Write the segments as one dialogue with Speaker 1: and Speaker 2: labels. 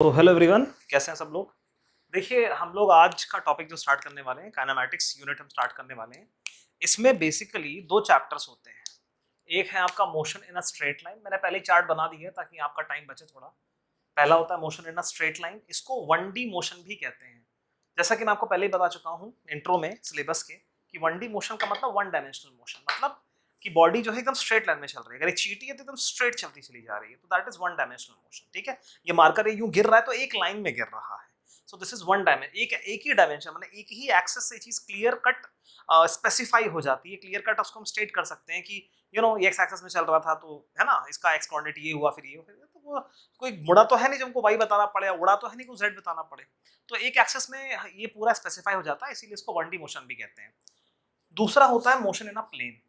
Speaker 1: तो hello everyone, कैसे हैं सब लोग। देखिए, हम लोग आज का टॉपिक जो स्टार्ट करने वाले हैं, काइनेमैटिक्स यूनिट हम स्टार्ट करने वाले हैं। इसमें बेसिकली दो चैप्टर्स होते हैं। एक है आपका motion in a straight line. मैंने पहले चार्ट बना दिया है ताकि आपका टाइम बचे थोड़ा। पहला होता है motion in a straight line, इसको 1D मोशन भी कहते हैं। जैसा कि मैं आपको पहले ही बता चुका हूँ इंट्रो में सिलेबस के कि 1D मोशन का मतलब वन डायमेंशनल मोशन, मतलब कि बॉडी जो है एकदम स्ट्रेट लाइन में चल रही है। अगर एक चींटी है तो एकदम स्ट्रेट चलती चली जा रही है, तो that is one dimensional motion. ठीक है, ये मार्कर यूं गिर रहा है तो एक लाइन में गिर रहा है। सो दिस इज वन डायमेंशन, एक ही डायमेंशन, मतलब एक ही एक्सेस से चीज क्लियर कट स्पेसिफाई हो जाती है। क्लियर कट उसको हम स्टेट कर सकते हैं कि ये एक्स एक्सेस में चल रहा था तो है ना, इसका एक्स कोऑर्डिनेट ये हुआ, फिर ये हुआ, तो वो कोई मुड़ा तो है नहीं जो हमको वाई बताना पड़े, उड़ा तो है नहीं को जेड बताना पड़े। तो एक एक्सेस में ये पूरा स्पेसिफाई हो जाता है, इसीलिए इसको 1D मोशन भी कहते हैं। दूसरा होता है motion in a plane.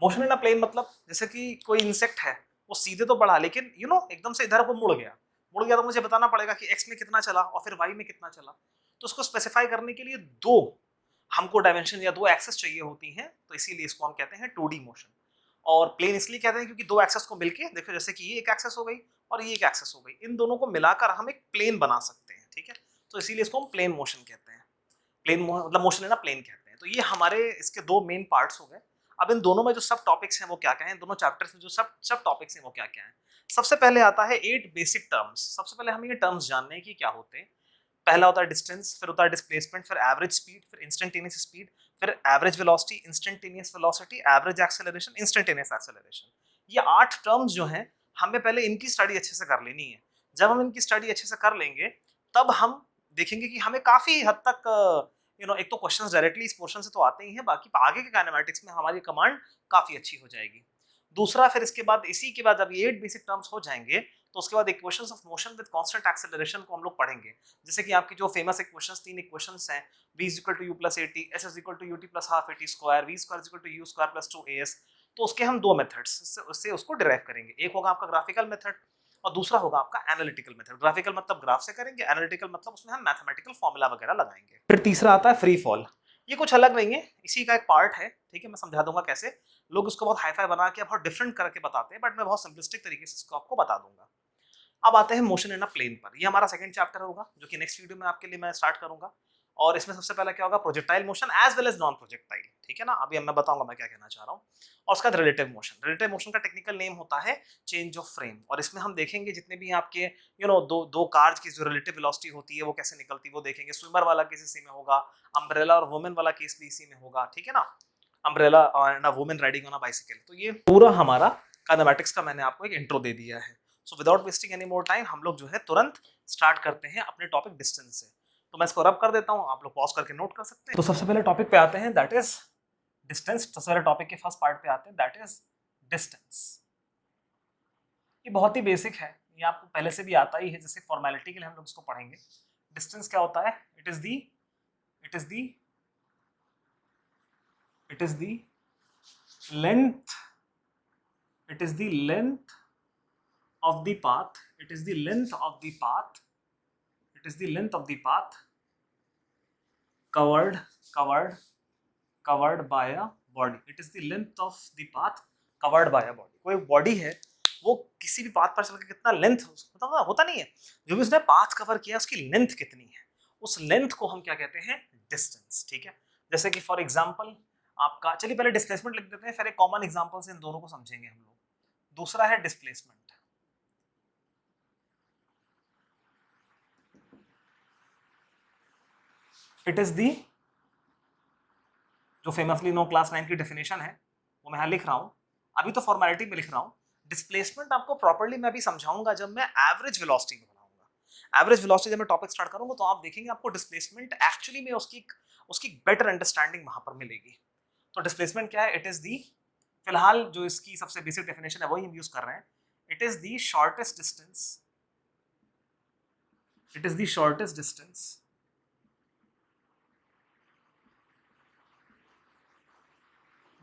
Speaker 1: Motion in a plane मतलब जैसे कि कोई इंसेक्ट है, वो सीधे तो बढ़ा लेकिन एकदम से इधर को मुड़ गया तो मुझे बताना पड़ेगा कि एक्स में कितना चला और फिर वाई में कितना चला। तो उसको स्पेसिफाई करने के लिए दो हमको डायमेंशन या दो एक्सेस चाहिए होती हैं, तो इसीलिए इसको हम कहते हैं 2D मोशन। और प्लेन इसलिए कहते हैं क्योंकि दो एक्सेस को मिलके देखो, जैसे कि ये एक एक्सेस हो गई और ये एक एक्सेस हो गई, इन दोनों को मिलाकर हम एक प्लेन बना सकते हैं। ठीक है, तो इसीलिए इसको हम प्लेन मोशन कहते हैं। मतलब मोशन है ना, प्लेन कहते हैं। तो ये हमारे इसके दो मेन पार्ट्स हो गए। अब इन दोनों में जो सब टॉपिक्स हैं वो क्या क्या हैं, दोनों चैप्टर्स में जो सब सब टॉपिक्स हैं वो क्या क्या हैं। सबसे पहले आता है 8 बेसिक टर्म्स। सबसे पहले हमें ये टर्म्स जानने हैं कि क्या होते हैं। पहला होता है डिस्टेंस, फिर होता है डिस्प्लेसमेंट, फिर एवरेज स्पीड, फिर इंस्टेंटेनियस स्पीड, फिर average velocity, instantaneous velocity, average acceleration, instantaneous acceleration. ये 8 टर्म्स जो हैं, हमें पहले इनकी स्टडी अच्छे से कर लेनी है। जब हम इनकी स्टडी अच्छे से कर लेंगे तब हम देखेंगे कि हमें काफी हद तक एक तो क्वेश्चंस डायरेक्टली इस पोर्शन से तो आते ही हैं, बाकी आगे के काइनेमैटिक्स में हमारी कमांड काफी अच्छी हो जाएगी। दूसरा, फिर इसके बाद इसी के बाद जब ये 8 बेसिक टर्म्स हो जाएंगे तो उसके बाद equations of motion with constant acceleration को हम लोग पढ़ेंगे। जैसे कि आपकी जो फेमस इक्वेशंस, तीन इक्वेशंस हैं, v is equal to u plus at, s is equal to ut plus half at square, v square is equal to u square plus 2as। तो उसके हम दो मेथड्स से उसको डिराइव करेंगे। एक होगा आपका ग्राफिकल मेथड और दूसरा होगा आपका एनालिटिकल मेथड। ग्राफिकल मतलब ग्राफ से करेंगे, एनालिटिकल मतलब उसमें हम मैथमेटिकल फॉर्मूला वगैरह लगाएंगे। फिर तीसरा आता है फ्री फॉल। ये कुछ अलग नहीं है, इसी का एक पार्ट है। ठीक है, मैं समझा दूंगा कैसे। लोग उसको बहुत हाईफाई बना के बहुत डिफरेंट करके बताते हैं, बट मैं बहुत सिंपलिस्टिक तरीके से इसको आपको बता दूंगा। अब आते हैं मोशन इन अ प्लेन पर। ये हमारा सेकंड चैप्टर होगा जो कि नेक्स्ट वीडियो में आपके लिए मैं स्टार्ट करूंगा। और इसमें सबसे पहले क्या होगा, projectile motion as well as non projectile. ठीक है ना, अभी मैं बताऊंगा मैं क्या कहना चाह रहा हूँ। और उसका रिलेटिव मोशन, रिलेटिव मोशन का टेक्निकल नेम होता है चेंज ऑफ फ्रेम। और इसमें हम देखेंगे जितने भी आपके दो दो कार्स की जो रिलेटिव वेलोसिटी होती है वो कैसे निकलती है वो देखेंगे। स्विमर वाला केस इसी में होगा, अम्ब्रेला और वुमेन वाला केस भी इसी में होगा। ठीक है ना, umbrella and a women riding on a bicycle. तो ये पूरा हमारा काइनेमैटिक्स का मैंने आपको एक इंट्रो दे दिया है। So without wasting any more time हम लोग जो है तुरंत स्टार्ट करते हैं अपने टॉपिक डिस्टेंस से। तो मैं इसको रब कर देता हूं, आप लोग पॉज करके नोट कर सकते हैं। तो सबसे पहले टॉपिक पे आते हैं, दैट इज डिस्टेंस। सबसे पहले टॉपिक के फर्स्ट पार्ट पे आते हैं, दैट इज डिस्टेंस। ये बहुत ही बेसिक है, ये आपको पहले से भी आता ही है, जैसे फॉर्मेलिटी के लिए हम लोग इसको पढ़ेंगे। डिस्टेंस क्या होता है, it is the it is the it is the length it is the length of the path it is the length of the path it is the length of the path covered covered covered by a body it is the length of the path covered by a body। कोई body है, वो किसी भी path पर चल के कितना length मतलब होता नहीं है, जो भी उसने पाथ कवर किया उसकी लेंथ कितनी है, उस लेंथ को हम क्या कहते हैं, डिस्टेंस। ठीक है, जैसे कि फॉर एग्जांपल आपका, चलिए पहले डिस्प्लेसमेंट लिख देते हैं, फिर एक कॉमन एग्जांपल से इन दोनों को समझेंगे हम लोग। दूसरा है डिस्प्लेसमेंट। इट इज दी, जो फेमसली नो क्लास 9 की डेफिनेशन है वो मैं यहां लिख रहा हूं, अभी तो फॉर्मेलिटी में लिख रहा हूं। डिस्प्लेसमेंट आपको प्रॉपर्ली मैं अभी समझाऊंगा जब मैं एवरेज वेलोसिटी में बनाऊंगा। एवरेज वेलोसिटी जब मैं टॉपिक स्टार्ट करूंगा तो आप देखेंगे आपको डिस्प्लेसमेंट एक्चुअली में उसकी बेटर अंडरस्टैंडिंग वहां पर मिलेगी। तो डिस्प्लेसमेंट क्या है, इट इज दी, फिलहाल जो इसकी सबसे बेसिक डेफिनेशन है वही हम यूज कर रहे हैं। It is the shortest distance it is the shortest distance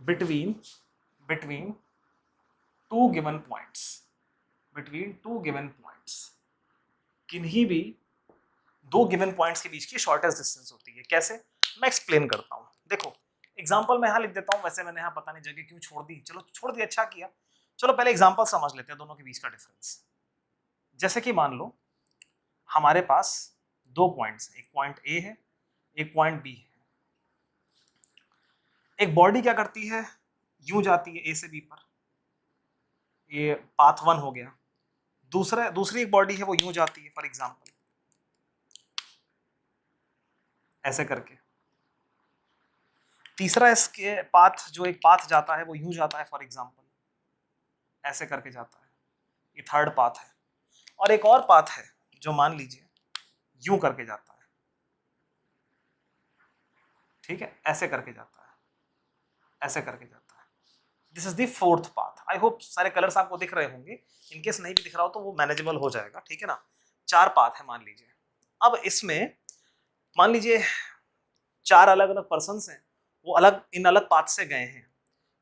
Speaker 1: between between two given points between two given points। किन्हीं भी दो गिवन पॉइंट्स के बीच की शॉर्टेस्ट डिस्टेंस होती है। कैसे, मैं एक्सप्लेन करता हूं। देखो एग्जांपल मैं यहां लिख देता हूं, वैसे मैंने यहां पता नहीं जगह क्यों छोड़ दी, चलो छोड़ दी, अच्छा किया। चलो पहले एग्जांपल समझ लेते हैं दोनों के बीच का डिफरेंस। जैसे कि मान लो हमारे पास दो पॉइंट्स हैं, एक पॉइंट ए है, एक पॉइंट बी है। एक बॉडी क्या करती है, यूं जाती है ए से बी पर, ये पाथ 1 हो गया। दूसरी एक बॉडी है वो यूं जाती है फॉर एग्जांपल ऐसे करके। तीसरा इसके पाथ, जो एक पाथ जाता है वो यूं जाता है फॉर एग्जांपल ऐसे करके जाता है, ये थर्ड पाथ है। और एक और पाथ है जो मान लीजिए यूं करके जाता है, ठीक है, ऐसे करके जाता है, ऐसे करके जाता है। This is the fourth path. I hope सारे कलर्स आपको दिख रहे होंगे, इनकेस नहीं भी दिख रहा हो तो वो मैनेजेबल हो जाएगा, ठीक है ना। 4 पाथ है मान लीजिए। अब इसमें मान लीजिए 4 अलग अलग पर्सन्स हैं, वो इन अलग पाथ से गए हैं।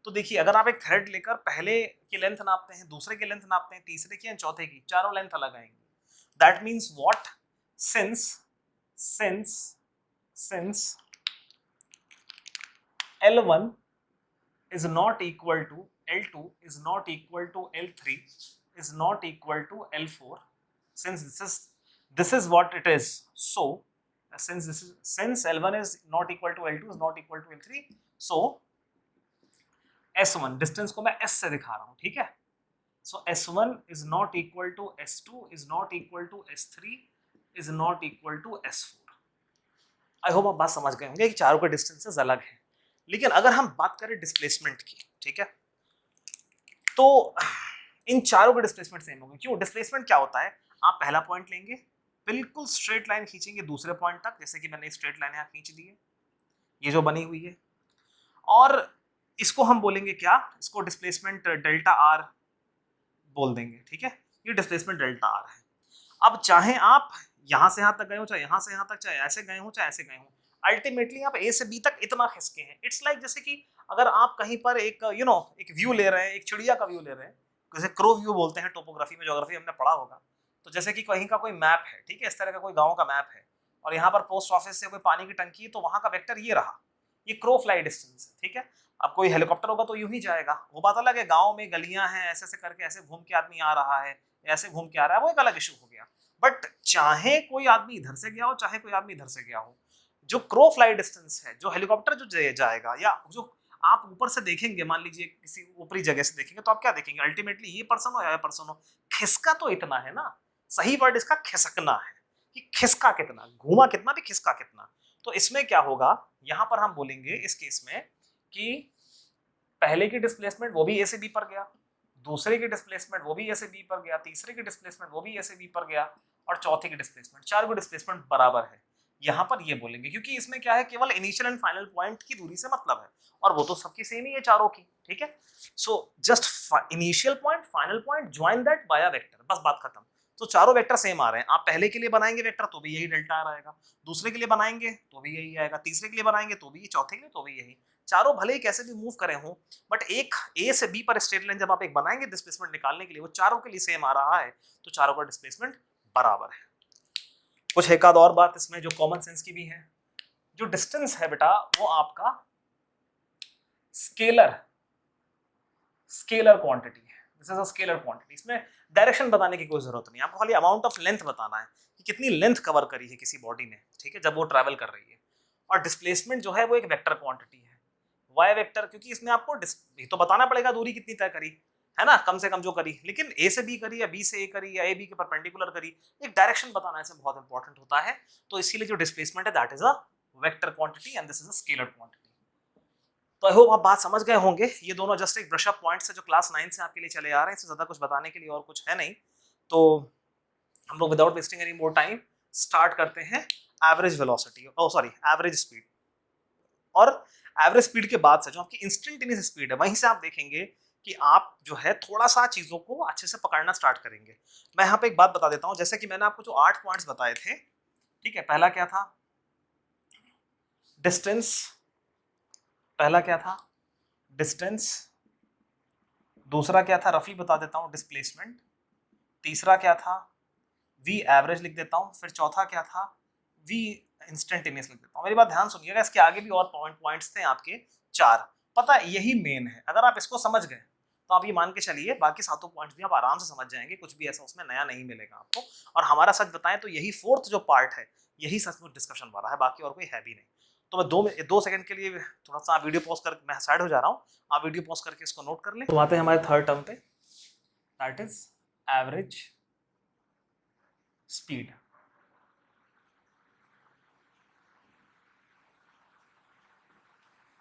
Speaker 1: तो देखिए अगर आप एक थ्रेड लेकर पहले की लेंथ नापते हैं, दूसरे की लेंथ नापते हैं, तीसरे की या चौथे की, चारों लेंथ अलग आएंगी। That means what, since L1 is not equal to L2 is not equal to L3 is not equal to L4, since this is what it is, so since L1 is not equal to L2 is not equal to L3, so S1 distance को मैं S से दिखा रहा हूं, ठीक है। so S1 is not equal to S2 is not equal to S3 is not equal to S4। I hope आप बात समझ गए होंगे कि चारों के डिस्टेंसेस अलग हैं। लेकिन अगर हम बात करें डिस्प्लेसमेंट की, ठीक है, तो इन चारों के डिस्प्लेसमेंट सेम होंगे। क्यों? डिस्प्लेसमेंट क्या होता है, आप पहला पॉइंट लेंगे, बिल्कुल स्ट्रेट लाइन खींचेंगे दूसरे पॉइंट तक, जैसे कि मैंने स्ट्रेट लाइन यहाँ खींच दी है, ये जो बनी हुई है, और इसको हम बोलेंगे क्या, इसको डिस्प्लेसमेंट डेल्टा आर बोल देंगे, ठीक है। ये डिस्प्लेसमेंट डेल्टा आर है। अब चाहे आप यहां से यहां तक गए हो, चाहे यहां से यहां तक, चाहे ऐसे गए हो, चाहे ऐसे गए हो, अल्टीमेटली आप ए से बी तक इतना खिसके हैं। इट्स लाइक जैसे कि अगर आप कहीं पर एक एक व्यू ले रहे हैं, एक चिड़िया का व्यू ले रहे हैं, जैसे क्रो व्यू बोलते हैं टोपोग्राफी में, ज्योग्राफी हमने पढ़ा होगा। तो जैसे कि कहीं का कोई मैप है, ठीक है, इस तरह का कोई गाँव का मैप है, और यहाँ पर पोस्ट ऑफिस से कोई पानी की टंकी है, तो वहां का वेक्टर ये रहा, ये क्रो फ्लाई डिस्टेंस है, ठीक है। अब कोई हेलीकॉप्टर होगा तो यूं ही जाएगा, वो बात अलग है। गाँव में गलियां हैं, ऐसे ऐसे करके ऐसे घूम के आदमी आ रहा है, ऐसे घूम के आ रहा है, वो एक अलग इशू हो गया। बट चाहे कोई आदमी इधर से गया हो, चाहे कोई आदमी इधर से गया हो, जो क्रो फ्लाई डिस्टेंस है, जो हेलीकॉप्टर जो जाएगा, या जो आप ऊपर से देखेंगे, मान लीजिए किसी ऊपरी जगह से देखेंगे, तो आप क्या देखेंगे, अल्टीमेटली ये पर्सन हो या पर्सन हो, खिसका तो इतना है ना। सही वर्ड इसका खिसकना है, कि खिसका कितना, घूमा कितना भी, खिसका कितना। तो इसमें क्या होगा, यहां पर हम बोलेंगे इस केस में कि पहले की डिस्प्लेसमेंट वो भी ए से बी पर गया, दूसरे की डिस्प्लेसमेंट वो भी ए से बी पर गया, तीसरे की डिस्प्लेसमेंट वो भी ए से बी पर गया, और चौथे की डिस्प्लेसमेंट, चार को डिस्प्लेसमेंट बराबर है। यहाँ पर ये बोलेंगे क्योंकि इसमें क्या है, केवल इनिशियल एंड फाइनल पॉइंट की दूरी से मतलब है, और वो तो सबकी सेम ही है चारों की, ठीक है। So just initial point, final point, join that bye a vector, बस बात खत्म। तो चारों वेक्टर सेम आ रहे हैं। आप पहले के लिए बनाएंगे वेक्टर तो भी यही डेल्टा आ रहेगा, दूसरे के लिए बनाएंगे तो भी यही आएगा, तीसरे के लिए बनाएंगे तो भी, चौथे के लिए तो भी यही। चारों भले ही कैसे भी मूव करे हों, बट एक ए से बी पर स्ट्रेट लाइन जब आप एक बनाएंगे डिस्प्लेसमेंट निकालने के लिए, वो चारों के लिए सेम आ रहा है, तो चारों का डिस्प्लेसमेंट बराबर है। कुछ एक आध और बात इसमें जो कॉमन सेंस की भी है, जो डिस्टेंस है बेटा वो आपका स्केलर क्वांटिटी है। This is a scalar quantity. इसमें डायरेक्शन बताने की कोई जरूरत नहीं, आपको खाली अमाउंट ऑफ लेंथ बताना है कि कितनी लेंथ कवर करी है किसी बॉडी ने, ठीक है, जब वो ट्रैवल कर रही है। और डिस्प्लेसमेंट जो है वो एक वेक्टर क्वांटिटी है, वाई वेक्टर, क्योंकि इसमें आपको तो बताना पड़ेगा दूरी कितनी तय करी है ना, कम से कम जो करी, लेकिन ए से बी करी या बी से ए करी या ए बी के परपेंडिकुलर करी, एक डायरेक्शन बताना इसमें बहुत इंपॉर्टेंट होता है। तो इसीलिए जो डिस्प्लेसमेंट है that is a vector quantity and this is a scalar quantity. तो आई होप आप बात समझ गए होंगे। ये दोनों जस्ट एक ब्रश अप पॉइंट्स है जो क्लास 9 से आपके लिए चले आ रहे हैं, इससे ज्यादा कुछ बताने के लिए और कुछ है नहीं। तो हम लोग without wasting any more time start करते हैं average velocity, sorry average speed. और एवरेज स्पीड के बाद से जो आपकी इंस्टेंटेनियस स्पीड है, वहीं से आप देखेंगे कि आप जो है थोड़ा सा चीजों को अच्छे से पकड़ना स्टार्ट करेंगे। मैं यहाँ पे एक बात बता देता हूँ, जैसे कि मैंने आपको जो 8 पॉइंट्स बताए थे, ठीक है, पहला क्या था, डिस्टेंस, पहला क्या था डिस्टेंस, दूसरा क्या था, रफली बता देता हूँ, डिस्प्लेसमेंट, तीसरा क्या था, वी एवरेज लिख देता हूँ, फिर चौथा क्या था, वी इंस्टेंटेनियस लिख देता हूँ। मेरी बात ध्यान सुनिएगा, इसके आगे भी और पॉइंट्स थे आपके 4, पता है यही मेन है। अगर आप इसको समझ गए तो आप ये मान के चलिए बाकी सातों पॉइंट्स भी आप आराम से समझ जाएंगे, कुछ भी ऐसा उसमें नया नहीं मिलेगा आपको। और हमारा सच बताएं तो यही फोर्थ जो पार्ट है यही सचमुच डिस्कशन वाला है, बाकी और कोई है भी नहीं। तो मैं 2 सेकंड के लिए थोड़ा सा वीडियो पॉज कर, मैं साइड हो जा रहा हूँ, आप वीडियो पॉज करके इसको नोट कर लें। तो आते हैं हमारे थर्ड टर्म पे, दैट इज एवरेज स्पीड।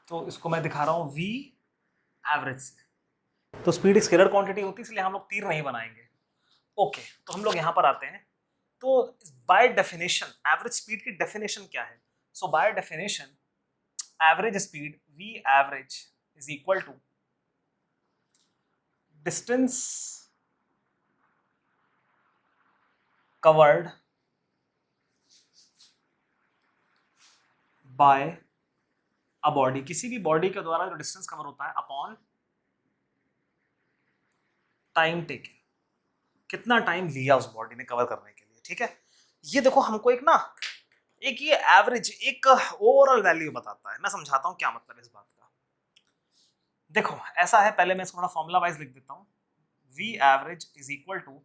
Speaker 1: तो इसको मैं दिखा रहा हूँ v एवरेज से। तो स्पीड एक स्केलर क्वांटिटी होती है इसलिए हम लोग तीर नहीं बनाएंगे। ओके, तो हम लोग यहाँ पर आते हैं। तो बाय डेफिनेशन एवरेज स्पीड की डेफिनेशन क्या है? So by definition average speed v average is equal to distance covered by a body, किसी भी बॉडी के द्वारा जो डिस्टेंस कवर होता है अपॉन टाइम टेकन, कितना टाइम लिया उस बॉडी ने कवर करने के लिए। ठीक है, ये देखो हमको एक ना एक ये एवरेज एक ओवरऑल वैल्यू बताता है। मैं समझाता हूं क्या मतलब है इस बात का। देखो ऐसा है, पहले मैं इसको थोड़ा फॉर्मूला वाइज लिख देता हूं। v average is equal to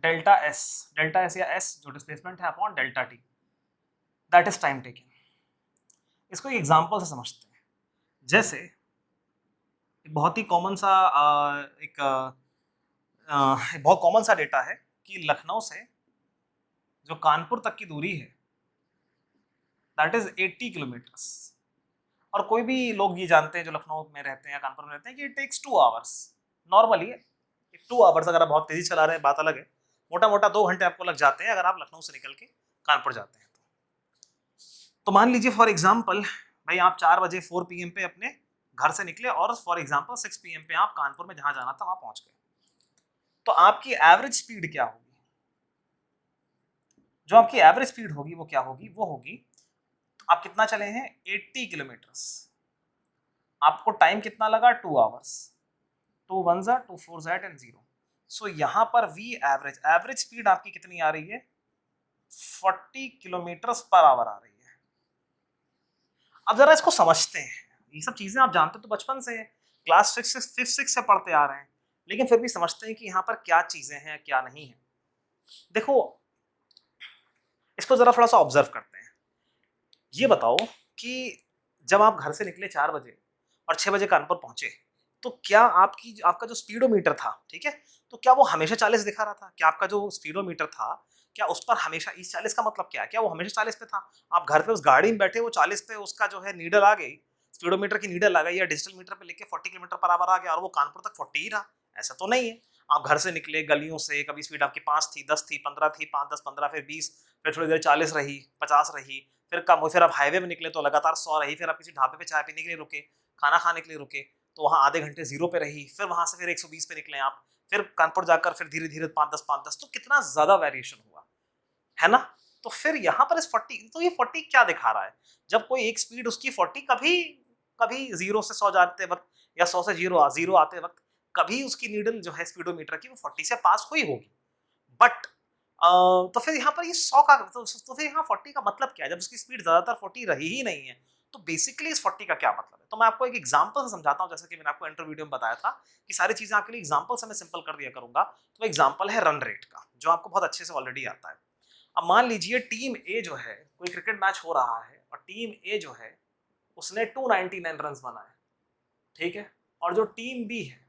Speaker 1: delta S या एस जो डिस्प्लेसमेंट है upon delta T, that is time taken. इसको एक एग्जांपल से समझते हैं। जैसे एक बहुत ही कॉमन सा एक बहुत कॉमन सा डेटा है कि लखनऊ से जो कानपुर तक की दूरी है दैट इज 80 किलोमीटर्स। और कोई भी लोग ये जानते हैं जो लखनऊ में रहते हैं या कानपुर में रहते हैं कि it takes 2 hours normally. 2 hours अगर आप बहुत तेजी चला रहे हैं बात अलग है, मोटा मोटा 2 घंटे आपको लग जाते हैं अगर आप लखनऊ से निकल के कानपुर जाते हैं। तो मान लीजिए फॉर एग्जाम्पल भाई आप 4 बजे 4 PM पे अपने घर से निकले और फॉर एग्जाम्पल 6 PM पे आप कानपुर में जहां जाना था वहां पहुंच गए। तो आपकी एवरेज स्पीड क्या होगी? जो आपकी एवरेज स्पीड होगी वो क्या होगी? वो होगी, आप कितना चले हैं? 80 किलोमीटर्स। आपको टाइम कितना लगा? 2 आवर्स। 2 1 2 4 एंड 0। सो यहाँ पर v एवरेज, एवरेज स्पीड आपकी कितनी आ रही है? 40 किलोमीटर्स पर आवर आ रही है। अब जरा इसको समझते हैं। ये सब चीजें आप जानते तो बचपन से, क्लास 5 6 से पढ़ते आ रहे हैं, लेकिन फिर भी समझते हैं कि यहाँ पर क्या चीजें हैं क्या नहीं है। देखो इसको जरा थोड़ा सा ऑब्जर्व करते हैं। ये बताओ कि जब आप घर से निकले 4 बजे और 6 बजे कानपुर पहुंचे, तो क्या आपका जो स्पीडोमीटर था, ठीक है, तो क्या वो हमेशा 40 दिखा रहा था? क्या आपका जो स्पीडोमीटर था क्या उस पर हमेशा इस 40 का मतलब क्या है? क्या वो हमेशा 40 पे था? आप घर पे उस गाड़ी में बैठे वो 40 पे उसका जो है नीडल आ गई, स्पीडोमीटर की नीडल आ गई या डिजिटल मीटर पे लेके 40 किलोमीटर पर आवर आ गया और वो कानपुर तक 40 ही रहा? ऐसा तो नहीं है। आप घर से निकले गलियों से, कभी स्पीड आपकी 5 थी, 10 थी, 15 थी, 5 10 15 फिर 20, फिर थोड़ी देर 40 रही, 50 रही, फिर कम हुई, फिर आप हाईवे में निकले तो लगातार 100 रही, फिर आप किसी ढाबे पे चाय पीने के लिए रुके, खाना खाने के लिए रुके तो वहाँ आधे घंटे 0 पे रही, फिर वहां से फिर 120 पे निकले आप, फिर कानपुर जाकर फिर धीरे धीरे 5 10 तो कितना ज्यादा वेरिएशन हुआ है ना? तो फिर यहाँ पर इस 40, तो ये 40 क्या दिखा रहा है? जब कोई एक स्पीड उसकी 40, कभी कभी 0 से 100 जाते वक्त या 100 से 0 आते वक्त कभी उसकी नीडल जो है स्पीडोमीटर की वो 40 से पास हुई होगी। बट तो फिर यहाँ पर ये 100 का तो फिर यहाँ 40 का मतलब क्या है जब उसकी स्पीड ज्यादातर 40 रही ही नहीं है? तो बेसिकली इस 40 का क्या मतलब है? तो मैं आपको एक एग्जांपल से समझाता हूँ, जैसे कि मैंने आपको इंटर वीडियो में बताया था कि सारी चीजें आपके लिए एग्जांपल से मैं सिंपल कर दिया करूंगा। तो एग्जांपल है रन रेट का, जो आपको बहुत अच्छे से ऑलरेडी आता है। अब मान लीजिए टीम ए जो है, कोई क्रिकेट मैच हो रहा है और टीम ए जो है उसने 299 रन बनाए, ठीक है, और जो टीम बी है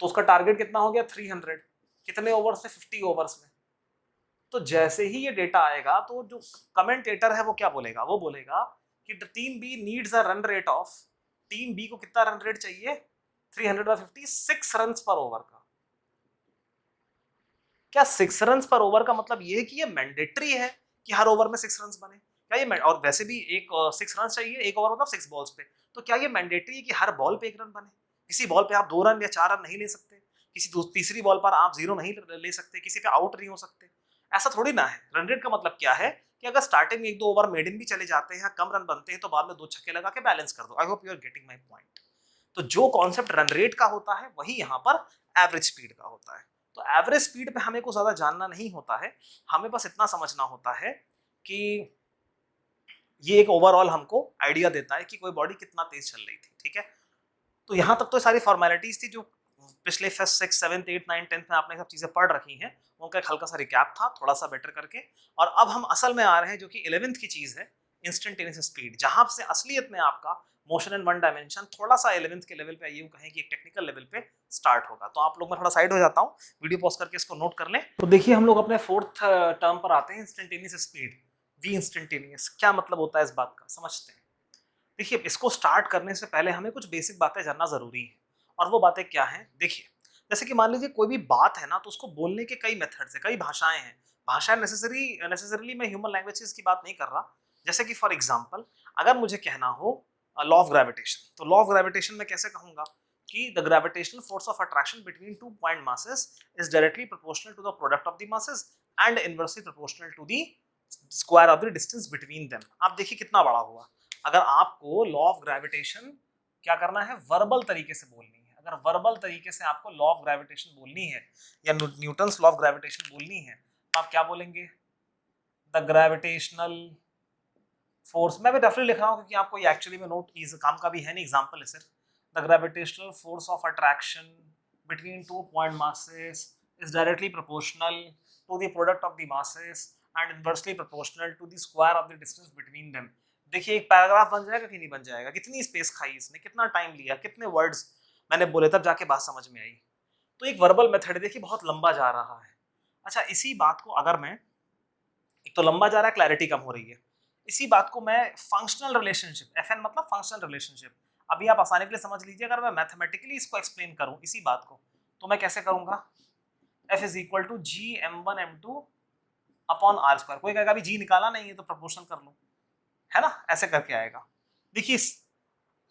Speaker 1: तो उसका टारगेट कितना हो गया? 300। कितने ओवर्स में? 50 ओवर्स में। तो जैसे ही ये डेटा आएगा तो जो कमेंटेटर है वो क्या बोलेगा? वो बोलेगा कि team B needs a run rate of, team B को कितना रन रेट चाहिए? 356 रन पर ओवर का। क्या 6 रन पर ओवर का मतलब ये है कि ये मैंडेटरी है कि हर ओवर में 6 रन बने? क्या ये, और वैसे भी एक 6 रन चाहिए एक ओवर मतलब 6 बॉल्स पे, तो क्या ये मैंडेटरी है कि हर बॉल पे 1 रन बने? किसी बॉल पे आप 2 रन या 4 रन नहीं ले सकते, किसी तीसरी बॉल पर आप 0 नहीं ले सकते, किसी पे आउट नहीं हो सकते? ऐसा थोड़ी ना है। रन रेट का मतलब क्या है कि अगर स्टार्टिंग में 1 2 ओवर मेडन भी चले जाते हैं, कम रन बनते हैं, तो बाद में 2 छक्के लगा के बैलेंस कर दो। I hope you are getting my point. तो जो कॉन्सेप्ट रन रेट का होता है वही यहाँ पर एवरेज स्पीड का होता है। तो एवरेज स्पीड पे हमें को ज्यादा जानना नहीं होता है, हमें बस इतना समझना होता है कि ये एक ओवरऑल हमको आइडिया देता है कि कोई बॉडी कितना तेज चल रही थी, ठीक है। तो यहाँ तक तो सारी फॉर्मेलिटीज थी जो पिछले फर्स्ट 6, 7, 8, 9, 10 में आपने सब चीजें पढ़ रखी हैं, उनका एक हल्का सा रिकैप था थोड़ा सा बेटर करके। और अब हम असल में आ रहे हैं जो कि 11th की चीज है, इंस्टेंटेनियस स्पीड, जहां से असलियत में आपका मोशन इन वन डायमेंशन थोड़ा सा 11th के लेवल पे, यूं कहें कि एक टेक्निकल लेवल पे स्टार्ट होगा। तो आप लोग, मैं थोड़ा साइड हो जाता हूँ, वीडियो पॉज करके इसको नोट कर लें। तो देखिए हम लोग अपने फोर्थ टर्म पर आते हैं, इंस्टेंटेनियस स्पीड, वी इंस्टेंटेनियस। क्या मतलब होता है इस बात का, समझते हैं। देखिए इसको स्टार्ट करने से पहले हमें कुछ बेसिक बातें जानना जरूरी है, और वो बातें क्या हैं। देखिए जैसे कि मान लीजिए कोई भी बात है ना, तो उसको बोलने के कई मेथड्स हैं, कई भाषाएं हैं। भाषाएं नेसेसरीली मैं ह्यूमन लैंग्वेजेस की बात नहीं कर रहा। जैसे कि फॉर एग्जांपल अगर मुझे कहना हो लॉ ऑफ ग्रेविटेशन, तो लॉ ऑफ ग्रेविटेशन में कैसे कहूंगा कि the gravitational force of attraction between two point masses is directly proportional to the product of the masses and inversely proportional to the square of the distance between them. आप देखिए कितना बड़ा हुआ। अगर आपको लॉ ऑफ ग्रेविटेशन क्या करना है, वर्बल तरीके से बोलनी है, अगर वर्बल तरीके से आपको लॉ ऑफ ग्रेविटेशन बोलनी है या न्यूटन्स लॉ ऑफ ग्रेविटेशन बोलनी है, तो आप क्या बोलेंगे, द ग्रेविटेशनल फोर्स। मैं भी रफली लिख रहा हूं क्योंकि आपको ये एक्चुअली में नोट की काम का भी है नहीं, एग्जांपल है सिर्फ। The gravitational force of attraction between two point masses is directly proportional to the product of the masses and inversely proportional to the square of the distance between them. देखिए एक पैराग्राफ बन जाएगा कि नहीं बन जाएगा, कितनी स्पेस खाई इसने, कितना टाइम लिया, कितने वर्ड्स मैंने बोले तब जाके बात समझ में आई। तो एक वर्बल मेथड है, देखिए बहुत लंबा जा रहा है। अच्छा इसी बात को अगर मैं, एक तो लंबा जा रहा है, क्लैरिटी कम हो रही है, इसी बात को मैं फंक्शनल रिलेशनशिप, एफएन मतलब फंक्शनल रिलेशनशिप, अभी आप आसानी के लिए समझ लीजिए, अगर मैं मैथमेटिकली इसको एक्सप्लेन करूं इसी बात को, तो मैं कैसे करूंगा, F is equal to G m1 m2 upon R square. कोई कहेगा अभी जी निकाला नहीं है तो प्रोपोर्शन कर लो, है ना, ऐसे करके आएगा। देखिए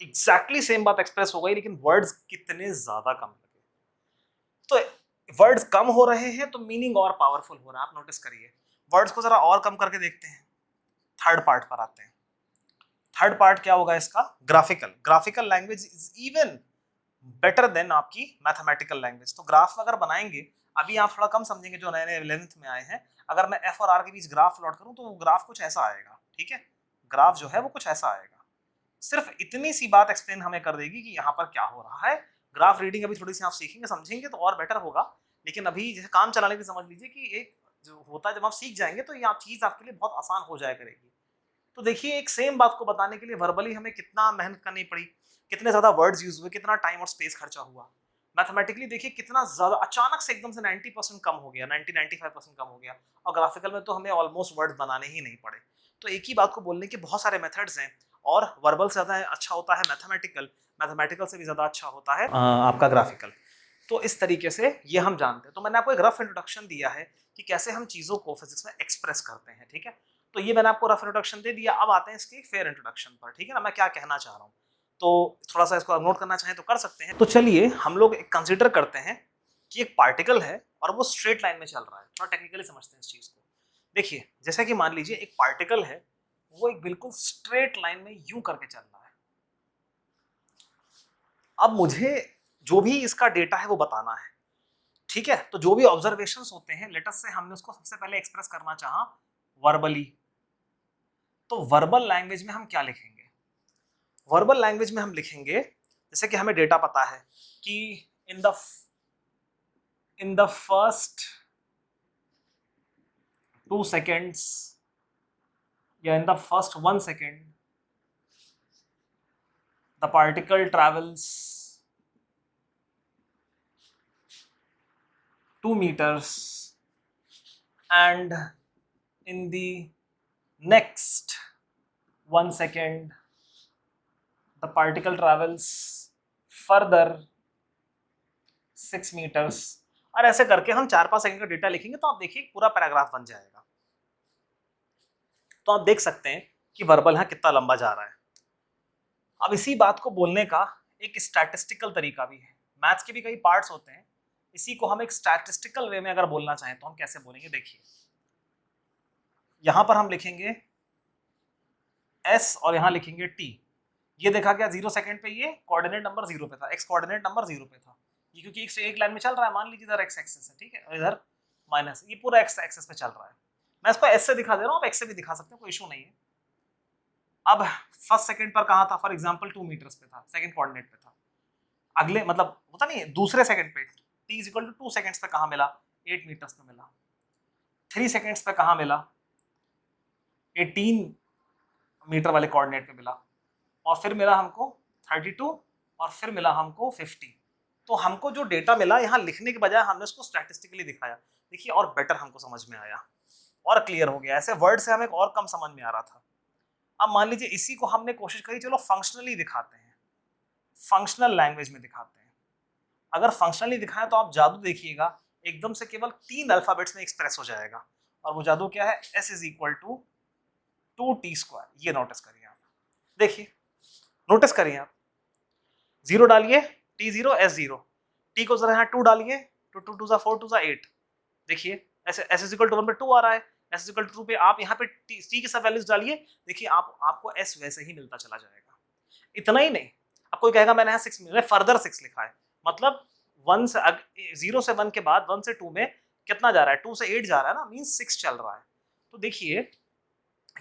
Speaker 1: एग्जैक्टली सेम बात एक्सप्रेस हो गई, लेकिन वर्ड्स कितने ज्यादा कम लगे। तो वर्ड्स कम हो रहे हैं तो मीनिंग और पावरफुल हो रहा है, आप नोटिस करिए। वर्ड्स को जरा और कम करके देखते हैं, थर्ड पार्ट पर आते हैं। थर्ड पार्ट क्या होगा इसका, graphical. Graphical language is even better than आपकी मैथमेटिकल लैंग्वेज। तो ग्राफ अगर बनाएंगे, अभी आप थोड़ा कम समझेंगे जो नए नए 11th में आए हैं, अगर मैं एफ और आर के बीच ग्राफ प्लॉट करूं तो वो ग्राफ कुछ ऐसा आएगा, ठीक है, ग्राफ जो है वो कुछ ऐसा आएगा। सिर्फ इतनी सी बात एक्सप्लेन हमें कर देगी कि यहाँ पर क्या हो रहा है। ग्राफ रीडिंग अभी थोड़ी सी आप सीखेंगे समझेंगे तो और बेटर होगा, लेकिन अभी जैसे काम चलाने की समझ लीजिए कि एक जो होता है जब आप सीख जाएंगे तो ये चीज आपके लिए बहुत आसान हो जाया करेगी। तो देखिए एक सेम बात को बताने के लिए वर्बली हमें कितना मेहनत करनी पड़ी, कितने ज्यादा वर्ड्स यूज हुए, कितना टाइम और स्पेस खर्चा हुआ। मैथमेटिकली देखिए कितना ज्यादा अचानक से एकदम से 90% कम हो गया, 90-95% कम हो गया, और ग्राफिकल में तो हमें ऑलमोस्ट वर्ड्स बनाने ही नहीं पड़े। तो एक ही बात को बोलने के बहुत सारे मेथड्स हैं, और वर्बल से ज्यादा अच्छा होता है मैथमेटिकल, मैथमेटिकल से भी ज्यादा अच्छा होता है आपका ग्राफिकल। तो इस तरीके से ये हम जानते हैं। तो मैंने आपको एक रफ इंट्रोडक्शन दिया है कि कैसे हम चीजों को फिजिक्स में एक्सप्रेस करते हैं, ठीक है। तो ये मैंने आपको रफ इंट्रोडक्शन दे दिया, अब आते हैं इसके फेयर इंट्रोडक्शन पर, ठीक है ना, मैं क्या कहना चाह रहा हूँ। तो थोड़ा सा इसको नोट करना चाहें तो कर सकते हैं। तो चलिए हम लोग कंसिडर करते हैं कि एक पार्टिकल है और वो स्ट्रेट लाइन में चल रहा है। थोड़ा टेक्निकली समझते हैं इस चीज को। देखिए जैसा कि मान लीजिए एक पार्टिकल है, वो एक बिल्कुल स्ट्रेट लाइन में यूं करके चल रहा है। अब मुझे जो भी इसका डेटा है वो बताना है, ठीक है। तो जो भी ऑब्जर्वेशंस होते हैं, लेट अस से हमने उसको सबसे पहले एक्सप्रेस करना चाहा वर्बली, तो वर्बल लैंग्वेज में हम क्या लिखेंगे, वर्बल लैंग्वेज में हम लिखेंगे जैसे कि हमें डेटा पता है कि इन द फर्स्ट 2 seconds या in the first 1 second the particle travels 2 meters and in the next 1 second the particle travels further 6 meters। और ऐसे करके हम 4-5 सेकंड का डेटा लिखेंगे तो आप देखिए पूरा पैराग्राफ बन जाएगा। तो आप देख सकते हैं कि वर्बल यहाँ कितना लंबा जा रहा है। अब इसी बात को बोलने का एक स्टैटिस्टिकल तरीका भी है, मैथ्स के भी कई पार्ट्स होते हैं, इसी को हम एक स्टैटिस्टिकल वे में अगर बोलना चाहें तो हम कैसे बोलेंगे। देखिए यहां पर हम लिखेंगे s और यहां लिखेंगे t। ये देखा गया 0 सेकंड पे ये कोऑर्डिनेट नंबर 0 पे था, x कोऑर्डिनेट नंबर 0 पे था, ये क्योंकि एक लाइन में चल रहा है, मान लीजिए इधर x एक्सिस है, ठीक है, और इधर माइनस, ये पूरा x एक्सिस पे चल रहा है। मैं इसको s से दिखा दे रहा हूं, आप x से भी दिखा सकते हैं, कोई इशू नहीं है। अब फर्स्ट सेकंड पर कहां था, फॉर एग्जांपल 2 मीटर्स पे था, सेकंड कोऑर्डिनेट पे था। अगले मतलब होता नहीं है दूसरे सेकंड पे t is equal to 2 seconds पे कहाँ मिला, 8 मीटर्स पे मिला, 3 सेकंड्स पे कहाँ मिला, 18 मीटर वाले कोऑर्डिनेट पे मिला, और फिर मिला हमको 32, और फिर मिला हमको 50। तो हमको जो डेटा मिला यहाँ लिखने के बजाय हमने उसको स्टैटिस्टिकली दिखाया, देखिए और बेटर हमको समझ में आया और क्लियर हो गया। ऐसे वर्ड से हमें और कम समझ में आ रहा था। अब मान लीजिए इसी को हमने कोशिश करी चलो फंक्शनली दिखाते हैं, फंक्शनल लैंग्वेज में दिखाते हैं। अगर फंक्शनली दिखाएं तो आप जादू देखिएगा, एकदम से केवल 3 अल्फाबेट्स में एक्सप्रेस हो जाएगा। और वो जादू क्या है, s is equal to 2t²। ये नोटिस करिए आप, देखिए नोटिस करिए आप, 0 डालिए t0 s0, t को जरा यहाँ 2 डालिए तो 2 2 4 2 8, देखिए ऐसे s इज इक्वल टू 1 पे 2 आ रहा है, s इज इक्वल टू 2 पे आप यहाँ पे t के सब वैल्यूज डालिए, देखिए आपको s वैसे ही मिलता चला जाएगा। इतना ही नहीं, अब कोई कहेगा मैंने यहाँ 6 मिला, फर्दर 6 लिखा है, मतलब 1 से 0 से 1 के बाद 1 से 2 में कितना जा रहा है, 2 से 8 जा रहा है ना, मींस 6 चल रहा है। तो देखिए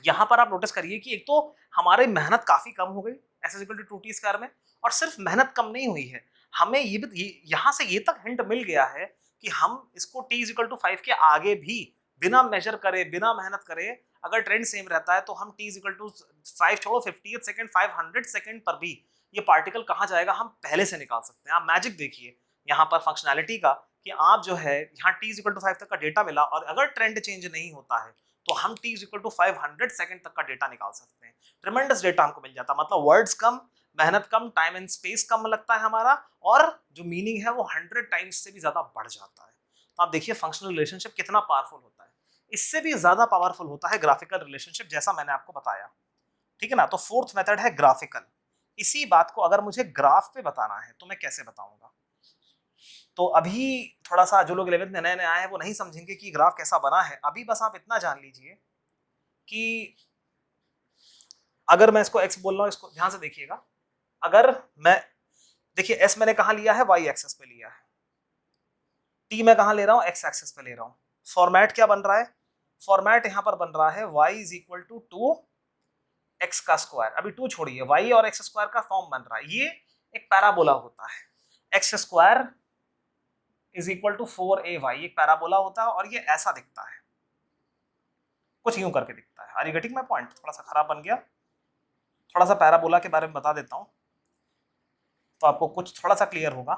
Speaker 1: यहाँ पर आप नोटिस करिए कि एक तो हमारी मेहनत काफी कम हो गई s is equal to 2t² में, और सिर्फ मेहनत कम नहीं हुई है, हमें यहाँ से ये तक हिंट मिल गया है कि हम इसको t इज इक्वल टू 5 के आगे भी बिना मेजर करे, बिना मेहनत करे, अगर ट्रेंड सेम रहता है तो हम t इज इक्वल टू 5 छोड़ो 50th सेकंड 500 सेकंड पर भी ये पार्टिकल कहाँ जाएगा हम पहले से निकाल सकते हैं। आप मैजिक देखिए यहाँ पर फंक्शनैलिटी का, कि आप जो है यहाँ t इज इक्वल टू 5 तक का डेटा मिला, और अगर ट्रेंड चेंज नहीं होता है तो हम t is equal to 500 second तक का डेटा निकाल सकते हैं। ट्रेमेंडस डेटा हमको मिल जाता, मतलब वर्ड्स कम, मेहनत कम, टाइम एंड स्पेस कम लगता है हमारा, और जो मीनिंग है वो 100 टाइम्स से भी ज्यादा बढ़ जाता है। तो आप देखिए फंक्शनल रिलेशनशिप कितना पावरफुल होता है, इससे भी ज्यादा पावरफुल होता है ग्राफिकल रिलेशनशिप, जैसा मैंने आपको बताया, ठीक है ना। तो फोर्थ मेथड है ग्राफिकल। इसी बात को अगर मुझे ग्राफ पे बताना है तो मैं कैसे बताऊंगा, तो अभी थोड़ा सा जो लोग 11th में नए नए आए हैं वो नहीं समझेंगे कि ग्राफ कैसा बना है। अभी बस आप इतना जान लीजिए कि अगर मैं इसको x बोल रहा हूं, इसको ध्यान से देखिएगा, अगर मैं देखिए s मैंने कहां लिया है, y एक्सेस पे लिया है, t मैं कहां ले रहा हूं, x एक्सेस पे ले रहा हूं। फॉर्मेट क्या बन रहा है, फॉर्मेट यहां पर बन रहा है y is equal to 2x का स्क्वायर, अभी 2 छोड़िए, y और x स्क्वायर का फॉर्म बन रहा है। ये एक पैराबोला होता है, x square is equal to 4ay, एक पैराबोला होता है, और ये ऐसा दिखता है, कुछ यूं करके दिखता है। Are you getting my point? थोड़ा सा खराब बन गया, थोड़ा सा पैराबोला के बारे में बता देता हूं तो आपको कुछ थोड़ा सा क्लियर होगा।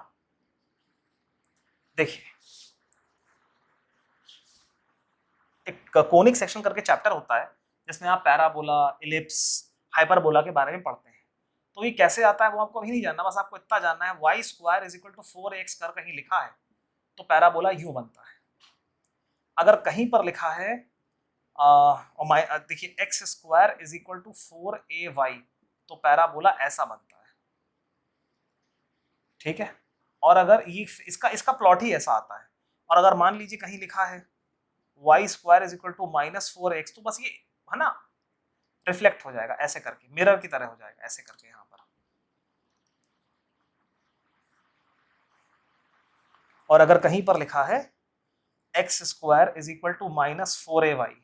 Speaker 1: देखिए एक कोनिक सेक्शन करके चैप्टर होता है जिसमें आप पैराबोला, इलिप्स, हाइपरबोला के बारे में पढ़ते हैं। तो ये कैसे आता है वो आपको अभी नहीं जानना, बस आपको इतना जानना है y square is equal to 4x कर कहीं लिखा है तो पैराबोला यूं बनता है। अगर कहीं पर लिखा है देखिए x square is equal to 4ay तो पैराबोला ऐसा बनता है, ठीक है। और अगर ये इसका प्लॉट ही ऐसा आता है, और अगर मान लीजिए कहीं लिखा है y square is equal to -4x तो बस ये है ना रिफ्लेक्ट हो जाएगा ऐसे करके, मिरर की तरह हो जाएगा ऐसे करके यहाँ पर। और अगर कहीं पर लिखा है x square is equal to -4ay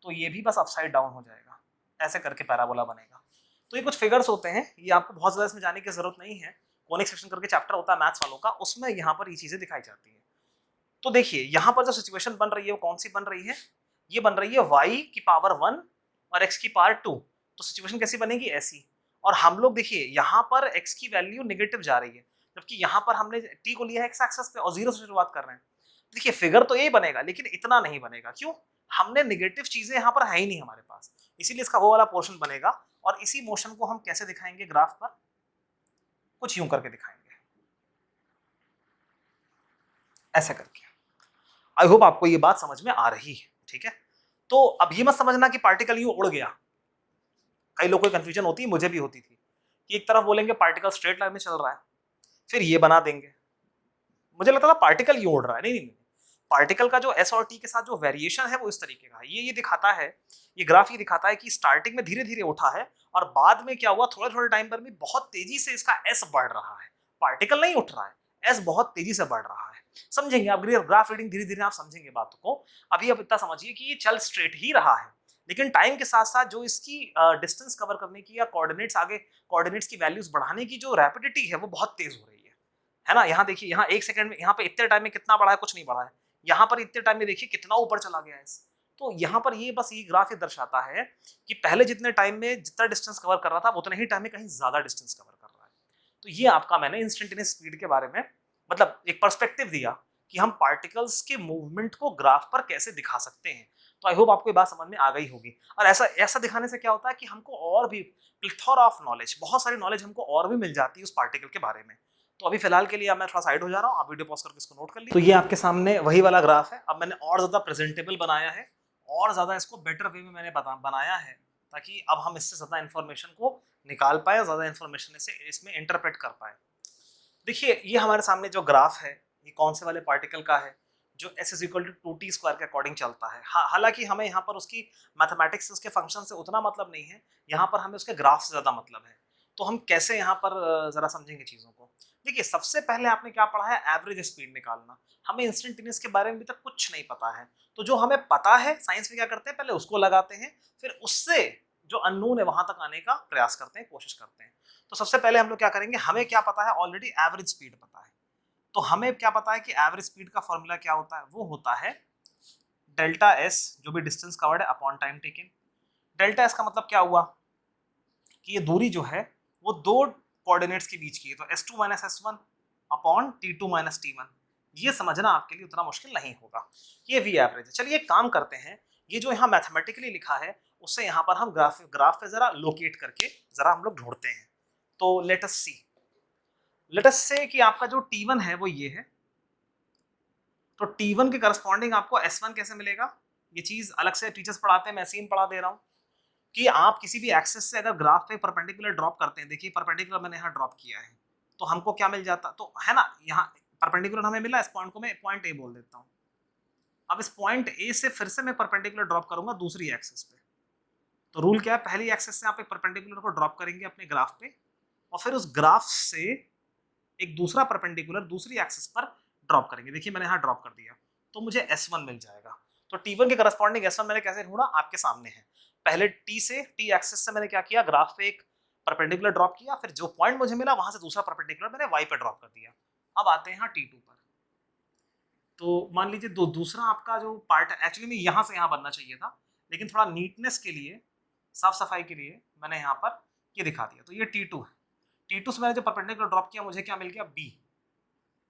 Speaker 1: तो ये भी बस अपसाइड डाउन हो जाएगा, ऐसे करके पैराबोला बनेगा। तो ये कुछ फिगर्स होते हैं, ये आपको बहुत ज्यादा इसमें जाने की जरूरत नहीं है। कोनिक सेक्शन करके चैप्टर होता है मैथ्स वालों का, उसमें यहाँ पर ये चीजें दिखाई जाती है। तो देखिए यहाँ पर जो सिचुएशन बन रही है वो कौन सी बन रही है, ये बन रही है y की पावर 1 और x की पावर 2। तो सिचुएशन कैसी बनेगी, ऐसी। और हम लोग देखिए यहाँ पर x की वैल्यू नेगेटिव जा रही है, जबकि यहाँ पर हमने t को लिया है x एक्सिस पे और 0 से शुरुआत कर रहे हैं। देखिए फिगर तो ये बनेगा लेकिन इतना नहीं बनेगा, क्यों, हमने नेगेटिव चीजें यहाँ पर है ही नहीं हमारे पास, इसीलिए इसका वो वाला पोर्शन बनेगा। और इसी मोशन को हम कैसे दिखाएंगे ग्राफ पर, कुछ यूं करके दिखाएंगे, ऐसे करके। आई होप आपको ये बात समझ में आ रही है, ठीक है। तो अब ये मत समझना कि पार्टिकल यूं उड़ गया, कई लोगों को कंफ्यूजन होती है, मुझे भी होती थी कि एक तरफ बोलेंगे पार्टिकल स्ट्रेट लाइन में चल रहा है, फिर ये बना देंगे, मुझे लगता था पार्टिकल यूं उड़ रहा है। नहीं, पार्टिकल का जो s और t के साथ जो वेरिएशन है वो इस तरीके का है। ये दिखाता है, ये ग्राफ ये दिखाता है कि स्टार्टिंग में धीरे धीरे उठा है और बाद में क्या हुआ, थोड़े थोड़े टाइम पर भी बहुत तेजी से इसका s बढ़ रहा है। पार्टिकल नहीं उठ रहा है, s बहुत तेजी से बढ़ रहा है। समझेंगे आप, ग्राफ रीडिंग धीरे धीरे आप समझेंगे बातों को। अभी आप इतना समझिए कि ये चल स्ट्रेट ही रहा है, लेकिन टाइम के साथ साथ जो इसकी डिस्टेंस कवर करने की या कोऑर्डिनेट्स आगे कोऑर्डिनेट्स की वैल्यूज बढ़ाने की जो रैपिडिटी है वो बहुत तेज हो रही है। है ना। यहाँ देखिए, यहाँ 1 सेकंड में, यहाँ पे इतने टाइम में कितना बढ़ा है, कुछ नहीं बढ़ा है। यहाँ पर इतने टाइम में देखिए कितना ऊपर चला गया है। तो यहाँ पर ये बस ये ग्राफ ये दर्शाता है कि पहले जितने टाइम में जितना डिस्टेंस कवर कर रहा था उतने ही टाइम में कहीं ज्यादा डिस्टेंस कवर कर रहा है। तो ये आपका मैंने इंस्टेंटेनियस स्पीड के बारे में मतलब एक पर्सपेक्टिव दिया कि हम पार्टिकल्स के मूवमेंट को ग्राफ पर कैसे दिखा सकते हैं। तो आई होप आपको ये बात समझ में आ गई होगी। और ऐसा ऐसा दिखाने से क्या होता है कि हमको और भी प्लिथोरा ऑफ नॉलेज, बहुत सारी नॉलेज हमको और भी मिल जाती है उस पार्टिकल के बारे में। तो अभी फिलहाल के लिए मैं थोड़ा साइड हो जा रहा हूँ, आप वीडियो पॉज करके इसको नोट कर लीजिए। तो ये आपके सामने वही वाला ग्राफ है। अब मैंने और ज्यादा प्रेजेंटेबल बनाया है और ज्यादा इसको बेटर वे में मैंने बनाया है ताकि अब हम इससे ज्यादा इंफॉर्मेशन को निकाल पाए, ज्यादा इंफॉर्मेशन से इसमें इंटरप्रेट कर पाए। देखिए ये हमारे सामने जो ग्राफ है ये कौन से वाले पार्टिकल का है, जो s is equal to 2t square के अकॉर्डिंग चलता है। हालांकि हमें यहाँ पर उसकी मैथमेटिक्स से, उसके फंक्शन से उतना मतलब नहीं है, यहाँ पर हमें उसके ग्राफ से ज्यादा मतलब है। तो हम कैसे यहाँ पर जरा समझेंगे चीजों को। देखिए सबसे पहले आपने क्या पढ़ा है, एवरेज स्पीड निकालना। हमें इंस्टेंटेनियस के बारे में अभी तक कुछ नहीं पता है, तो जो हमें पता है साइंस में क्या करते हैं, पहले उसको लगाते हैं, फिर उससे जो अननोन है वहां तक आने का प्रयास करते हैं, कोशिश करते हैं। तो सबसे पहले हम लोग क्या करेंगे, हमें क्या पता है, ऑलरेडी एवरेज स्पीड पता है। तो हमें क्या पता है कि एवरेज स्पीड का फॉर्मूला क्या होता है, वो होता है डेल्टा एस, जो भी डिस्टेंस कवर्ड है, upon time taken. Delta S का मतलब क्या हुआ कि ये दूरी जो है वो दो कोऑर्डिनेट्स के बीच की है, तो s2 minus s1 upon t2 minus t1। ये समझना आपके लिए उतना मुश्किल नहीं होगा, ये वी एवरेज है। चलिए एक काम करते हैं, ये जो यहाँ मैथमेटिकली लिखा है उससे यहाँ पर हम ग्राफ पे जरा लोकेट करके जरा हम लोग ढूंढते हैं। तो लेट अस सी, लेट अस से कि आपका जो t1 है वो ये है, तो t1 के करस्पॉन्डिंग आपको s1 कैसे मिलेगा, ये चीज अलग से टीचर्स पढ़ाते हैं, मैं सीन पढ़ा दे रहा हूँ कि आप किसी भी एक्सिस से अगर ग्राफ पे परपेंडिकुलर ड्रॉप करते हैं, देखिए परपेंडिकुलर मैंने यहाँ ड्रॉप किया है, तो हमको क्या मिल जाता, तो है ना, यहाँ परपेंडिकुलर हमें मिला, इस पॉइंट को मैं पॉइंट ए बोल देता हूँ। अब इस पॉइंट ए से फिर से मैं परपेंडिकुलर ड्रॉप करूंगा दूसरी एक्सिस पे। तो रूल क्या है, पहली एक्सिस से आप एक परपेंडिकुलर को ड्रॉप करेंगे अपने ग्राफ पे, और फिर उस ग्राफ से एक दूसरा परपेंडिकुलर दूसरी एक्सिस पर ड्रॉप करेंगे। देखिए मैंने यहाँ ड्रॉप कर दिया, तो मुझे S1 मिल जाएगा। तो T1 के करस्पॉन्डिंग S1 मैंने कैसे ढूंढा, आपके सामने है। पहले T से, T एक्सिस से मैंने क्या किया, ग्राफ पे एक परपेंडिकुलर ड्रॉप किया, फिर जो पॉइंट मुझे मिला वहां से दूसरा परपेंडिकुलर मैंने Y पे ड्रॉप कर दिया। अब आते हैं यहाँ T2 पर। तो मान लीजिए दूसरा आपका जो पार्ट है, एक्चुअली में यहाँ से यहाँ बनना चाहिए था, लेकिन थोड़ा नीटनेस के लिए, साफ सफाई के लिए मैंने यहाँ पर ये दिखा दिया। तो ये T2 है, T2 से मैंने जो परपेंडिकुलर ड्रॉप किया मुझे क्या मिल गया, B।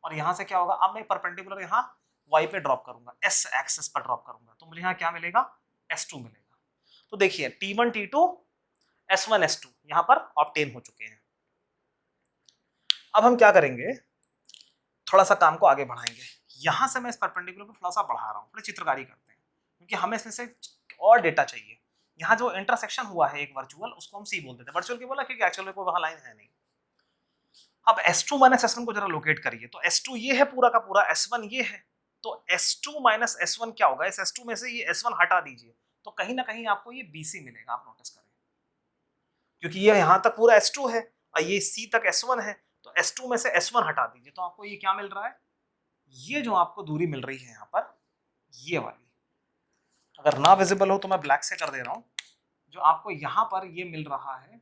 Speaker 1: और यहाँ से क्या होगा, अब मैं परपेंडिकुलर यहाँ y पे ड्रॉप करूंगा, s एक्सिस पर ड्रॉप करूंगा, तो मुझे यहाँ क्या मिलेगा, s2 मिलेगा। तो देखिए t1 t2 s1 s2 यहाँ पर ऑब्टेन हो चुके हैं। अब हम क्या करेंगे, थोड़ा सा काम को आगे बढ़ाएंगे। यहाँ से मैं इस परपेंडिकुलर को थोड़ा सा बढ़ा रहा हूँ, थोड़ी चित्रकारी करते हैं, क्योंकि हमें इसमें से और डेटा चाहिए। यहाँ जो इंटरसेक्शन हुआ है एक वर्चुअल, उसको हम सी बोल देते हैं। वर्चुअल की बोला क्योंकि एक्चुअल में कोई वहाँ लाइन है नहीं। अब S2 माइनस S1 को जरा लोकेट करिए, तो S2 ये है पूरा का पूरा, S1 ये है, तो S2 माइनस S1 क्या होगा, इस S2 में से ये S1 हटा दीजिए, तो कहीं ना कहीं आपको ये BC मिलेगा, आप नोटिस करें, क्योंकि ये यहाँ तक पूरा S2 है और ये C तक S1 है, तो S2 में से S1 हटा दीजिए, तो आपको ये क्या मिल रहा है, ये जो आपको दूरी मिल रही है यहाँ पर, ये वाली। अगर ना विजिबल हो तो मैं ब्लैक से कर दे रहा हूँ। जो आपको यहाँ पर ये मिल रहा है,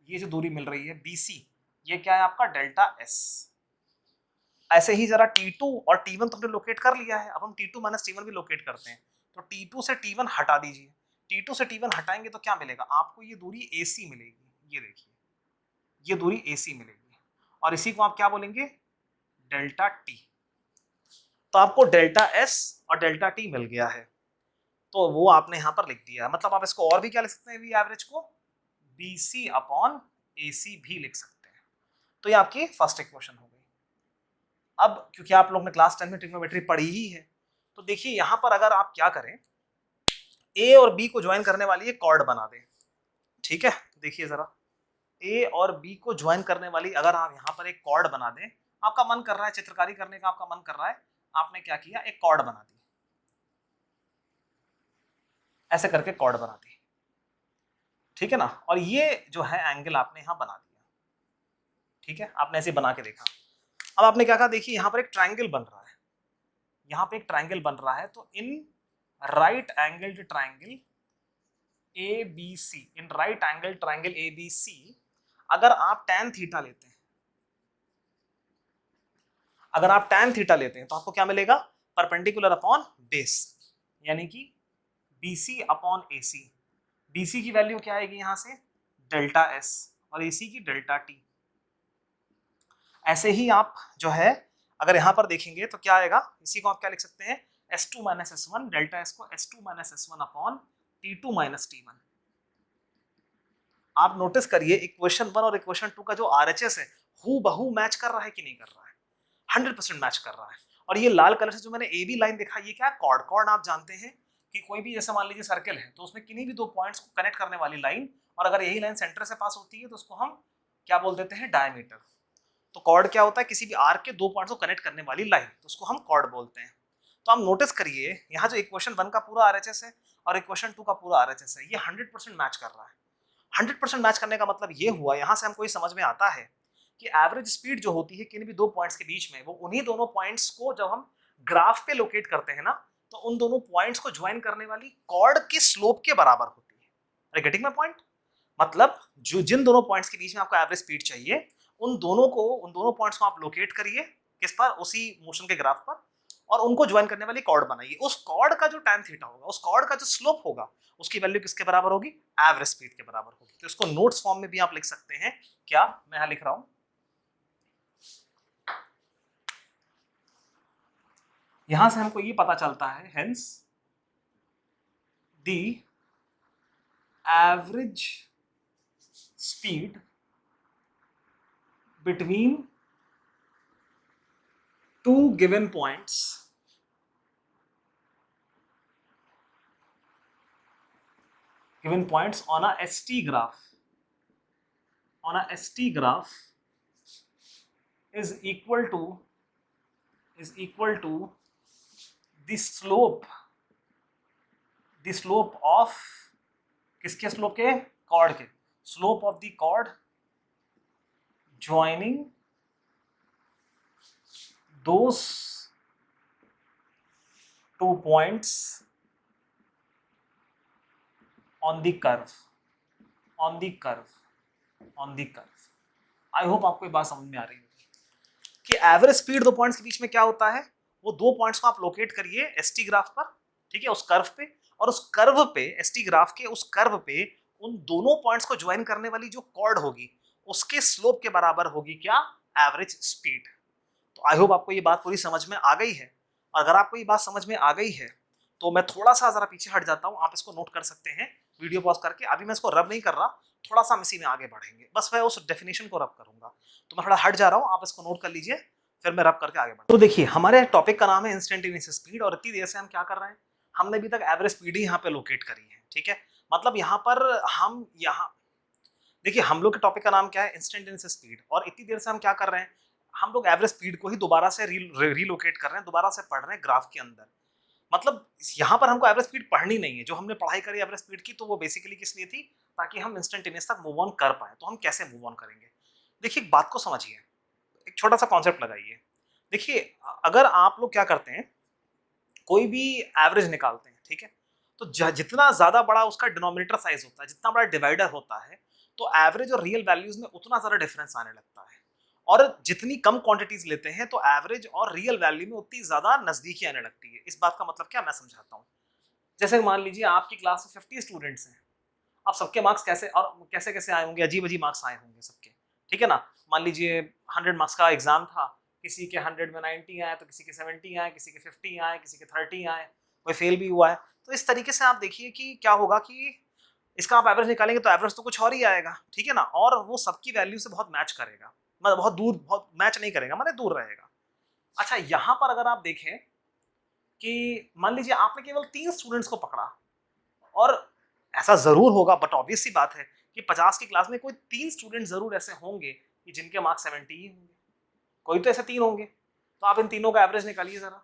Speaker 1: ये जो दूरी मिल रही है BC, ये क्या है आपका डेल्टा S। ऐसे ही जरा T2 और T1 तो हमने लोकेट कर लिया है, अब हम T2 माइनस T1 भी लोकेट करते हैं। तो T2 से T1 हटा दीजिए, T2 से T1 हटाएंगे तो क्या मिलेगा, आपको ये दूरी AC मिलेगी। ये देखिए ये दूरी AC मिलेगी, और इसी को आप क्या बोलेंगे, डेल्टा T। तो आपको डेल्टा S और डेल्टा T मिल गया है, तो वो आपने यहाँ पर लिख दिया। मतलब आप इसको और भी क्या लिख सकते हैं, एवरेज को BC अपॉन AC भी लिख सकते हैं। तो ये आपकी फर्स्ट इक्वेशन हो गई। अब क्योंकि आप लोग ने क्लास 10 में ट्रिग्नोमेट्री पढ़ी ही है, तो देखिए यहां पर अगर आप क्या करें, ए और बी को ज्वाइन करने वाली एक कॉर्ड बना दें। ठीक है, देखिए जरा, ए और बी को ज्वाइन करने वाली अगर आप यहां पर एक कॉर्ड बना दें, आपका मन कर रहा है चित्रकारी करने का, आपका मन कर रहा है, आपने क्या किया, एक कॉर्ड बना दी, ऐसे करके कॉर्ड बना दी, ठीक है ना। और ये जो है एंगल आपने यहां बना दिया, ठीक है, आपने ऐसे बना के देखा। अब आपने क्या कहा, देखिए यहां पर एक ट्रायंगल बन रहा है, यहाँ पे एक ट्रायंगल बन रहा है, तो in right angled triangle ABC, in right angle triangle ABC, अगर आप tan थीटा लेते हैं, अगर आप tan थीटा लेते हैं तो आपको क्या मिलेगा, परपेंडिकुलर अपॉन बेस, यानी कि BC अपॉन AC। BC की वैल्यू क्या आएगी यहाँ से, डेल्टा S, और AC की डेल्टा T। ऐसे ही आप जो है अगर यहाँ पर देखेंगे तो क्या आएगा, इसी को आप क्या लिख सकते हैं, S2 minus S1, delta S को S2 minus S1 upon T2 minus T1। आप नोटिस करिए इक्वेशन 1 और इक्वेशन 2 का जो RHS है हू बहू मैच कर रहा है कि नहीं कर रहा है, 100% मैच कर रहा है। और ये लाल कलर से जो मैंने AB लाइन दिखा, ये क्या है, कॉर्ड। कॉर्ड आप जानते हैं कि कोई भी जैसे मान लीजिए सर्कल है तो उसमें किन्हीं भी दो पॉइंट्स को कनेक्ट करने वाली लाइन, और अगर यही लाइन सेंटर से पास होती है तो उसको हम क्या बोल देते हैं, डायमीटर। तो कॉर्ड क्या होता है, किसी भी आर्क के दो पॉइंट्स को कनेक्ट करने वाली लाइन, तो उसको हम कॉर्ड बोलते हैं। तो आप नोटिस करिए यहाँ जो इक्वेशन 1 का पूरा RHS है और इक्वेशन 2 का पूरा RHS है, ये 100% मैच कर रहा है। 100% मैच करने का मतलब ये हुआ, यहाँ से हमको ये समझ में आता है कि एवरेज स्पीड जो होती है किन्हीं भी दो पॉइंट्स के बीच में, वो उन्हीं दोनों पॉइंट्स को जब हम ग्राफ पे लोकेट करते हैं ना, तो उन दोनों पॉइंट्स को ज्वाइन करने वाली कॉर्ड के स्लोप के बराबर होती है। Are getting my point? मतलब जो जिन दोनों पॉइंट्स के बीच में आपको एवरेज स्पीड चाहिए, उन दोनों पॉइंट्स को आप लोकेट करिए किस पर, उसी मोशन के ग्राफ पर, और उनको ज्वाइन करने वाली कॉर्ड बनाइए। उस कॉर्ड का जो tan थीटा होगा, उस कॉर्ड का जो स्लोप होगा, उसकी वैल्यू किसके बराबर होगी, एवरेज स्पीड के बराबर होगी। तो इसको नोट्स फॉर्म में भी आप लिख सकते हैं। क्या मैं यहां लिख रहा हूं, यहां से हमको ये पता चलता है, hence the average speed between two given points on a ST graph is equal to the slope of, किसके स्लोप के, कॉर्ड के, slope of the chord joining those two points on the curve। I hope आपको ये बात समझ में आ रही होगी कि एवरेज स्पीड दो पॉइंट्स के बीच में क्या होता है, वो दो पॉइंट्स को आप लोकेट करिए ST ग्राफ पर, ठीक है, उस कर्व पे, और उस कर्व पे, ST ग्राफ के उस कर्व पे उन दोनों पॉइंट्स को ज्वाइन करने वाली जो कॉर्ड होगी, उसके स्लोप के बराबर होगी क्या, एवरेज स्पीड। तो आई होप आपको ये बात पूरी समझ में आ गई है। अगर आपको ये बात समझ में आ गई है तो मैं थोड़ा सा जरा पीछे हट जाता हूँ, आप इसको नोट कर सकते हैं वीडियो पॉज करके। अभी मैं इसको रब नहीं कर रहा, थोड़ा सा हम इसी में आगे बढ़ेंगे, बस मैं उस डेफिनेशन को रब करूंगा। तो मैं थोड़ा हट जा रहा हूँ, आप इसको नोट कर लीजिए, फिर मैं रब करके आगे बढ़ूँ। तो देखिए हमारे टॉपिक का नाम है इंस्टेंटेनियस स्पीड, और इतनी देर से हम क्या कर रहे हैं, हमने अभी तक एवरेज स्पीड ही यहाँ पे लोकेट करी है, ठीक है। मतलब यहाँ पर हम देखिए हम लोग के टॉपिक का नाम क्या है, इंस्टेंटेनियस स्पीड, और इतनी देर से हम क्या कर रहे हैं, हम लोग एवरेज स्पीड को ही दोबारा से रीलोकेट कर रहे हैं, दोबारा से पढ़ रहे हैं ग्राफ के अंदर। मतलब यहाँ पर हमको एवरेज स्पीड पढ़नी नहीं है, जो हमने पढ़ाई करी एवरेज स्पीड की, तो वो बेसिकली किस लिए थी, ताकि हम इंस्टेंटेनियस तक मूव ऑन कर पाए। तो हम कैसे मूव ऑन करेंगे, देखिए एक बात को समझिए, एक छोटा सा कॉन्सेप्ट लगाइए। देखिए अगर आप लोग क्या करते हैं, कोई भी एवरेज निकालते हैं, ठीक है, तो जितना ज्यादा बड़ा उसका डिनोमिनेटर साइज होता है, जितना बड़ा डिवाइडर होता है, तो एवरेज और रियल वैल्यूज में उतना ज्यादा डिफरेंस आने लगता है। और जितनी कम क्वांटिटीज लेते हैं तो एवरेज और रियल वैल्यू में उतनी ज्यादा नजदीकी आने लगती है। इस बात का मतलब क्या, मैं समझाता हूँ। जैसे मान लीजिए आपकी क्लास में 50 स्टूडेंट्स हैं, अब सबके मार्क्स कैसे और कैसे कैसे आए होंगे, अजीब अजीब मार्क्स आए होंगे सबके, ठीक है ना। मान लीजिए 100 मार्क्स का एग्जाम था, किसी के 100 में 90 आए, तो किसी के 70 आए, किसी के 50 आए, किसी के 30 आए, कोई फेल भी हुआ है। तो इस तरीके से आप देखिए कि क्या होगा कि इसका आप एवरेज निकालेंगे तो एवरेज तो कुछ और ही आएगा, ठीक है ना, और वो सबकी वैल्यू से बहुत मैच करेगा, मतलब बहुत मैच नहीं करेगा, मतलब दूर रहेगा। अच्छा यहाँ पर अगर आप देखें कि मान लीजिए आपने केवल 3 स्टूडेंट्स को पकड़ा, और ऐसा जरूर होगा, बट ऑब्वियस सी बात है कि 50 की क्लास में कोई 3 स्टूडेंट जरूर ऐसे होंगे कि जिनके मार्क्स 70 ही होंगे, कोई तो ऐसे 3 होंगे। तो आप इन तीनों का एवरेज निकालिए जरा,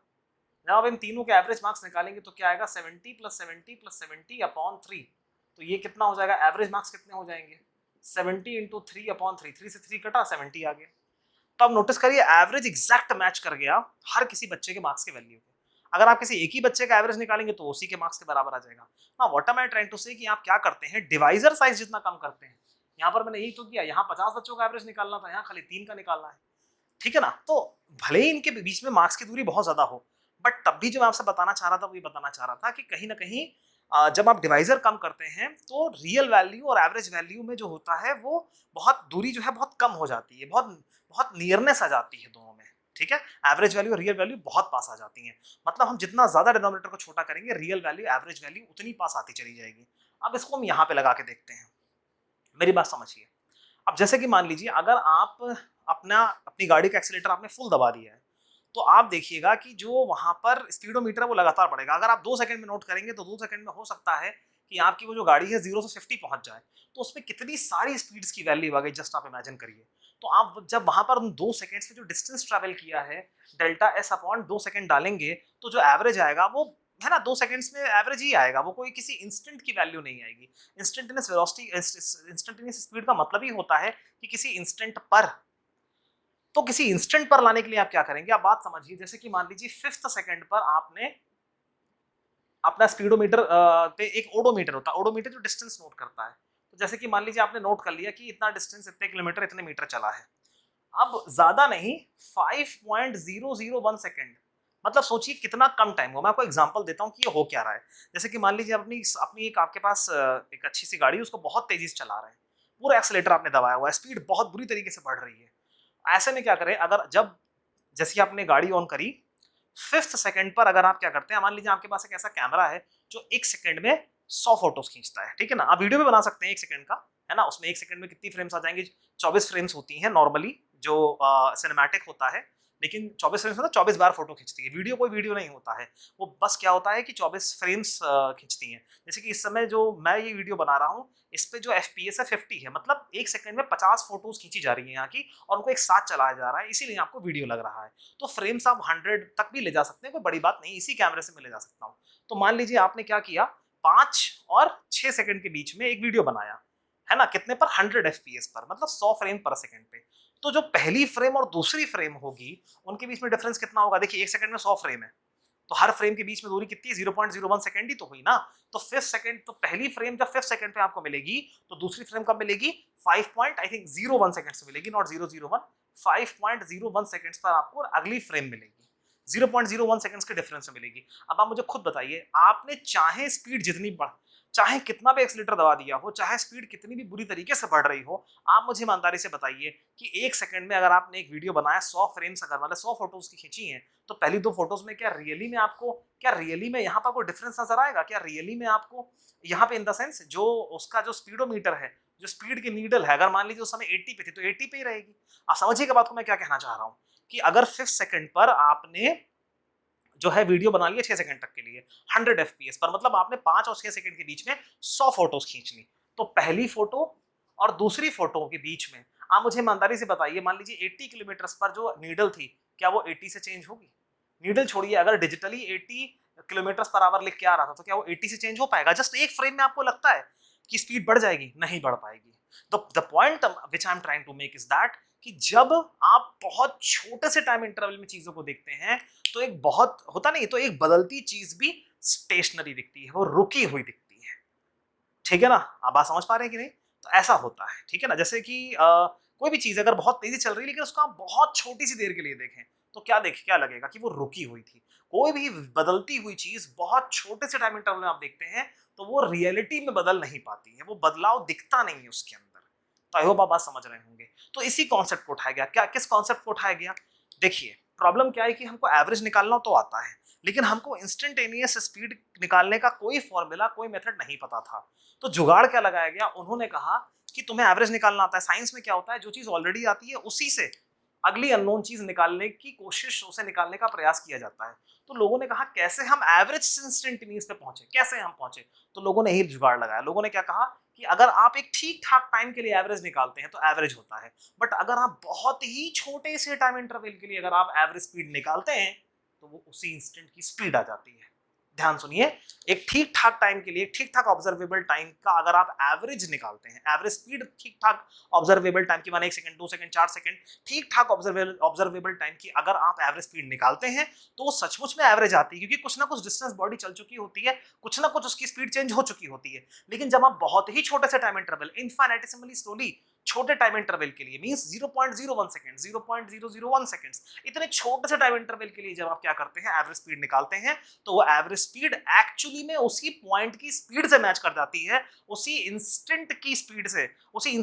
Speaker 1: जब आप इन तीनों के एवरेज मार्क्स निकालेंगे तो क्या आएगा, 70 + 70 + 70 अपॉन 3। तो ये कितना हो जाएगा, एवरेज मार्क्स कितने हो जाएंगे, 70 × 3 अपॉन 3, 3 से 3 कटा, 70 आ गया। तो आप नोटिस करिए एवरेज एग्जैक्ट मैच कर गया हर किसी बच्चे के मार्क्स के वैल्यू के। अगर आप किसी एक ही बच्चे का एवरेज निकालेंगे तो उसी के मार्क्स के बराबर आ जाएगा। ना what am I trying to say कि आप क्या करते हैं, डिवाइजर साइज जितना कम करते हैं। यहाँ पर मैंने यही तो किया, यहाँ 50 बच्चों का एवरेज निकालना था, यहाँ खाली 3 का निकालना है। ठीक है ना? तो भले ही इनके बीच में मार्क्स की दूरी बहुत ज़्यादा हो, बट तब भी जो मैं आपसे बताना चाह रहा था, वो ये बताना चाह रहा था कि कहीं न कहीं जब आप डिवाइज़र कम करते हैं, तो रियल वैल्यू और एवरेज वैल्यू में जो होता है, वो बहुत दूरी जो है बहुत कम हो जाती है, बहुत बहुत नियरनेस आ जाती है दोनों में, ठीक है? एवरेज वैल्यू और रियल वैल्यू बहुत पास आ जाती हैं। मतलब हम जितना ज़्यादा डिनोमिनेटर को छोटा करेंगे, रियल वैल्यू, एवरेज वैल्यू उतनी पास आती चली जाएगी। अब इसको हम यहाँ पे लगा के देखते हैं। मेरी बात समझिए। अब जैसे कि मान लीजिए अगर आप अपनी गाड़ी का एक्सीलेटर आपने फुल दबा दिया है, तो आप देखिएगा कि जो वहाँ पर स्पीडोमीटर है वो लगातार बढ़ेगा। अगर आप 2 सेकंड में नोट करेंगे तो 2 सेकंड में हो सकता है कि आपकी वो जो गाड़ी है 0 से 50 पहुँच जाए। तो उसमें कितनी सारी स्पीड्स की वैल्यू आ गई, जस्ट आप इमेजिन करिए। तो आप जब वहाँ पर उन 2 सेकंड्स में जो डिस्टेंस ट्रैवल किया है, डेल्टा एस अपॉन 2 सेकंड डालेंगे, तो जो एवरेज आएगा वो है ना 2 सेकंड्स में एवरेज ही आएगा, वो कोई किसी इंस्टेंट की वैल्यू नहीं आएगी। इंस्टेंटेनियस वेलोसिटी इंस्टेंटेनियस स्पीड का मतलब ही होता है कि किसी इंस्टेंट पर। तो किसी इंस्टेंट पर लाने के लिए आप क्या करेंगे, आप बात समझिए। जैसे कि मान लीजिए 5th सेकंड पर आपने अपना स्पीडोमीटर पे एक ओडोमीटर होता है, ओडोमीटर जो डिस्टेंस नोट करता है। तो जैसे कि मान लीजिए आपने नोट कर लिया कि इतना डिस्टेंस, इतने किलोमीटर, इतने मीटर चला है। अब ज्यादा नहीं, 5.001 सेकंड, मतलब सोचिए कितना कम टाइम हो। मैं आपको एग्जांपल देता हूँ कि ये हो क्या रहा है। जैसे कि मान लीजिए अपनी अपनी एक आपके पास एक अच्छी सी गाड़ी है, उसको बहुत तेजी से चला रहे हैं, पूरा एक्सीलेटर आपने दबाया हुआ है, स्पीड बहुत बुरी तरीके से बढ़ रही है। ऐसे में क्या करें, अगर जब जैसे आपने गाड़ी ऑन करी, 5th सेकंड पर अगर आप क्या करते हैं, मान लीजिए आपके पास एक ऐसा कैमरा है जो 1 सेकंड में 100 फोटोज खींचता है, ठीक है ना? आप वीडियो भी बना सकते हैं 1 सेकंड का, है ना? उसमें 1 सेकंड में कितनी फ्रेम्स आ जाएंगे? 24 फ्रेम्स होती हैं नॉर्मली, जो सिनेमैटिक होता है। लेकिन 24 फ्रेम्स मतलब 24 बार फोटो खींचती है। वीडियो कोई वीडियो नहीं होता है, वो बस क्या होता है कि 24 फ्रेम्स खींचती हैं। जैसे कि इस समय जो मैं ये वीडियो बना रहा हूँ, इस पे जो एफपीएस है 50 है, मतलब 1 सेकंड में 50 फोटोज खींची जा रही है यहाँ की, और उनको एक साथ चलाया जा रहा है, इसीलिए आपको वीडियो लग रहा है। तो फ्रेम्स आप 100 तक भी ले जा सकते हैं, कोई बड़ी बात नहीं, इसी कैमरे से मैं ले जा सकता हूँ। तो मान लीजिए आपने क्या किया, 5 और 6 सेकंड के बीच में एक वीडियो बनाया, है ना? कितने पर? 100 एफपीएस पर, मतलब 100 फ्रेम पर सेकंड पे। तो जो पहली फ्रेम और दूसरी फ्रेम होगी, उनके बीच में डिफरेंस कितना होगा? देखिए 1 सेकंड में 100 फ्रेम है, तो हर फ्रेम के बीच में दूरी कितनी है? 0.01 सेकंड ही तो हुई ना। तो 5th सेकंड, तो पहली फ्रेम जब 5th सेकंड पे आपको मिलेगी, तो दूसरी फ्रेम कब मिलेगी? 5 पॉइंट आई थिंक 01 सेकंड से मिलेगी, नॉट 001, 5.01 सेकंड्स पर आपको अगली फ्रेम मिलेगी। 0.01 सेकंड्स के डिफरेंस में मिलेगी। अब आप मुझे खुद बताइए, आपने चाहे स्पीड जितनी बढ़, चाहे कितना भी एक्सीलेटर दबा दिया हो, चाहे स्पीड कितनी भी बुरी तरीके से बढ़ रही हो, आप मुझे ईमानदारी से बताइए कि 1 सेकंड में अगर आपने एक वीडियो बनाया, 100 फ्रेम्स अगर मतलब 100 फोटोज की खींची हैं, तो पहली 2 फोटोज में क्या रियली में यहाँ पर कोई डिफरेंस नजर आएगा? क्या रियली में आपको यहाँ पे इन द सेंस जो उसका जो स्पीडोमीटर है, जो स्पीड की नीडल है, अगर मान लीजिए उस समय 80 पे थी, तो 80 पे ही रहेगी। आप समझिएगा बात को मैं क्या कहना चाह रहा हूँ, कि अगर 5th सेकंड पर आपने जो है वीडियो बना लिया 6 सेकंड तक के लिए 100 एफपीएस पर, मतलब आपने 5 और 6 सेकंड के बीच में 100 फोटोज खींच ली। तो पहली फोटो और दूसरी फोटो के बीच में आप मुझे ईमानदारी से बताइए, मान लीजिए 80 किलोमीटर पर जो नीडल थी, क्या वो 80 से चेंज होगी? नीडल छोड़िए, अगर डिजिटली 80 किलोमीटर पर आवर लिख के आ रहा था, तो क्या वो 80 से चेंज हो पाएगा? जस्ट एक फ्रेम में आपको लगता है कि स्पीड बढ़ जाएगी? नहीं बढ़ पाएगी। The point which I am trying to make is that कि जब आप बहुत छोटे से टाइम इंटरवल में चीजों को देखते हैं, तो एक बहुत होता नहीं, तो एक बदलती चीज भी स्टेशनरी दिखती है, वो रुकी हुई दिखती है। ठीक है ना? आप बात समझ पा रहे हैं कि नहीं? तो ऐसा होता है, ठीक है ना? जैसे कि कोई भी चीज अगर बहुत तेजी चल रही है, लेकिन उसको आप बहुत छोटी सी देर के लिए देखें, तो क्या लगेगा कि वो रुकी हुई थी। कोई भी बदलती हुई चीज बहुत छोटे से टाइम इंटरवल में आप देखते हैं, तो वो रियलिटी में बदल नहीं पाती है, वो बदलाव दिखता नहीं है उसके अंदर। तो आई होप आप बात समझ रहे होंगे। तो इसी कॉन्सेप्ट को उठाया गया, क्या किस कॉन्सेप्ट को उठाया गया? देखिए प्रॉब्लम क्या है कि हमको एवरेज निकालना तो आता है, लेकिन हमको इंस्टेंटेनियस स्पीड निकालने का कोई फॉर्मूला, कोई मेथड नहीं पता था। तो जुगाड़ क्या लगाया गया? उन्होंने कहा कि तुम्हें एवरेज निकालना आता है। साइंस में क्या होता है, जो चीज ऑलरेडी आती है उसी से अगली अननोन चीज निकालने की कोशिश, उसे निकालने का प्रयास किया जाता है। तो लोगों ने कहा कैसे हम एवरेज इंस्टेंटेनियस पे पहुंचे, कैसे हम पहुंचे? तो लोगों ने ही जुगाड़ लगाया। लोगों ने क्या कहा कि अगर आप एक ठीक ठाक टाइम के लिए एवरेज निकालते हैं, तो एवरेज होता है। बट अगर आप बहुत ही छोटे से टाइम इंटरवल के लिए अगर आप एवरेज स्पीड निकालते हैं, तो वो उसी इंस्टेंट की स्पीड आ जाती है। ध्यान सुनिए, एक ठीक ठाक टाइम के लिए, ठीक ठाक ऑब्जर्वेबल टाइम का अगर आप एवरेज निकालते हैं, एवरेज स्पीड ठीक ठाक ऑब्जर्वेबल टाइम की, माने 1 सेकंड, 2 सेकंड, 4 सेकंड, ठीक ठाक ऑब्जर्वेबल टाइम की अगर आप एवरेज स्पीड निकालते हैं, तो वो सचमुच में एवरेज आती है, क्योंकि कुछ ना कुछ डिस्टेंस बॉडी चल चुकी होती है, कुछ ना कुछ उसकी स्पीड चेंज हो चुकी होती है। लेकिन जब आप बहुत ही छोटे से टाइम इंटरवल, इनफाइनेटिसिमली स्लोली छोटे टाइम इंटरवल के लिए मींस 0.01 सेकंड, 0.001 सेकंड्स, इतने छोटे से टाइम इंटरवल के लिए जब आप क्या करते हैं एवरेज स्पीड निकालते हैं, तो वो एवरेज स्पीड एक्चुअली में उसी पॉइंट की स्पीड से मैच कर जाती है, उसी इंस्टेंट की स्पीड से, उसी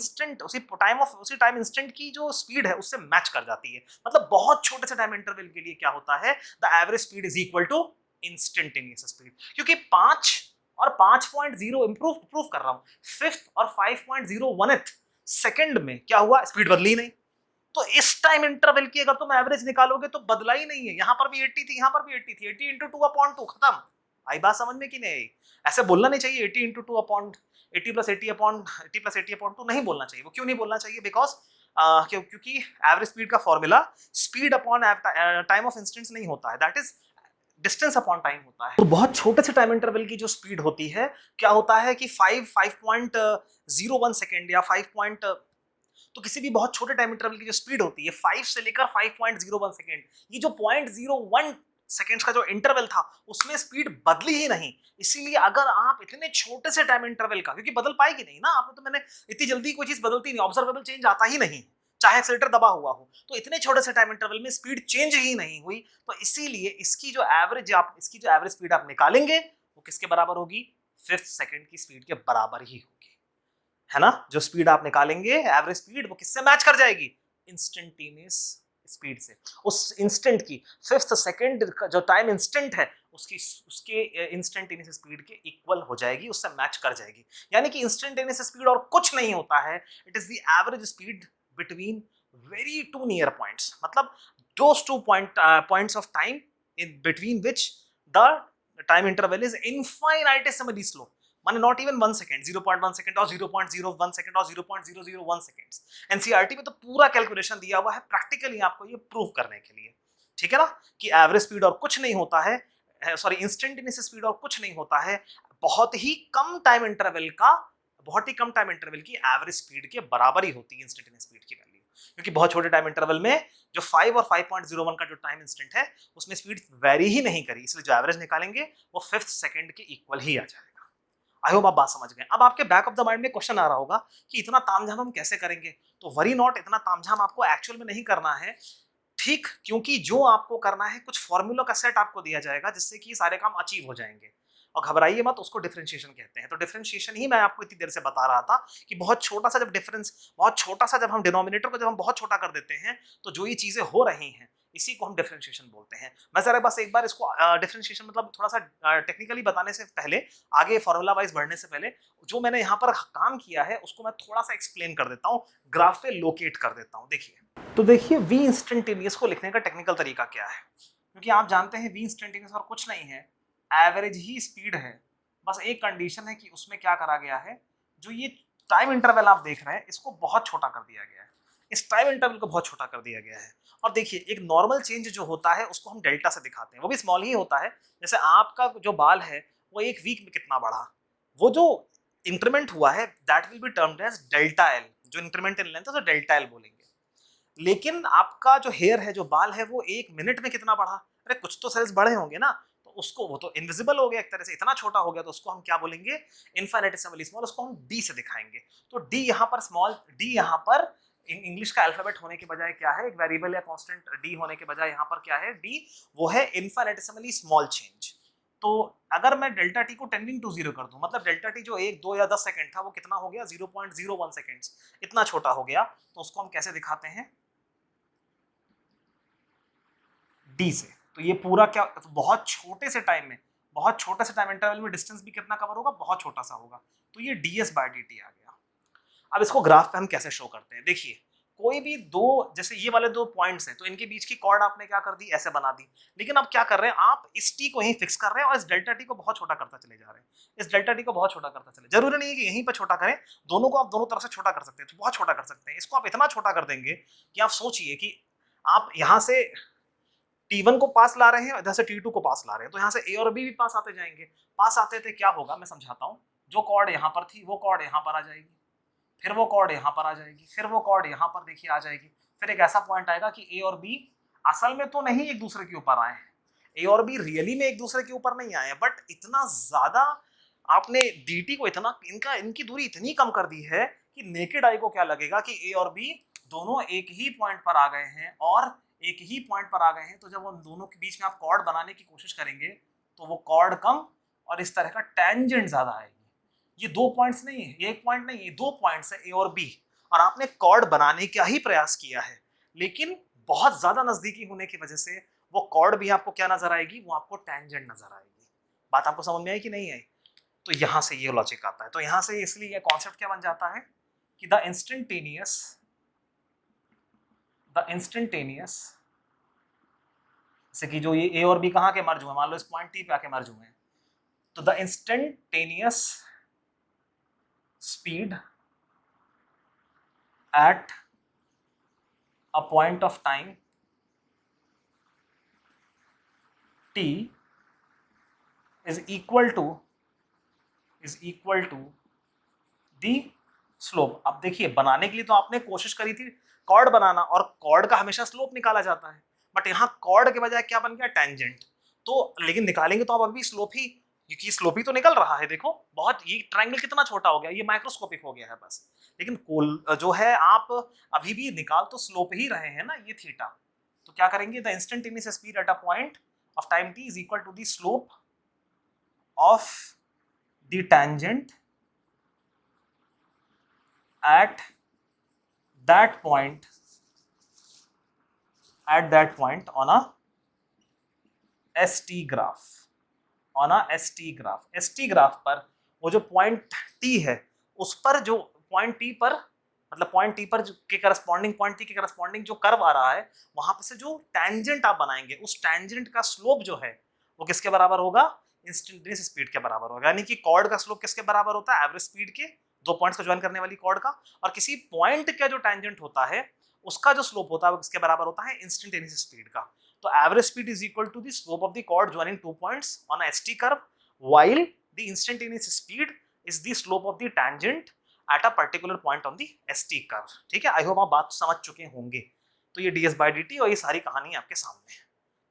Speaker 1: टाइम इंस्टेंट की जो स्पीड है उससे मैच कर जाती है। मतलब बहुत छोटे से टाइम इंटरवल के लिए क्या होता है, the average speed is equal to instantaneous speed. क्योंकि 5 और 5.0 इंप्रूव प्रूव कर रहा हूं, फिफ्थ और 5.01 सेकंड में क्या हुआ, स्पीड बदली नहीं। तो इस टाइम इंटरवल की अगर तुम एवरेज निकालोगे तो बदला ही नहीं है, यहां पर भी 80 थी, यहां पर भी 80 थी, 80 इंटू 2/2 खत्म। आई बात समझ में कि नहीं? ऐसे बोलना नहीं चाहिए 80 इंटू 2/80 प्लस 80 नहीं बोलना चाहिए। वो क्यों नहीं बोलना चाहिए? बिकॉज क्योंकि एवरेज स्पीड का formula speed upon time of instance नहीं होता है, that is distance upon time होता है। तो बहुत छोटे से टाइम इंटरवल की जो स्पीड होती है, क्या होता है कि 5.01 सेकेंड या 5. तो किसी भी बहुत छोटे टाइम इंटरवल की जो स्पीड होती है 5 से लेकर 5.01 सेकेंड, ये जो 0.01 सेकेंड्स का जो इंटरवल था उसमें स्पीड बदली ही नहीं। इसीलिए अगर आप इतने छोटे से टाइम इंटरवल का, क्योंकि बदल पाएगी नहीं ना आपने, तो मैंने इतनी जल्दी कोई चीज बदलती नहीं, ऑब्जर्वेबल चेंज आता ही नहीं चाहे एक्सीलरेटर दबा हुआ हो, तो इतने छोटे से टाइम इंटरवल में स्पीड चेंज ही नहीं हुई, तो इसीलिए इसकी जो एवरेज स्पीड आप निकालेंगे वो किसके बराबर होगी, 5th सेकंड की स्पीड के बराबर ही होगी, है ना? जो स्पीड आप निकालेंगे एवरेज स्पीड, वो किससे मैच कर जाएगी, इंस्टेंटेनियस स्पीड से। उस इंस्टेंट की 5th सेकंड का जो टाइम इंस्टेंट है उसके इंस्टेंटेनियस स्पीड के इक्वल हो जाएगी, उससे मैच कर जाएगी। यानी कि इंस्टेंटेनियस स्पीड और कुछ नहीं होता है, it is the average speed between very two near points, मतलब those two points of time in between which the time interval is infinitesimally slow, माने नॉट इवन 1 सेकंड, 0.1 सेकंड और 0.01 सेकंड और 0.001 seconds. NCERT में तो पूरा calculation दिया हुआ है प्रैक्टिकली आपको ये प्रूव करने के लिए, ठीक है ना, कि एवरेज स्पीड और कुछ नहीं होता है, सॉरी इंस्टेंटेनियस स्पीड और कुछ नहीं होता है, बहुत ही कम टाइम इंटरवल की एवरेज स्पीड के बराबर ही होती है इंस्टेंटेनियस स्पीड की वैल्यू। क्योंकि बहुत छोटे टाइम इंटरवल में जो 5 और 5.01 का जो टाइम इंस्टेंट है उसमें स्पीड वेरी ही नहीं करी, इसलिए जो एवरेज निकालेंगे वो 5th सेकंड के इक्वल ही आ जाएगा। आई होप आप बात समझ गए। अब आपके बैक ऑफ द माइंड में क्वेश्चन आ रहा होगा कि इतना तामझाम हम कैसे करेंगे, तो वरी नॉट, इतना तामझाम आपको एक्चुअल में नहीं करना है, ठीक, क्योंकि जो आपको करना है कुछ फॉर्मूला का सेट आपको दिया जाएगा जिससे कि सारे काम अचीव हो जाएंगे, और घबराइए मत, उसको डिफरेंशिएशन कहते हैं। तो डिफरेंशिएशन ही मैं आपको इतनी देर से बता रहा था कि बहुत छोटा सा जब हम डिनोमिनेटर को जब हम बहुत छोटा कर देते हैं तो जो ये चीजें हो रही हैं इसी को हम डिफरेंशिएशन बोलते हैं। मैं जरा बस एक बार इसको डिफरेंशिएशन मतलब थोड़ा सा टेक्निकली बताने से पहले, आगे फॉर्मूला वाइज बढ़ने से पहले, जो मैंने यहाँ पर काम किया है उसको मैं थोड़ा सा एक्सप्लेन कर देता हूँ, ग्राफ पे लोकेट कर देता हूँ। देखिए वी इंस्टेंटेनियस को लिखने का टेक्निकल तरीका क्या है, क्योंकि आप जानते हैं वी इंस्टेंटेनियस और कुछ नहीं है, एवरेज ही स्पीड है। बस एक कंडीशन है कि उसमें क्या करा गया है, जो ये टाइम इंटरवल आप देख रहे हैं इसको बहुत छोटा कर दिया गया है, इस टाइम इंटरवल को बहुत छोटा कर दिया गया है। और देखिए एक नॉर्मल चेंज जो होता है उसको हम डेल्टा से दिखाते हैं, वो भी स्मॉल ही होता है। जैसे आपका जो बाल है वो एक वीक में कितना बढ़ा, वो जो इंक्रीमेंट हुआ है that will be termed as delta L, जो इंक्रीमेंट इन लेंथ है तो डेल्टा एल बोलेंगे। लेकिन आपका जो हेयर है, जो बाल है, वो 1 मिनट में कितना बढ़ा, अरे कुछ तो सेल्स बढ़े होंगे ना, तो उसको, वो तो इनविजिबल हो गया एक तरह से, इतना छोटा हो गया, तो उसको हम क्या बोलेंगे, इनफाइनेटेसिमली स्मॉल, उसको हम डी से दिखाएंगे। तो डी यहाँ पर स्मॉल, डी यहाँ पर इंग्लिश का अल्फाबेट होने के बजाय क्या है, एक वेरिएबल या कांस्टेंट डी होने के बजाय यहाँ पर क्या है, डी, वो है इनफाइनेटेसिमली स्मॉल चेंज। तो अगर मैं डेल्टा टी को टेंडिंग टू 0 कर दूं, मतलब डेल्टा टी जो 1, 2 या 10 सेकंड था वो कितना हो गया, 0.01 सेकंड्स, इतना छोटा हो गया, तो उसको हम कैसे दिखाते हैं, डी से। तो ये पूरा क्या, बहुत छोटे से टाइम में, बहुत छोटे से टाइम इंटरवल में डिस्टेंस भी कितना कवर होगा, बहुत छोटा सा होगा, तो ये ds बाय dt आ गया। अब इसको ग्राफ पे हम कैसे शो करते हैं, देखिए कोई भी दो, जैसे ये वाले 2 पॉइंट्स हैं, तो इनके बीच की कॉर्ड आपने क्या कर दी, ऐसे बना दी। लेकिन अब क्या कर रहे हैं आप, इस टी को यहीं फिक्स कर रहे हैं और इस डेल्टा टी को बहुत छोटा करता चले जा रहे हैं, इस डेल्टा टी को बहुत छोटा करता चले, जरूरी नहीं है कि यहीं पर छोटा करें, दोनों को आप दोनों तरफ से छोटा कर सकते हैं, तो बहुत छोटा कर सकते हैं। इसको आप इतना छोटा कर देंगे कि आप सोचिए कि आप यहाँ से T1 को पास ला रहे हैं, इधर से T2 को पास ला रहे हैं, तो यहाँ से A और B भी पास आते जाएंगे। पास आते थे क्या होगा, मैं समझाता हूँ। जो कॉर्ड यहाँ पर थी वो कॉर्ड यहाँ पर आ जाएगी, फिर वो कॉर्ड यहाँ पर आ जाएगी, फिर वो कॉर्ड यहाँ पर देखिए आ जाएगी। फिर एक ऐसा पॉइंट आएगा कि A और B असल में तो नहीं एक दूसरे के ऊपर आए हैं, A और B रियली में एक दूसरे के ऊपर नहीं आए, बट इतना ज्यादा आपने dt को इतना, इनकी दूरी इतनी कम कर दी है कि नेकेड आई को क्या लगेगा कि ए और बी दोनों एक ही पॉइंट पर आ गए हैं और एक ही पॉइंट पर आ गए हैं, तो जब उन दोनों के बीच में आप कॉर्ड बनाने की कोशिश करेंगे तो वो कॉर्ड कम और इस तरह का टेंजेंट ज्यादा आएगी। ये 2 पॉइंट्स नहीं है, एक पॉइंट नहीं, ये 2 पॉइंट्स है ए और बी, और आपने कॉर्ड बनाने का ही प्रयास किया है, लेकिन बहुत ज्यादा नजदीकी होने की वजह से वो कॉर्ड भी आपको क्या नजर आएगी, वो आपको टेंजेंट नजर आएगी। बात आपको समझ में आई कि नहीं आई? तो यहां से ये लॉजिक आता है। तो यहां से इसलिए ये कॉन्सेप्ट क्या बन जाता है कि द इंस्टेंटेनियस जैसे कि जो ये ए और बी कहां के मर्ज हुए, मान लो इस पॉइंट टी पे आके मर्ज हुए हैं, तो the instantaneous speed at a point of time t is equal to the slope. अब देखिए, बनाने के लिए तो आपने कोशिश करी थी कॉर्ड बनाना, और कॉर्ड का हमेशा स्लोप निकाला जाता है, बट यहाँ कॉर्ड के बजाय क्या बन गया, टेंजेंट। तो लेकिन निकालेंगे तो आप अभी स्लोप ही, क्योंकि स्लोप ही तो निकल रहा है। देखो बहुत, ये ट्रायंगल कितना छोटा हो गया, ये माइक्रोस्कोपिक हो गया है बस, लेकिन जो है आप अभी भी निकाल तो स्लोप ही रहे हैं ना, ये थीटा। तो क्या करेंगे, the instantaneous speed at a point of time t is equal to the slope of the tangent at that point on a ST graph, ST graph पर वो जो पॉइंट T है उस पर, जो पॉइंट T पर, मतलब पॉइंट T पर के करस्पॉन्डिंग, पॉइंट T के करस्पॉन्डिंग जो कर्व आ रहा है, वहां पे से जो टेंजेंट आप बनाएंगे, उस टेंजेंट का स्लोप जो है वो किसके बराबर होगा, इंस्टेंटेनियस स्पीड के बराबर होगा। यानी कि कॉर्ड का स्लोप किसके बराबर होता है, एवरेज स्पीड के, 2 पॉइंट्स को ज्वाइन करने वाली कॉर्ड का, और किसी पॉइंट का जो टेंजेंट होता है उसका जो स्लोप होता है वो किसके बराबर होता है, इंस्टेंटेनियस स्पीड का। तो average speed is equal to the slope of the chord joining 2 points on ST curve, while the instantaneous speed is the slope of the tangent at a particular point on the ST curve. ठीक है, I hope आप बात समझ चुके होंगे। तो ये ds by dt और ये सारी कहानी आपके सामने है,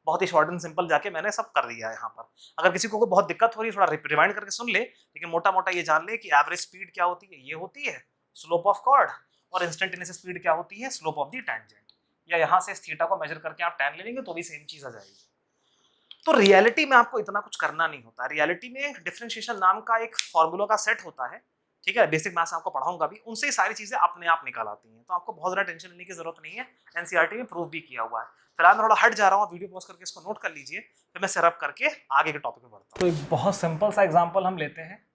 Speaker 1: बहुत ही शॉर्ट एंड सिंपल जाके मैंने सब कर दिया है यहाँ पर। अगर किसी को बहुत दिक्कत हो रही है, थोड़ा रिवाइंड करके सुन ले, लेकिन मोटा मोटा ये जान ले कि एवरेज स्पीड क्या होती है, ये होती है स्लोप ऑफ कॉर्ड, और इंस्टेंटेनियस स्पीड क्या होती है, स्लोप ऑफ द टेंजेंट। या यहाँ से इस थीटा को मेजर करके आप tan ले लेंगे तो भी सेम चीज आ जाएगी। तो रियलिटी में आपको इतना कुछ करना नहीं होता। रियलिटी में डिफरेंशिएशन नाम का एक फॉर्मूला का सेट होता है, ठीक है, बेसिक मैथ्स आपको पढ़ाऊंगा भी, उनसे ही सारी चीजें अपने आप निकल आती हैं। तो आपको बहुत ज्यादा टेंशन लेने की जरूरत नहीं है, एनसीईआरटी में प्रूव भी किया हुआ है। फिलहाल मैं थोड़ा हट जा रहा हूँ, वीडियो पॉज करके इसको नोट कर लीजिए, फिर मैं सेटअप करके आगे के टॉपिक में बढ़ता हूँ। तो एक बहुत सिंपल सा एग्जांपल हम लेते हैं,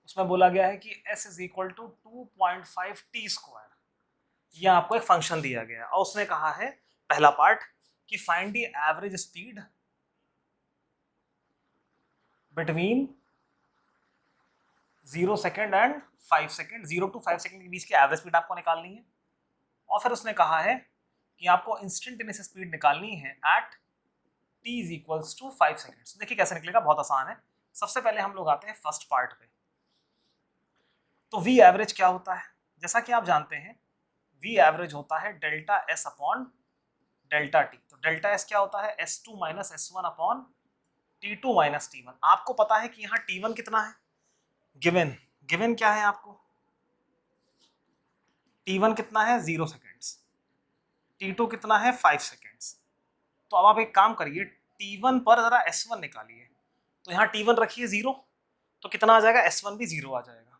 Speaker 1: उसमें बोला गया है कि s is equal to 2.5 T square, ये आपको एक फंक्शन दिया गया है, और उसने कहा है पहला पार्ट कि find the average speed between 0 second and 5 second, 0 to 5 second के बीच की एवरेज स्पीड आपको निकालनी है। और फिर उसने कहा है कि आपको इंस्टेंटेनियस स्पीड निकालनी है at t is equals to 5 seconds. देखिए कैसे निकलेगा, बहुत आसान है। सबसे पहले हम लोग आते हैं फर्स्ट पार्ट पे। तो v एवरेज क्या होता है, जैसा कि आप जानते हैं v एवरेज होता है delta s upon delta t। तो डेल्टा s क्या होता है, s2 minus s1 upon t2 minus t1। आपको पता है कि यहाँ t1 कितना है, गिवन क्या है आपको, t1 कितना है 0 सेकेंड्स, t2 कितना है 5 सेकेंड्स। तो अब आप एक काम करिए, t1 पर जरा s1 निकालिए। तो यहाँ t1 रखिए 0, तो कितना आ जाएगा, s1 भी 0 आ जाएगा।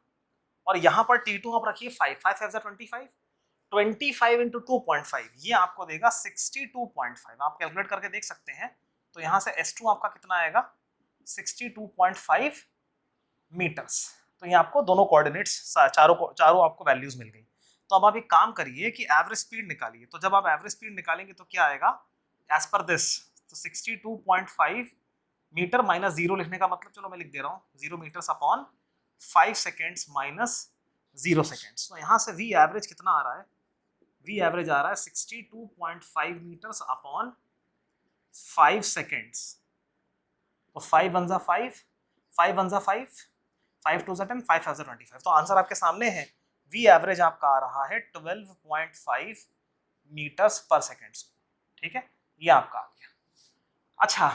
Speaker 1: और यहाँ पर t2 आप रखिए 5, 5 5 25, 25 इंटू 2.5, ये आपको देगा 62.5। आप कैलकुलेट करके देख सकते हैं। तो यहाँ से s2 आपका कितना आएगा, 62.5 मीटर्स। तो ये आपको दोनों कोऑर्डिनेट्स, चारों आपको वैल्यूज मिल गई। तो अब आप एक काम करिए कि एवरेज स्पीड निकालिए। तो जब आप एवरेज स्पीड निकालेंगे तो क्या आएगा, एज पर दिस, तो 62.5 मीटर माइनस 0 लिखने का मतलब, चलो मैं लिख दे रहा हूँ, 0 metres upon 5 seconds minus 0 seconds. तो यहाँ से वी एवरेज कितना आ रहा है, वी एवरेज आ रहा है 62.5 मीटर्स अपॉन 5 सेकेंड्स। तो 5 1 जा 5, 5 1 जा 5, 5 2 जा 10, 5 5 जा 25। तो आंसर आपके सामने है, वी एवरेज आपका आ रहा है 12.5 मीटर्स पर सेकेंड। ठीक है, ये आपका आ गया। अच्छा,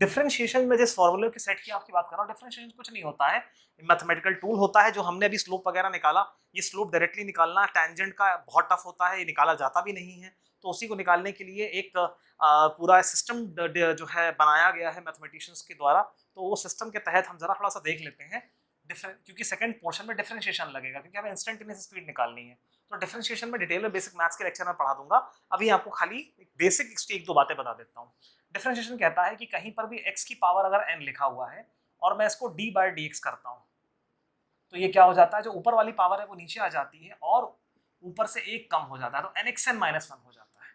Speaker 1: डिफरेंशिएशन में जिस फॉर्मूले के सेट की आपकी बात कर रहा हूँ, डिफरेंशिएशन कुछ नहीं होता है, मैथमेटिकल टूल होता है। जो हमने अभी स्लोप वगैरह निकाला, ये स्लोप डायरेक्टली निकालना टैंजेंट का बहुत टफ होता है, ये निकाला जाता भी नहीं है। तो उसी को निकालने के लिए एक पूरा सिस्टम जो है बनाया गया है मैथमेटिशियंस के द्वारा। तो वो सिस्टम के तहत हम जरा थोड़ा सा देख लेते हैं क्योंकि सेकंड पोर्शन में डिफरेंशिएशन लगेगा, क्योंकि हमें इंस्टेंटेनियस स्पीड निकालनी है। तो डिफरेंशिएशन में डिटेल में बेसिक मैथ्स के लेक्चर में पढ़ा दूंगा। अभी आपको खाली बेसिक एक दो बातें बता देता हूँ। डिफरेंशिएशन कहता है कि कहीं पर भी x की पावर अगर n लिखा हुआ है और मैं इसको d/dx करता हूँ, तो ये क्या हो जाता है, जो ऊपर वाली पावर है वो नीचे आ जाती है और ऊपर से एक कम हो जाता है, तो nxn-1 हो जाता है।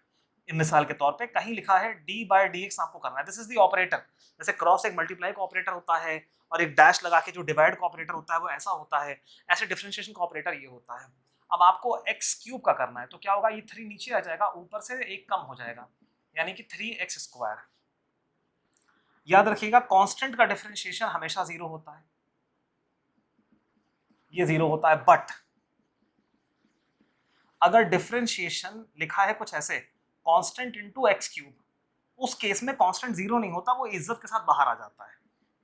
Speaker 1: इन मिसाल के तौर पे कहीं लिखा है d/dx आपको करना है, दिस इज द ऑपरेटर। जैसे क्रॉस एक मल्टीप्लाई का ऑपरेटर होता है और एक डैश लगा के जो डिवाइड का ऑपरेटर होता है वो ऐसा होता है, ऐसे डिफरेंशिएशन का ऑपरेटर ये होता है। अब आपको x³ का करना है, तो क्या होगा, ये 3 नीचे आ जाएगा, ऊपर से एक कम हो जाएगा, यानी कि 3x²। याद रखिएगा कांस्टेंट का डिफरेंशिएशन हमेशा 0 होता है, ये 0 होता है। बट अगर डिफरेंशिएशन लिखा है कुछ ऐसे कांस्टेंट इनटू x³, उस केस में कांस्टेंट 0 नहीं होता, वो इज्जत के साथ बाहर आ जाता है।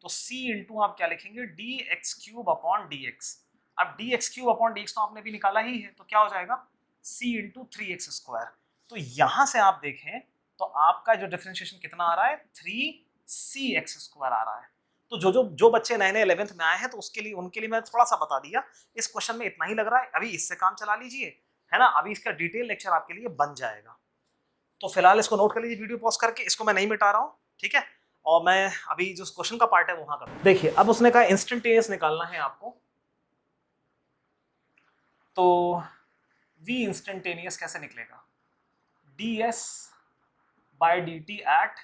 Speaker 1: तो c इंटू आप क्या लिखेंगे, dx³/dx। अब dx³/dx तो आपने भी निकाला ही है, तो क्या हो जाएगा, c इंटू 3x²। तो यहां से आप देखें तो आपका जो डिफरेंशिएशन कितना आ रहा है, 3cx² आ रहा है। तो जो बच्चे नए नए 11th में आए हैं तो उनके लिए मैं थोड़ा सा बता दिया। इस क्वेश्चन में इतना ही लग रहा है, अभी इससे काम चला लीजिए, है ना। अभी इसका डिटेल लेक्चर आपके लिए बन जाएगा। तो फिलहाल इसको नोट कर लीजिए वीडियो पॉज करके, इसको मैं नहीं मिटा रहा हूँ, ठीक है। और मैं अभी जो क्वेश्चन का पार्ट है वहां कर, देखिए अब उसने कहा इंस्टेंटेनियस निकालना है आपको। तो v इंस्टेंटेनियस कैसे निकलेगा, ds/dt at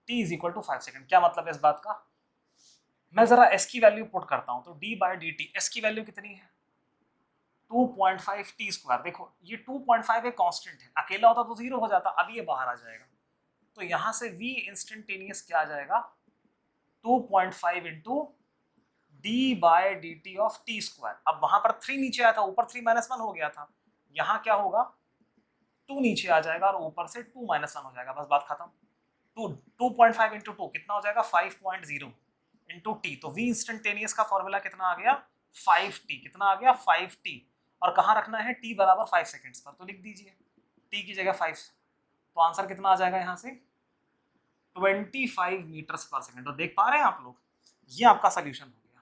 Speaker 1: t is equal to 5 second. क्या मतलब है इस बात का, मैं जरा s की वैल्यू पुट करता हूं। तो d/dt, s की वैल्यू कितनी है, 2.5 t²। देखो ये 2.5 एक कांस्टेंट है, अकेला होता तो 0 हो जाता, अब ये बाहर आ जाएगा। तो यहां से v इंस्टेंटेनियस क्या आ जाएगा, 2.5 इंटू d/dt ऑफ t²। अब वहां पर 3 नीचे आया था, ऊपर 3-1 हो गया था, यहां क्या होगा, 2 नीचे आ जाएगा और ऊपर से 2-1 हो जाएगा, बस बात खत्म। 2.5 इंटू 2 कितना हो जाएगा, 5.0 इंटू टी। तो v इंस्टेंटेनियस का फॉर्मूला कितना आ गया, 5t। कितना आ गया, 5t। और कहाँ रखना है, t बराबर 5 सेकेंड्स पर, तो लिख दीजिए t की जगह 5। तो आंसर कितना आ जाएगा यहाँ से, 25 मीटर्स पर सेकेंड। तो देख पा रहे हैं आप लोग, ये आपका सोल्यूशन हो गया।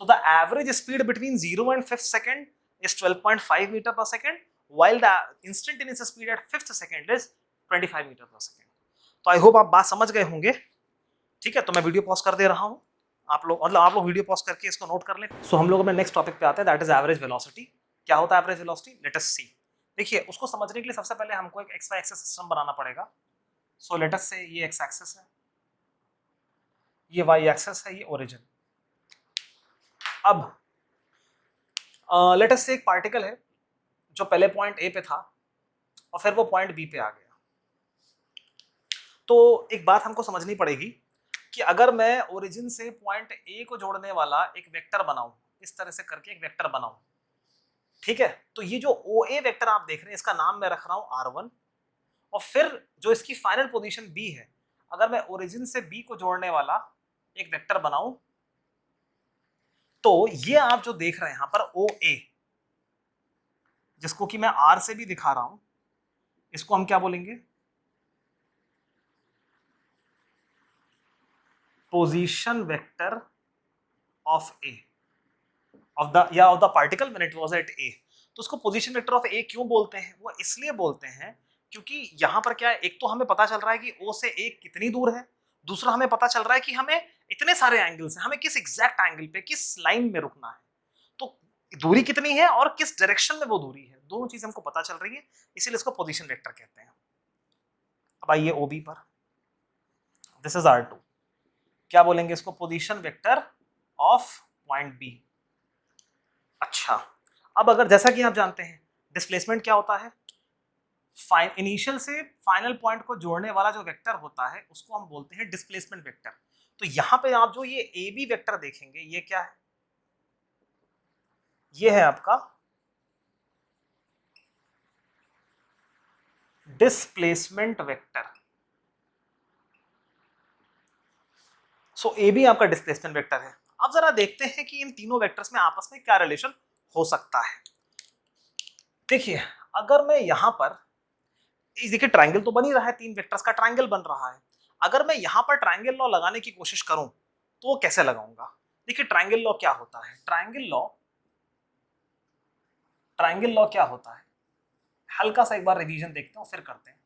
Speaker 1: तो the average speed between 0 and 5th second is 12.5 metre per second, while the instantaneous speed at 5th second is 25 metre per second. तो आई होप आप बात समझ गए होंगे, ठीक है। तो मैं वीडियो पॉज कर दे रहा हूं, आप लोग वीडियो पॉज करके इसको नोट कर लें। सो हम लोग अपने नेक्स्ट टॉपिक पे आते हैं, दैट इज एवरेज वेलोसिटी। क्या होता है एवरेज वेलोसिटी, लेट अस सी। देखिए उसको समझने के लिए सबसे पहले हमको एक एक्स वाई एक्सिस सिस्टम बनाना पड़ेगा। सो लेट अस से ये एक्स एक्सिस है, ये वाई एक्सिस है, ये ओरिजिन। अब लेट अस से एक पार्टिकल है जो पहले पॉइंट ए पे था और फिर वो पॉइंट बी पे आ गया। तो एक बात हमको समझनी पड़ेगी कि अगर मैं ओरिजिन से पॉइंट ए को जोड़ने वाला एक वेक्टर बनाऊं, इस तरह से करके एक वेक्टर बनाऊं, ठीक है। तो ये जो ओ ए वेक्टर आप देख रहे हैं, इसका नाम मैं रख रहा हूं R1। और फिर जो इसकी फाइनल पोजीशन बी है, अगर मैं ओरिजिन से बी को जोड़ने वाला एक वेक्टर बनाऊं, तो ये आप जो देख रहे हैं यहां पर ओ ए, जिसको कि मैं आर से भी दिखा रहा हूं, इसको हम क्या बोलेंगे, position vector of A, of the particle when it was at A. तो उसको पोजीशन वेक्टर ऑफ ए क्यों बोलते हैं, वो इसलिए बोलते हैं क्योंकि यहां पर क्या है, एक तो हमें पता चल रहा है कि ओ से ए कितनी दूर है, दूसरा हमें पता चल रहा है कि हमें इतने सारे एंगल्स हैं, हमें किस एग्जैक्ट एंगल पे, किस लाइन में रुकना है, तो दूरी कितनी है और किस डायरेक्शन में वो दूरी है, दोनों चीजें हमको पता चल रही है, इसीलिए इसको पोजीशन वेक्टर कहते हैं। अब आइए ओबी पर, दिस इज R2, क्या बोलेंगे इसको, position vector of point B. अच्छा, अब अगर जैसा कि आप जानते हैं डिस्प्लेसमेंट क्या होता है, इनिशियल से फाइनल पॉइंट को जोड़ने वाला जो वेक्टर होता है उसको हम बोलते हैं डिस्प्लेसमेंट वेक्टर। तो यहां पे आप जो ये ए बी वेक्टर देखेंगे, ये क्या है, ये है आपका displacement vector. So A B आपका डिस्प्लेसमेंट वेक्टर है। अब जरा देखते हैं कि इन तीनों वेक्टर्स में आपस में क्या रिलेशन हो सकता है। देखिए अगर मैं यहां पर, देखिए ट्रायंगल तो बन ही रहा है, तीन वेक्टर्स का ट्रायंगल बन रहा है। अगर मैं यहां पर ट्रायंगल लॉ लगाने की कोशिश करूं तो वो कैसे लगाऊंगा? देखिए ट्रायंगल लॉ क्या होता है, ट्रायंगल लॉ क्या होता है, हल्का सा एक बार रिवीजन देखते हैं फिर करते हैं।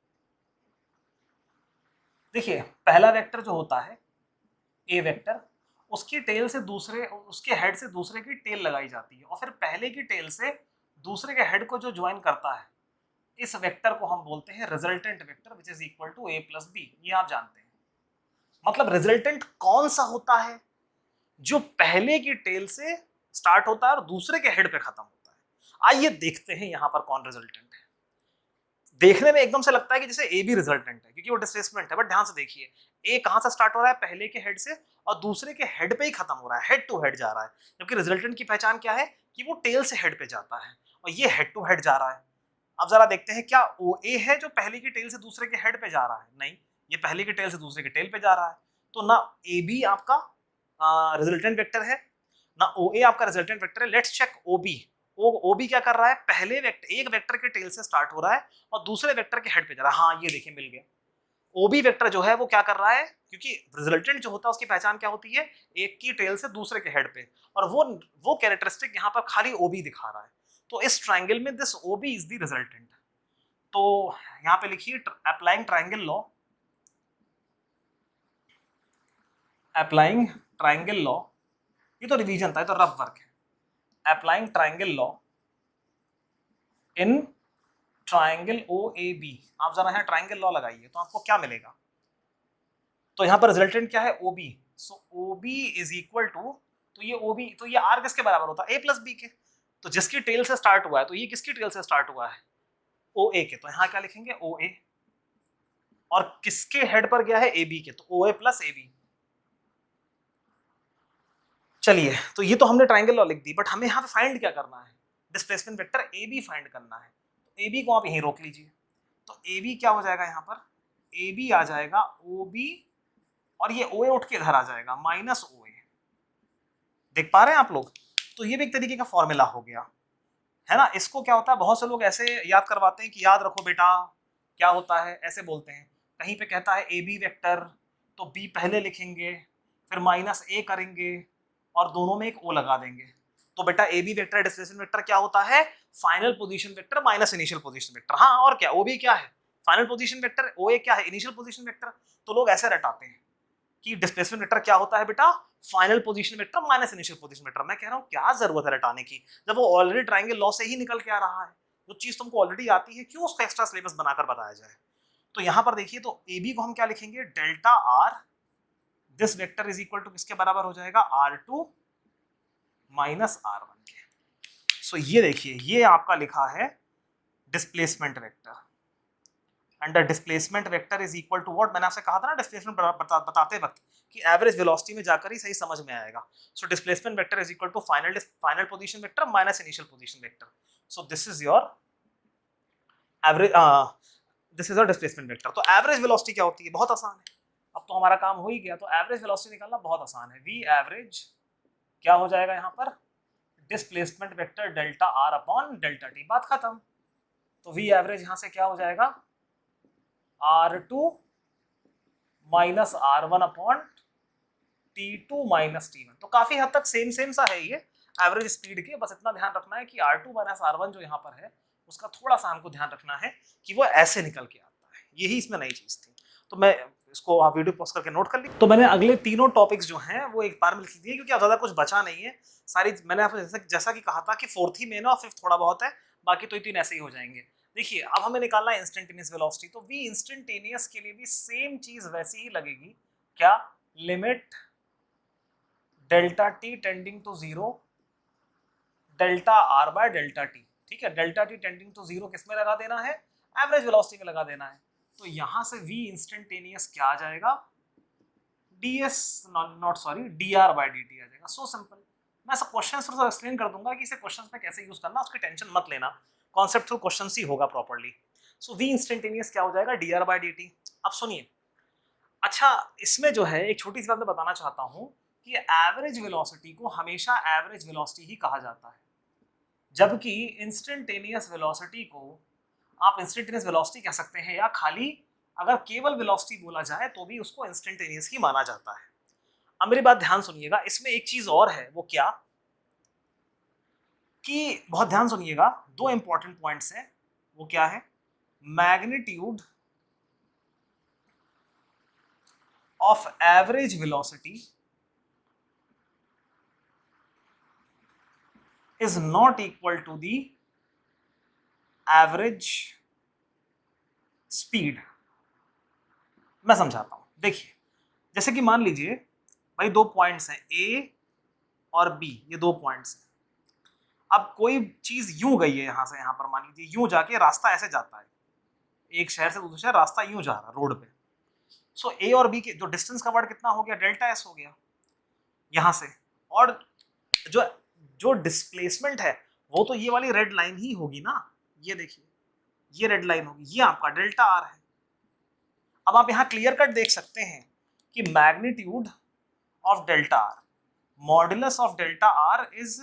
Speaker 1: देखिए पहला वेक्टर जो होता है ए वेक्टर, उसकी टेल से दूसरे, उसके हेड से दूसरे की टेल लगाई जाती है और फिर पहले की टेल से दूसरे के हेड को जो ज्वाइन करता है, इस वेक्टर को हम बोलते हैं resultant vector which is equal to A plus B. ये आप जानते हैं। मतलब रिजल्टेंट कौन सा होता है? जो पहले की टेल से स्टार्ट होता है और दूसरे के हेड पे खत्म होता है। आइए देखते हैं यहां पर कौन रिजल्टेंट है। देखने में एकदम से लगता है कि जैसे ए भी रिजल्टेंट है क्योंकि वो डिस्प्लेसमेंट है, बट ध्यान से देखिए ए कहां से स्टार्ट हो रहा है, पहले के हेड से, और दूसरे के हेड पे ही खत्म हो रहा है, हेड टू हेड जा रहा है। जबकि रिजल्टेंट की पहचान क्या है कि वो टेल से हेड पे जाता है और ये हेड टू हेड जा रहा है। अब जरा देखते हैं क्या ओ ए है जो पहले की टेल से दूसरे के हेड पे जा रहा है? नहीं, ये पहले की टेल से दूसरे के टेल पे जा रहा है। तो ना ए बी आपका रिजल्टेंट वेक्टर है, ना ओ ए आपका रिजल्टेंट वेक्टर है। Let's check O B. O B क्या कर रहा है, पहले वेक्टर, एक वेक्टर के टेल से स्टार्ट हो रहा है और दूसरे वेक्टर के हेड पे जा रहा है। हाँ ये देखिए मिल गया। ओ बी वेक्टर जो है वो क्या कर रहा है, क्योंकि रिजल्टेंट जो होता है उसकी पहचान क्या होती है, एक की टेल से दूसरे के हेड पे, और वो कैरेक्टरिस्टिक यहाँ पर खाली ओ बी दिखा रहा है। तो इस ट्राइंगल में this O B is the resultant. तो यहाँ पे लिखिए applying triangle law, applying triangle law, ये तो रिवीजन था, ये तो रफ वर्क है। Applying triangle law in triangle O A B. आप जरा यहाँ ट्राइंगल लॉ लगाइए तो आपको क्या मिलेगा। तो यहाँ पर रिजल्टेंट क्या है, O B. So O B is equal to, तो ये ओ बी, तो ये आर किसके बराबर होता है, ए प्लस बी के। तो जिसकी टेल से स्टार्ट हुआ है, तो ये किसकी टेल से स्टार्ट हुआ है, ओ ए के। तो यहाँ क्या लिखेंगे, ओ ए। और किसके हेड पर गया है, ए बी के, तो ओ ए प्लस ए बी। चलिए तो ये तो हमने ट्राइंगल लॉ लिख दी, बट हमें यहाँ पे फाइंड क्या करना है, displacement vector A B find करना है। तो ए बी को आप यहीं रोक लीजिए। तो ए बी क्या हो जाएगा यहाँ पर, ए बी आ जाएगा ओ बी, और ये ओ ए उठ के इधर आ जाएगा माइनस ओ ए। देख पा रहे हैं आप लोग? तो ये भी एक तरीके का फॉर्मूला हो गया है ना। इसको क्या होता है, बहुत से लोग ऐसे याद करवाते हैं कि याद रखो बेटा क्या होता है, ऐसे बोलते हैं। कहीं पे कहता है ए बी वेक्टर, तो बी पहले लिखेंगे, फिर माइनस ए करेंगे और दोनों में एक ओ लगा देंगे। तो बेटा A B vector displacement vector क्या होता है, final position vector minus initial position vector. हाँ और क्या, ओ बी क्या है, final position vector, O A क्या है, इनिशियल पोजीशन वेक्टर। तो लोग ऐसे रटाते हैं कि डिस्प्लेसमेंट वेक्टर क्या होता है बेटा, final position vector minus initial position vector. मैं कह रहा हूं क्या जरूरत है रटाने की, जब वो ऑलरेडी ट्राइंगल लॉ से ही निकल के आ रहा है। जो चीज तुमको ऑलरेडी आती है, क्यों उसको एक्स्ट्रा सिलेबस बनाकर बताया जाए। तो यहां पर देखिए, तो ए बी को हम क्या लिखेंगे, delta R, this vector is equal to किसके बराबर हो जाएगा, R2 माइनस R1 के। सो ये देखिए ये आपका लिखा है displacement vector. And the displacement vector is equal to what, मैंने आपसे कहा था ना डिस्प्लेसमेंट बताते वक्त कि एवरेज वेलोसिटी में जाकर ही सही समझ में आएगा। So displacement vector is equal to final position vector minus initial position vector. So this is your average, this is your displacement vector. तो एवरेज वेलोसिटी क्या होती है, बहुत आसान है, अब तो हमारा काम हो ही गया। तो एवरेज वेलोसिटी निकालना बहुत आसान है। वी एवरेज क्या हो जाएगा यहाँ पर, displacement vector delta R upon delta T, बात खत्म। तो वी एवरेज यहाँ से क्या हो जाएगा, R2 minus R1 upon T2 minus T1। तो काफी हद तक सेम सा है ये एवरेज स्पीड के। बस इतना ध्यान रखना है कि R2 माइनस R1 जो यहाँ पर है उसका थोड़ा सा हमको ध्यान रखना है कि वो ऐसे निकल के आता है। यही इसमें नई चीज थी। तो मैं इसको आप वीडियो पॉज करके नोट कर ली। तो मैंने अगले तीनों टॉपिक्स जो हैं वो एक बार में लिख दिए क्योंकि अब ज्यादा कुछ बचा नहीं है। सारी मैंने आपको जैसा कि कहा था कि फोर्थ ही मेन है और फिफ्थ थोड़ा बहुत है, बाकी तो ये तीन ऐसे ही हो जाएंगे। देखिए अब हमें निकालना है इंस्टेंटेनियस वेलोसिटी। तो वी इंस्टेंटेनियस के लिए भी सेम चीज वैसी ही लगेगी, क्या, limit delta T tending to zero delta R by delta T. ठीक है, delta T tending to zero किस में लगा देना है, एवरेज वेलोसिटी में लगा देना है। तो यहां से वी इंस्टेंटेनियस क्या आ जाएगा, ds not sorry dr by dt आ जाएगा। So simple. मैं सब क्वेश्चन थोड़ा सा एक्सप्लेन कर दूंगा कि इसे क्वेश्चंस में कैसे यूज करना, उसकी टेंशन मत लेना, कॉन्सेप्ट थ्रू क्वेश्चंस ही होगा प्रॉपर्ली। सो v इंस्टेंटेनियस क्या हो जाएगा, dr बाय dt। अब सुनिए, अच्छा, इसमें जो है एक छोटी सी बात मैं बताना चाहता हूं कि एवरेज वेलोसिटी को हमेशा एवरेज वेलोसिटी ही कहा जाता है, जबकि इंस्टेंटेनियस वेलोसिटी को आप इंस्टेंटेनियस वेलोसिटी कह सकते हैं, या खाली अगर केवल वेलोसिटी बोला जाए तो भी उसको इंस्टेंटेनियस ही माना जाता है। अब मेरी बात ध्यान सुनिएगा, इसमें एक चीज और है, वो क्या कि बहुत ध्यान सुनिएगा, दो इंपॉर्टेंट पॉइंट्स हैं। वो क्या है? Magnitude of average velocity is not equal to the average speed। मैं समझाता हूं, देखिए, जैसे कि मान लीजिए भाई दो पॉइंट्स हैं ए और बी, ये दो पॉइंट्स हैं। अब कोई चीज यूं गई है यहां से यहां पर, मान लीजिए यूं जाके रास्ता ऐसे जाता है, एक शहर से दूसरे शहर रास्ता यूं जा रहा है रोड पे। सो ए और बी के जो डिस्टेंस कवर्ड कितना हो गया? डेल्टा एस हो गया यहां से। और जो जो डिस्प्लेसमेंट है वो तो ये वाली रेड लाइन ही होगी ना, ये देखिए, ये रेड लाइन होगी, ये आपका डेल्टा आर है। अब आप यहां क्लियर कट देख सकते हैं कि magnitude of delta R, modulus of delta R is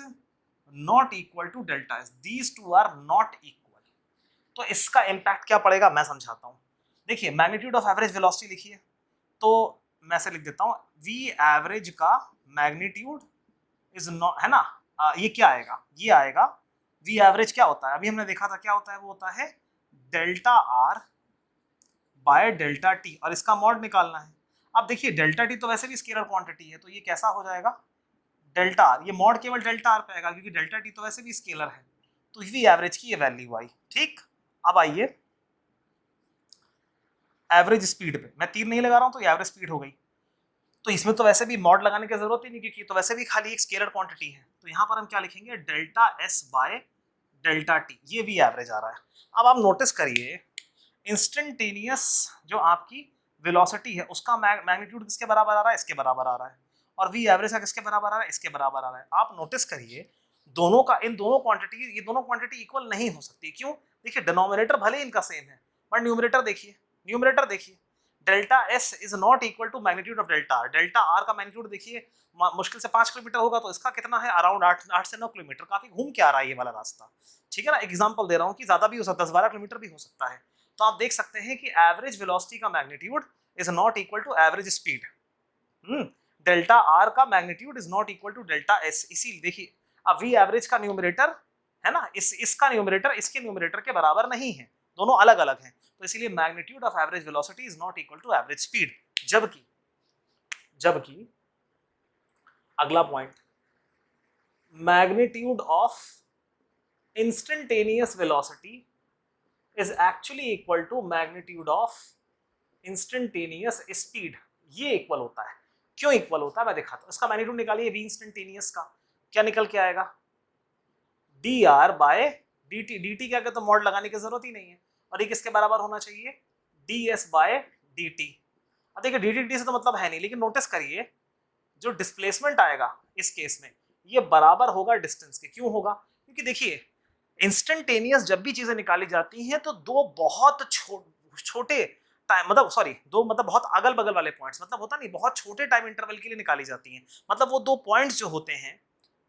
Speaker 1: not equal to delta S, these two are not equal. तो इसका इंपैक्ट क्या पड़ेगा मैं समझाता हूं। देखिए, मैग्नीट्यूड ऑफ एवरेज वेलोसिटी लिखिए, तो मैं से लिख देता हूं, वी एवरेज का मैग्नीट्यूड इज नॉट, है ना, ये क्या आएगा? ये आएगा वी एवरेज क्या होता है, अभी हमने देखा था क्या होता है, वो होता है delta R by delta T, और इसका मॉड निकालना है। अब देखिए, डेल्टा टी तो वैसे भी स्केलर क्वांटिटी है, तो ये कैसा हो जाएगा? डेल्टा आर, ये मॉड केवल डेल्टा आर पे आएगा क्योंकि डेल्टा टी तो वैसे भी स्केलर है। तो वी एवरेज की ये वैल्यू आई, ठीक। अब आइए एवरेज स्पीड पे, मैं तीर नहीं लगा रहा हूं तो ये एवरेज स्पीड हो गई। तो इसमें तो वैसे भी मॉड लगाने की जरूरत ही नहीं क्योंकि तो वैसे भी खाली एक स्केलर क्वांटिटी है। तो यहाँ पर हम क्या लिखेंगे? Delta S by delta T, ये भी एवरेज आ रहा है। अब आप नोटिस करिए, इंस्टेंटेनियस जो आपकी वेलोसिटी है उसका मैग्नीट्यूड किसके बराबर आ रहा है? इसके बराबर आ रहा है। और वी एवरेज का किसके बराबर आ रहा है? इसके बराबर आ रहा है। आप नोटिस करिए, दोनों का, इन दोनों क्वांटिटी, ये दोनों क्वांटिटी इक्वल नहीं हो सकती। क्यों? देखिए, डिनोमिनेटर भले इनका सेम है, बट न्यूमरेटर देखिए, न्यूमरेटर देखिए, delta S is not equal to magnitude of delta R. Delta R का मैग्नीट्यूड देखिए, मुश्किल से 5 किलोमीटर होगा, तो इसका कितना है? अराउंड 8 से 9 किलोमीटर, काफी घूम के आ रहा है ये वाला रास्ता, ठीक है ना। एग्जांपल दे रहा हूं कि ज्यादा भी हो सकता है, 10-12 किलोमीटर भी हो सकता है। तो आप देख सकते हैं कि एवरेज वेलोसिटी का magnitude is not equal to average speed. Delta R का magnitude is not equal to delta S. इसीलिए देखिए, अब वी एवरेज का न्यूमरेटर है ना, इसका न्यूमरेटर इसके न्यूमरेटर के बराबर नहीं है, दोनों अलग अलग हैं। तो इसीलिए magnitude of average velocity is not equal to average speed. जबकि जबकि अगला point, magnitude of instantaneous velocity is actually equal to magnitude of instantaneous speed। ये इक्वल होता है। क्यों इक्वल होता है मैं दिखाता हूं। इसका मैग्नीट्यूड निकालिए v इंस्टेंटेनियस का, क्या निकल के आएगा? dr by dt। dt क्या, तो मॉड लगाने की जरूरत ही नहीं है। और ये किसके बराबर होना चाहिए? ds by dt। अब देखिए, dt से तो मतलब है नहीं, लेकिन नोटिस करिए जो डिस्प्लेसमेंट आएगा इस केस में, ये बराबर होगा डिस्टेंस के। क्यों होगा? क्योंकि देखिए, इंस्टेंटेनियस जब भी चीजें निकाली जाती हैं तो दो बहुत छोटे टाइम, मतलब सॉरी, दो मतलब बहुत अगल बगल वाले पॉइंट्स, मतलब होता नहीं, बहुत छोटे टाइम इंटरवल के लिए निकाली जाती हैं। मतलब वो दो पॉइंट्स जो होते हैं,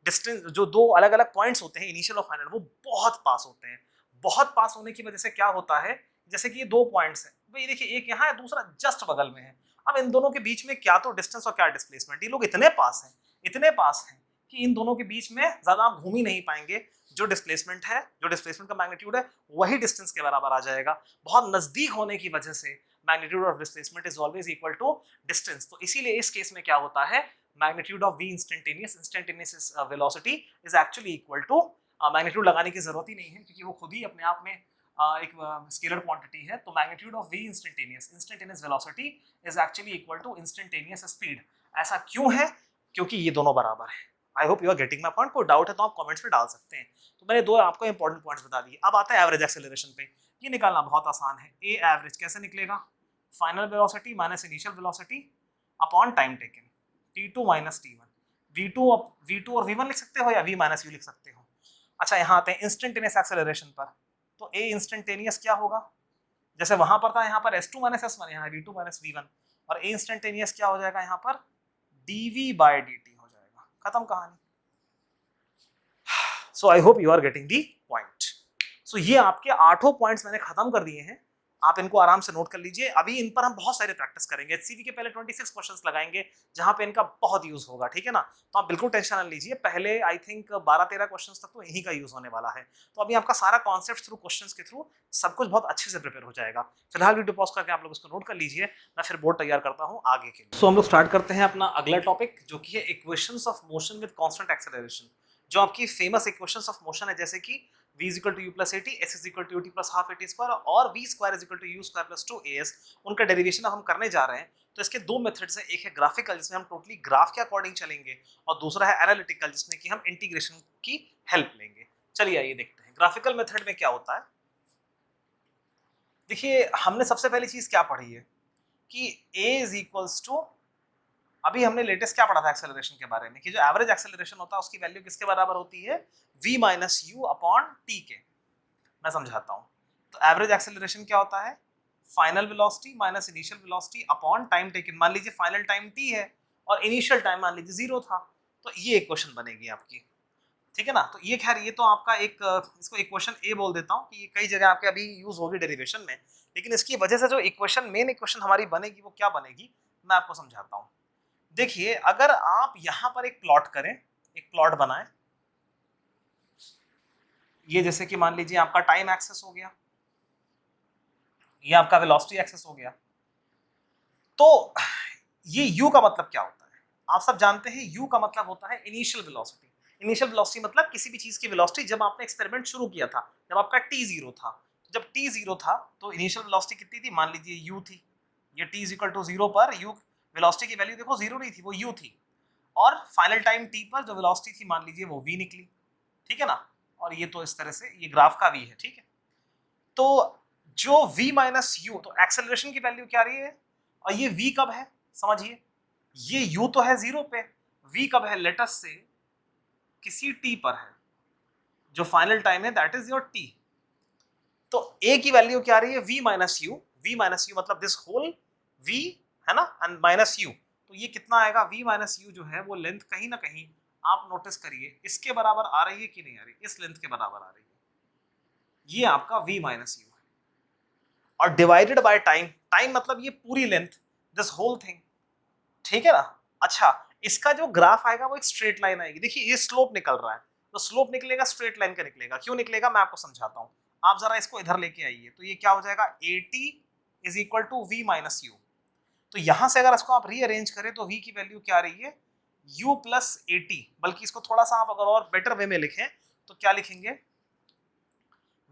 Speaker 1: डिस्टेंस, जो दो अलग अलग पॉइंट्स होते हैं इनिशियल और फाइनल, वो बहुत पास होते हैं। बहुत पास होने की वजह से क्या होता है, जैसे कि ये दो पॉइंट्स हैं भाई, देखिए एक यहाँ है, दूसरा जस्ट बगल में है। अब इन दोनों के बीच में क्या तो डिस्टेंस और क्या डिस्प्लेसमेंट, ये लोग इतने पास हैं, इतने पास हैं कि इन दोनों के बीच में ज्यादा आप घूम ही नहीं पाएंगे। जो डिस्प्लेसमेंट है, जो डिस्प्लेसमेंट का मैग्नीट्यूड है, वही डिस्टेंस के बराबर आ जाएगा। बहुत नजदीक होने की वजह से magnitude of displacement is always equal to distance. तो इसीलिए इस केस में क्या होता है, magnitude of v instantaneous velocity is actually equal to, magnitude लगाने की जरूरत ही नहीं है क्योंकि वो खुद ही अपने आप में एक स्केलर क्वांटिटी है। तो magnitude of v instantaneous velocity is actually equal to instantaneous speed. ऐसा क्यों है? क्योंकि ये दोनों बराबर है। I hope you are getting my point. कोई डाउट है तो आप कमेंट्स में डाल सकते हैं। तो मैंने दो आपको इंपॉर्टेंट पॉइंट्स बता दिए। अब आता है एवरेज एक्सेलरेशन पे। ये निकालना बहुत आसान है। ए एवरेज कैसे निकलेगा? Final velocity minus initial velocity upon time taken, t2 minus t1। v2 और v1 लिख सकते हो या v माइनस u लिख सकते हो। अच्छा, यहाँ आते हैं इंस्टेंटेनियस एक्सेलरेशन पर। तो a इंस्टेंटेनियस क्या होगा? जैसे वहां पर था, यहाँ पर s2 माइनस s1, यहाँ v2 माइनस v1। और ए इंस्टेंटेनियस क्या हो जाएगा यहाँ पर, dv/dt हो जाएगा, खत्म कहानी। So I hope you are getting the point. So ये आपके 8 पॉइंट्स मैंने खत्म कर दिए हैं, आप इनको आराम से नोट कर लीजिए। अभी इन पर हम बहुत सारे प्रैक्टिस करेंगे, एचसीवी के पहले 26 क्वेश्चंस लगाएंगे जहां पे इनका बहुत यूज होगा, ठीक है ना। तो आप बिल्कुल टेंशन ना लीजिए, पहले आई थिंक 12-13 क्वेश्चंस तक तो यही का यूज होने वाला है। तो अभी आपका सारा कॉन्सेप्ट थ्रू क्वेश्चंस के थ्रू सब कुछ बहुत अच्छे से प्रिपेयर हो जाएगा। फिलहाल वीडियो पॉज करके आप लोग इसको नोट कर लीजिए, मैं फिर बोर्ड तैयार करता हूँ आगे के लिए। सो हम लोग स्टार्ट करते हैं अपना अगला टॉपिक, जो कि है equations of motion with constant acceleration. जो आपकी फेमस इक्वेशंस ऑफ मोशन है, जैसे कि v is equal to u plus at, s is equal to ut plus half at square और v square is equal to u square plus 2as, उनका derivation अब हम करने जा रहे हैं। तो इसके दो मेथड्स हैं, एक है ग्राफिकल जिसमें हम टोटली ग्राफ के अकॉर्डिंग चलेंगे, और दूसरा है एनालिटिकल जिसमें कि हम इंटीग्रेशन की हेल्प लेंगे। चलिए आइए देखते हैं ग्राफिकल मेथड में क्या होता है। देखिए हमने सबसे पहली चीज क्या पढ़ी है कि a is equals to, अभी हमने लेटेस्ट क्या पढ़ा था एक्सेलरेशन के बारे में, कि जो एवरेज एक्सेलरेशन होता है उसकी वैल्यू किसके बराबर होती है, v minus U upon T के। मैं समझाता हूं। तो एवरेज एक्सेलरेशन क्या होता है, final velocity minus initial velocity upon time taken. मान लीजिए फाइनल टाइम t है और इनिशियल टाइम मान लीजिए 0 था, तो ये इक्वेशन बनेगी आपकी, ठीक है ना। तो ये खैर ये तो आपका एक, इसको इक्वेशन ए बोल देता हूँ कि ये कई जगह आपके अभी यूज होगी डेरिवेशन में, लेकिन इसकी वजह से जो इक्वेशन मेन इक्वेशन हमारी बनेगी वो क्या बनेगी, मैं आपको समझाता हूँ। देखिए अगर आप यहां पर एक प्लॉट करें, एक प्लॉट बनाएं, ये जैसे कि मान लीजिए आपका टाइम एक्सेस हो गया, ये आपका वेलोसिटी एक्सेस हो गया। तो ये u का मतलब क्या होता है, आप सब जानते हैं u का मतलब होता है इनिशियल वेलोसिटी। इनिशियल वेलोसिटी मतलब किसी भी चीज की वेलोसिटी जब आपने एक्सपेरिमेंट शुरू किया था, जब आपका t 0 था। जब t 0 था तो इनिशियल वेलोसिटी कितनी थी, मान लीजिए u थी। ये t इक्वल टू 0 पर u वेलोसिटी की वैल्यू देखो 0 नहीं थी, वो u थी। और फाइनल टाइम t पर जो वेलोसिटी थी मान लीजिए वो v निकली, ठीक है ना। और ये तो इस तरह से ये ग्राफ का v है, ठीक है। तो जो v माइनस यू, तो एक्सेलरेशन की वैल्यू क्या रही है, और ये v कब है समझिए, ये u तो है 0 पे, v कब है, लेट अस से किसी t पर है, जो फाइनल टाइम है दैट इज योर t। तो a की वैल्यू क्या रही है, v minus you, v minus you मतलब दिस होल v है ना, एंड माइनस यू। तो ये कितना आएगा, v माइनस यू जो है वो लेंथ कहीं ना कहीं आप नोटिस करिए इसके बराबर आ रही है कि नहीं आ रही, इस लेंथ के बराबर आ रही है। ये आपका v माइनस यू है, और डिवाइडेड बाय टाइम, टाइम मतलब ये पूरी लेंथ, दिस होल थिंग, ठीक है ना। अच्छा इसका जो ग्राफ आएगा वो एक स्ट्रेट लाइन आएगी। देखिए ये स्लोप निकल रहा है, तो स्लोप निकलेगा स्ट्रेट लाइन का निकलेगा। क्यों निकलेगा मैं आपको समझाता हूँ, आप जरा इसको इधर लेके आइए। तो ये क्या हो जाएगा, at is equal to v minus U. तो यहां से अगर इसको आप रीअरेंज करें तो v की वैल्यू क्या आ रही है, u प्लस at, बल्कि इसको थोड़ा सा आप अगर और बेटर वे में लिखें तो क्या लिखेंगे,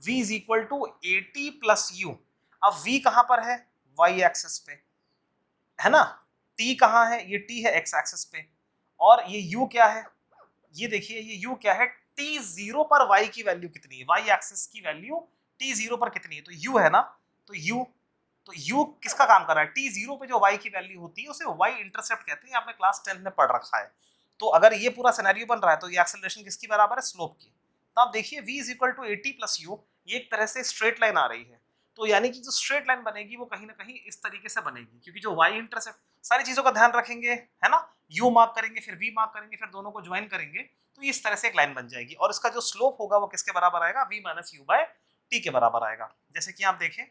Speaker 1: v is equal to at plus u। अब v कहां पर है, y एक्सिस पे है ना, t कहां है, ये t है x एक्सिस पे, और ये u क्या है, ये देखिए ये u क्या है, t0 पर y की वैल्यू कितनी है, y एक्सिस की वैल्यू t0 पर कितनी है, तो u है ना। तो u किसका काम कर रहा है, t0 पे जो y की वैल्यू होती है उसे y इंटरसेप्ट कहते हैं, आपने क्लास 10 में पढ़ रखा है। तो अगर ये पूरा सिनेरियो बन रहा है तो ये एक्सेलरेशन किसकी बराबर है, स्लोप की। तो आप देखिए v is equal to at plus u, ये एक तरह से स्ट्रेट लाइन आ रही है। तो यानी कि जो स्ट्रेट लाइन बनेगी वो कहीं ना कहीं इस तरीके से बनेगी, क्योंकि जो y इंटरसेप्ट, सारी चीजों का ध्यान रखेंगे है ना, u मार्क करेंगे फिर v मार्क करेंगे फिर दोनों को ज्वाइन करेंगे, तो इस तरह से एक लाइन बन जाएगी। और इसका जो स्लोप होगा वो किसके बराबर आएगा, v minus U by T के बराबर आएगा। जैसे कि आप देखें,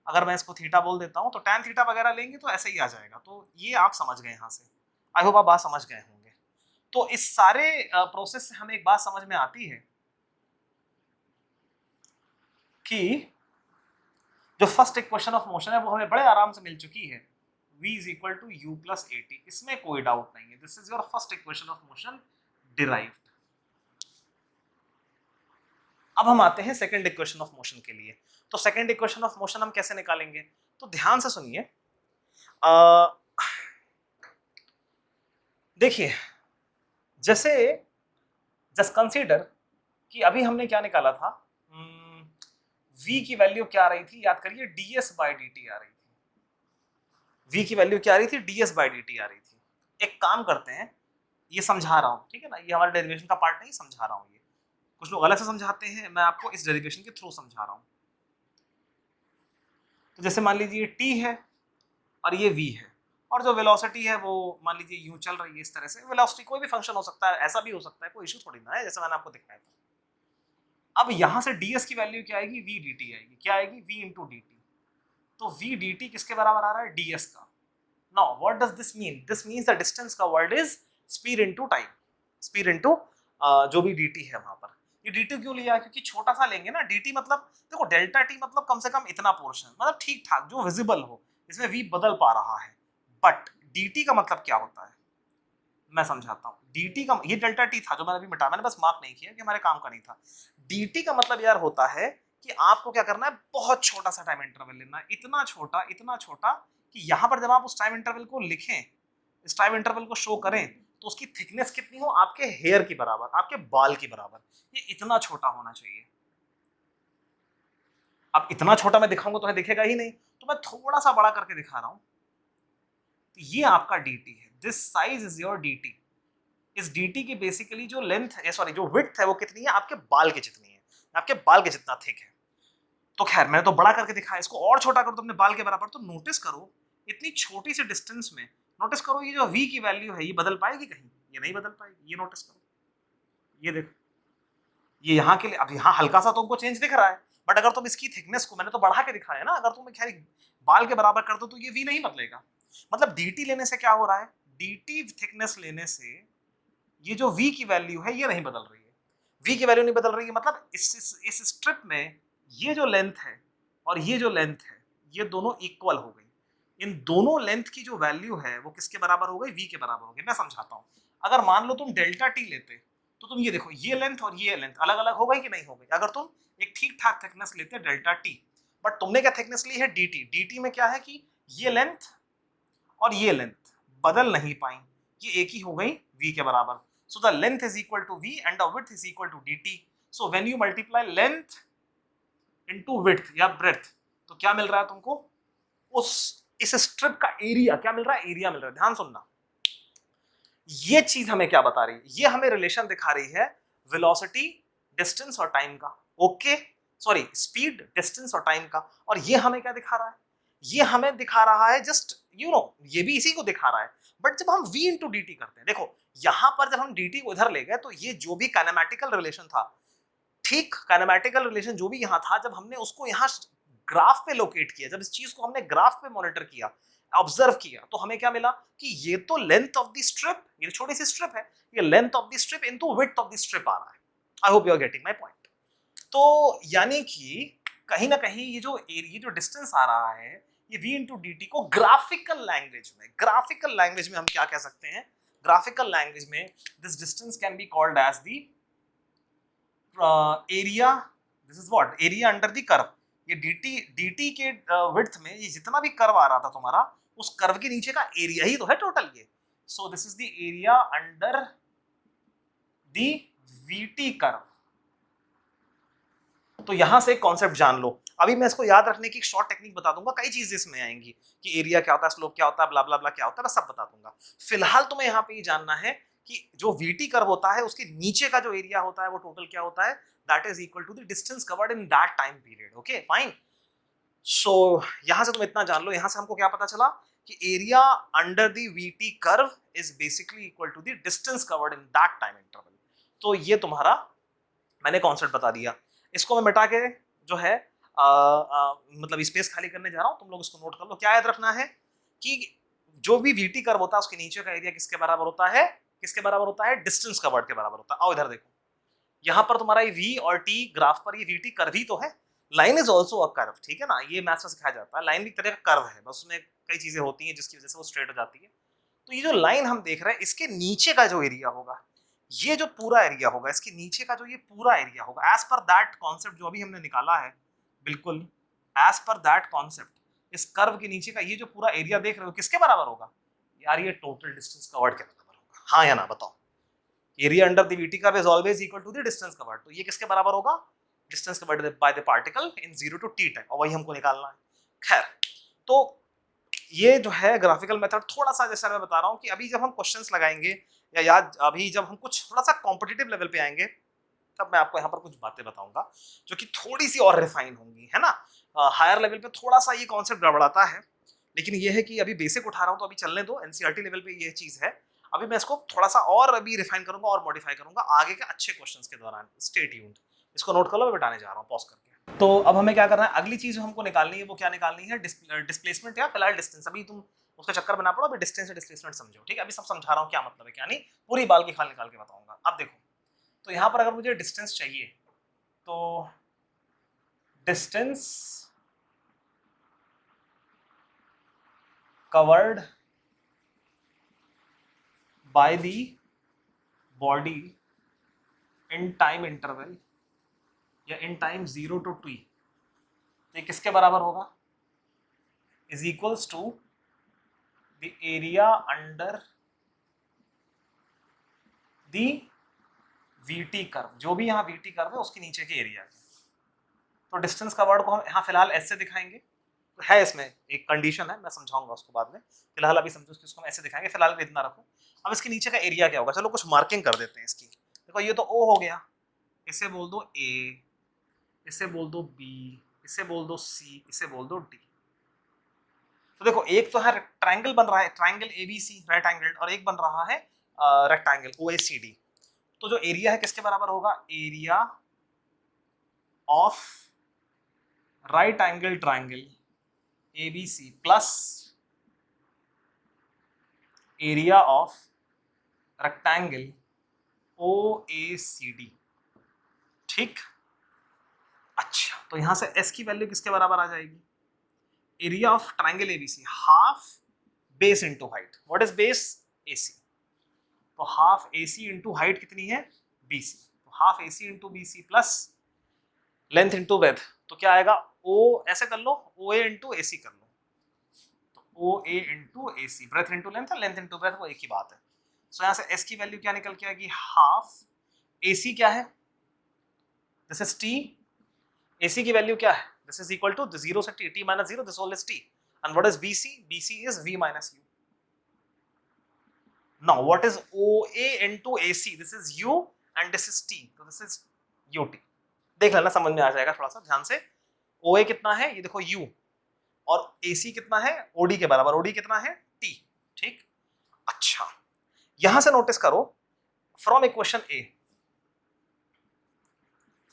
Speaker 1: अगर मैं इसको थीटा बोल देता हूं तो tan थीटा वगैरह लेंगे तो ऐसे ही आ जाएगा। तो ये आप समझ गए यहां से, आई होप आप बात समझ गए होंगे। तो इस सारे प्रोसेस से हमें एक बात समझ में आती है कि जो फर्स्ट इक्वेशन ऑफ मोशन है वो हमें बड़े आराम से मिल चुकी है, v is equal to U plus at, इसमें कोई डाउट नहीं है, this is your first equation of motion derived. अब हम आते हैं सेकंड इक्वेशन ऑफ मोशन के लिए। तो सेकंड इक्वेशन ऑफ मोशन हम कैसे निकालेंगे, तो ध्यान से सुनिए। देखिए जैसे जस्ट कंसीडर कि अभी हमने क्या निकाला था, v की वैल्यू क्या आ रही थी, याद करिए ds बाई dt आ रही थी। v की वैल्यू क्या आ रही थी, ds बाई dt आ रही थी। एक काम करते हैं, ये समझा रहा हूं ठीक है ना, ये हमारे डेरिवेशन का पार्ट नहीं, समझा रहा हूं। ये कुछ लोग अलग से समझाते हैं, मैं आपको इस डेरिवेशन के थ्रू समझा रहा हूं। तो जैसे मान लीजिए t है और ये v है, और जो वेलोसिटी है वो मान लीजिए यूं चल रही है इस तरह से। वेलोसिटी कोई भी फंक्शन हो सकता है, ऐसा भी हो सकता है, कोई इशू थोड़ी ना है, जैसे मैंने आपको दिखाया था। अब यहां से ds की वैल्यू क्या आएगी, v dt आएगी। क्या आएगी, v इंटू डी टी। तो v dt किसके बराबर आ रहा है, ds का। Now what does this mean, this means the distance का word is speed into time, speed into जो भी dt है वहां पर। ये dt क्यों लिया, क्योंकि छोटा सा लेंगे ना। dt मतलब देखो डेल्टा t मतलब कम से कम इतना पोर्शन, मतलब ठीक ठाक जो विजिबल हो, इसमें v बदल पा रहा है। बट dt का मतलब क्या होता है, मैं समझाता हूँ। dt का, ये डेल्टा t था जो मैंने अभी मिटा, मैंने बस मार्क नहीं किया कि हमारे काम का नहीं था। dt का मतलब यार होता है कि आपको क्या करना है, बहुत छोटा सा टाइम इंटरवल लेना है, इतना छोटा कि यहां पर जब आप उस टाइम इंटरवल को लिखें, इस टाइम इंटरवल को शो करें, तो उसकी थिकनेस कितनी हो, आपके हेयर की बराबर, आपके बाल की बराबर। ये इतना छोटा होना चाहिए। अब इतना छोटा मैं दिखाऊंगा तो दिखेगा ही नहीं, तो मैं थोड़ा सा बड़ा करके दिखा रहा हूं। तो ये आपका dt है, this size is your dt। इस dt की बेसिकली जो लेंथ है, सॉरी जो विड्थ है, वो कितनी है, आपके बाल के जितनी है, आपके बाल के जितना थिक है। तो खैर मैंने तो बड़ा करके दिखाया, इसको और छोटा करो तो अपने बाल के बराबर। तो नोटिस करो इतनी छोटी सी डिस्टेंस में, नोटिस करो ये जो v की वैल्यू है ये बदल पाएगी कहीं, ये नहीं बदल पाएगी। ये नोटिस करो, ये देखो, ये यहाँ के लिए अब यहाँ हल्का सा तुमको चेंज दिख रहा है, बट अगर तुम इसकी थिकनेस को, मैंने तो बढ़ा के दिखाया ना, अगर तुम खैर बाल के बराबर कर दो तो ये v नहीं बदलेगा। मतलब dt लेने से क्या हो रहा है, dt थिकनेस लेने से ये जो v की वैल्यू है ये नहीं बदल रही है। v की वैल्यू नहीं बदल रही है, मतलब इस स्ट्रिप में ये जो लेंथ है और ये जो लेंथ है, ये दोनों इक्वल हो गई। इन दोनों लेंथ की जो वैल्यू है वो किसके बराबर हो गई, v के बराबर हो गई। मैं समझाता हूँ। अगर मान लो तुम डेल्टा t लेते, तो तुम ये देखो, ये लेंथ और ये लेंथ अलग अलग हो गई कि नहीं हो गई। अगर तुम एक ठीक ठाक थिकनेस लेते डेल्टा t, बट तुमने क्या थिकनेस ली है, dt। dt में क्या है कि ये लेंथ और ये लेंथ बदल नहीं पाई, ये एक ही हो गई v के बराबर। so the length is equal to v and the width is equal to dt। so when you multiply length into width या breadth, तो क्या मिल रहा है तुमको, उस इस स्ट्रिप का एरिया क्या मिल रहा है, एरिया मिल रहा है। ध्यान सुनना, ये चीज हमें क्या बता रही है, ये हमें रिलेशन दिखा रही है वेलोसिटी, डिस्टेंस और टाइम का। ओके, सॉरी स्पीड, डिस्टेंस और टाइम का। और ये हमें क्या दिखा रहा है, ये हमें दिखा रहा है जस्ट ये भी इसी को दिखा रहा है। बट जब हम v इंटू डी टी करते हैं, देखो यहां पर जब हम dt को इधर ले गए, तो ये जो भी काइनेमैटिकल रिलेशन था, ठीक काइनेमैटिकल रिलेशन जो भी यहाँ था, जब हमने उसको यहाँ ग्राफ पे लोकेट किया, जब इस चीज को हमने ग्राफ पे मॉनिटर किया, ऑब्जर्व किया, तो हमें क्या मिला कि ये तो लेंथ ऑफ द स्ट्रिप, ये छोटी सी स्ट्रिप है, ये length of the strip into width of the strip आ रहा है। I hope you are getting my point. तो यानी कि कहीं ना कहीं ये जो डिस्टेंस आ रहा है, ये v इंटू डी टी को ग्राफिकल लैंग्वेज में हम क्या कह सकते हैं, ग्राफिकल लैंग्वेज में this distance can be called as the area, this is what, area under the curve. ये dt के विड्थ में ये जितना भी कर्व आ रहा था तुम्हारा, उस कर्व के नीचे का एरिया ही तो है टोटल ये। सो this is the area under the vt curve. तो यहां से एक कॉन्सेप्ट जान लो। अभी मैं इसको याद रखने की एक शॉर्ट टेक्निक बता दूंगा, कई चीजें इसमें आएंगी कि एरिया क्या होता है, स्लोप क्या होता है, ब्ला ब्ला ब्ला क्या होता है, मैं सब बता दूंगा। फिलहाल तुम्हें यहाँ पे ये जानना है कि जो वीटी कर्व होता है उसके नीचे का जो एरिया होता है वो टोटल क्या होता है, that is equal to the distance covered in that time period. Okay fine. So यहां से तुम इतना जान लो, यहां से हमको क्या पता चला कि area under the VT curve is basically equal to the distance covered in that time interval. तो ये तुम्हारा मैंने कॉन्सेप्ट बता दिया। इसको मैं मिटा के जो है मतलब स्पेस खाली करने जा रहा हूं, तुम लोग इसको नोट कर लो। क्या याद रखना है कि जो भी वीटी कर्व होता है उसके नीचे का एरिया किसके बराबर होता है, किसके बराबर होता है, डिस्टेंस कवर्ड के बराबर होता है। आओ इधर देखो, यहाँ पर तुम्हारा ये v और t ग्राफ पर ये vt कर्व ही तो है। Line is also a curve, ठीक है ना, ये मैथ्स में सिखाया जाता है। लाइन भी एक तरह का कर्व है, बस उसमें कई चीजें होती हैं जिसकी वजह से वो स्ट्रेट हो जाती है। तो ये जो लाइन हम देख रहे हैं, इसके नीचे का जो एरिया होगा, ये जो पूरा एरिया होगा, इसके नीचे का जो ये पूरा एरिया होगा, एज पर दैट कॉन्सेप्ट जो अभी हमने निकाला है, बिल्कुल एज पर दैट कॉन्सेप्ट, इस कर्व के नीचे का ये जो पूरा एरिया देख रहे हो किसके बराबर होगा यार, ये टोटल डिस्टेंस कवर्ड के बराबर होगा। हाँ या ना बताओ, area under the VT curve is always equal to the distance covered. तो ये किसके बराबर होगा, distance covered by the particle in 0 to t time, और वही हमको निकालना है। खैर, तो ये जो है ग्राफिकल मेथड, थोड़ा सा जैसा मैं बता रहा हूँ कि अभी जब हम क्वेश्चंस लगाएंगे या याद अभी जब हम कुछ थोड़ा सा कॉम्पिटिटिव लेवल पे आएंगे, तब मैं आपको यहाँ पर कुछ बातें बताऊंगा जो कि थोड़ी सी और रिफाइन होंगी, है ना। हायर लेवल पे थोड़ा सा ये कॉन्सेप्ट गड़बड़ाता है, लेकिन ये है कि अभी बेसिक उठा रहा हूँ तो अभी चलने दो, एनसीईआरटी लेवल पे ये चीज़ है। अभी मैं इसको थोड़ा सा और अभी रिफाइन करूंगा और मॉडिफाई करूंगा आगे के अच्छे क्वेश्चंस के दौरान। Stay tuned. इसको नोट कर लो, मैं बताने जा रहा हूँ पॉज करके। तो अब हमें क्या करना है, अगली चीज हमको निकालनी है, वो क्या निकालनी है, डिस्प्लेसमेंट या फिलहाल डिस्टेंस। अभी तुम उसका चक्कर बना पड़ो, अभी डिस्टेंस या डिस्प्लेसमेंट समझो, ठीक है। अभी सब समझा रहा हूँ क्या मतलब है क्या नहीं, पूरी बाल की खाल निकाल के बताऊंगा। अब देखो, तो यहाँ पर अगर मुझे डिस्टेंस चाहिए तो distance covered by the body in time interval या in time 0 to t, ये किसके बराबर होगा, is equals to the area under the VT curve, जो भी यहाँ VT कर्व है उसके नीचे के एरिया है। तो डिस्टेंस कवर्ड को हम यहाँ फिलहाल ऐसे दिखाएंगे, तो है इसमें एक कंडीशन है, मैं समझाऊंगा उसको बाद में, फिलहाल अभी समझो इसको हम ऐसे दिखाएंगे, फिलहाल इतना रखो। अब इसके नीचे का एरिया क्या होगा, चलो कुछ मार्किंग कर देते हैं इसकी। देखो ये तो O हो गया, इसे बोल दो A, इसे बोल दो B, इसे बोल दो C, इसे बोल दो D। तो देखो एक तो है ट्रायंगल बन रहा है, ट्रायंगल ABC राइट एंगल, और एक बन रहा है रेक्टेंगल OACD। तो जो एरिया है किसके बराबर होगा, area of right angle triangle ABC plus area of rectangle OACD, ठीक। अच्छा, तो यहां से S की वैल्यू किसके बराबर आ जाएगी, area of triangle ABC half base into height. What is base, AC। तो हाफ AC इनटू हाइट कितनी है, BC। तो half AC into BC plus length into breath, तो क्या आएगा, O ऐसे कर लो, OA इनटू AC कर लो, तो OA into AC, breadth into length, length into breadth, वो एक ही बात है। सो यहां से S की वैल्यू क्या निकल के आएगी, हाफ AC क्या है, दिस इज T, AC की वैल्यू क्या है, this is equal to 0 से t minus 0, this whole is t, and what is BC, BC is V minus U. Now what is OA into AC, this is U and this is T, so this is UT। देख लेना, समझ में आ जाएगा थोड़ा सा ध्यान से। OA कितना है, ये देखो U, और AC कितना है, OD के बराबर, OD कितना है T, ठीक। अच्छा, यहां से नोटिस करो, from equation A,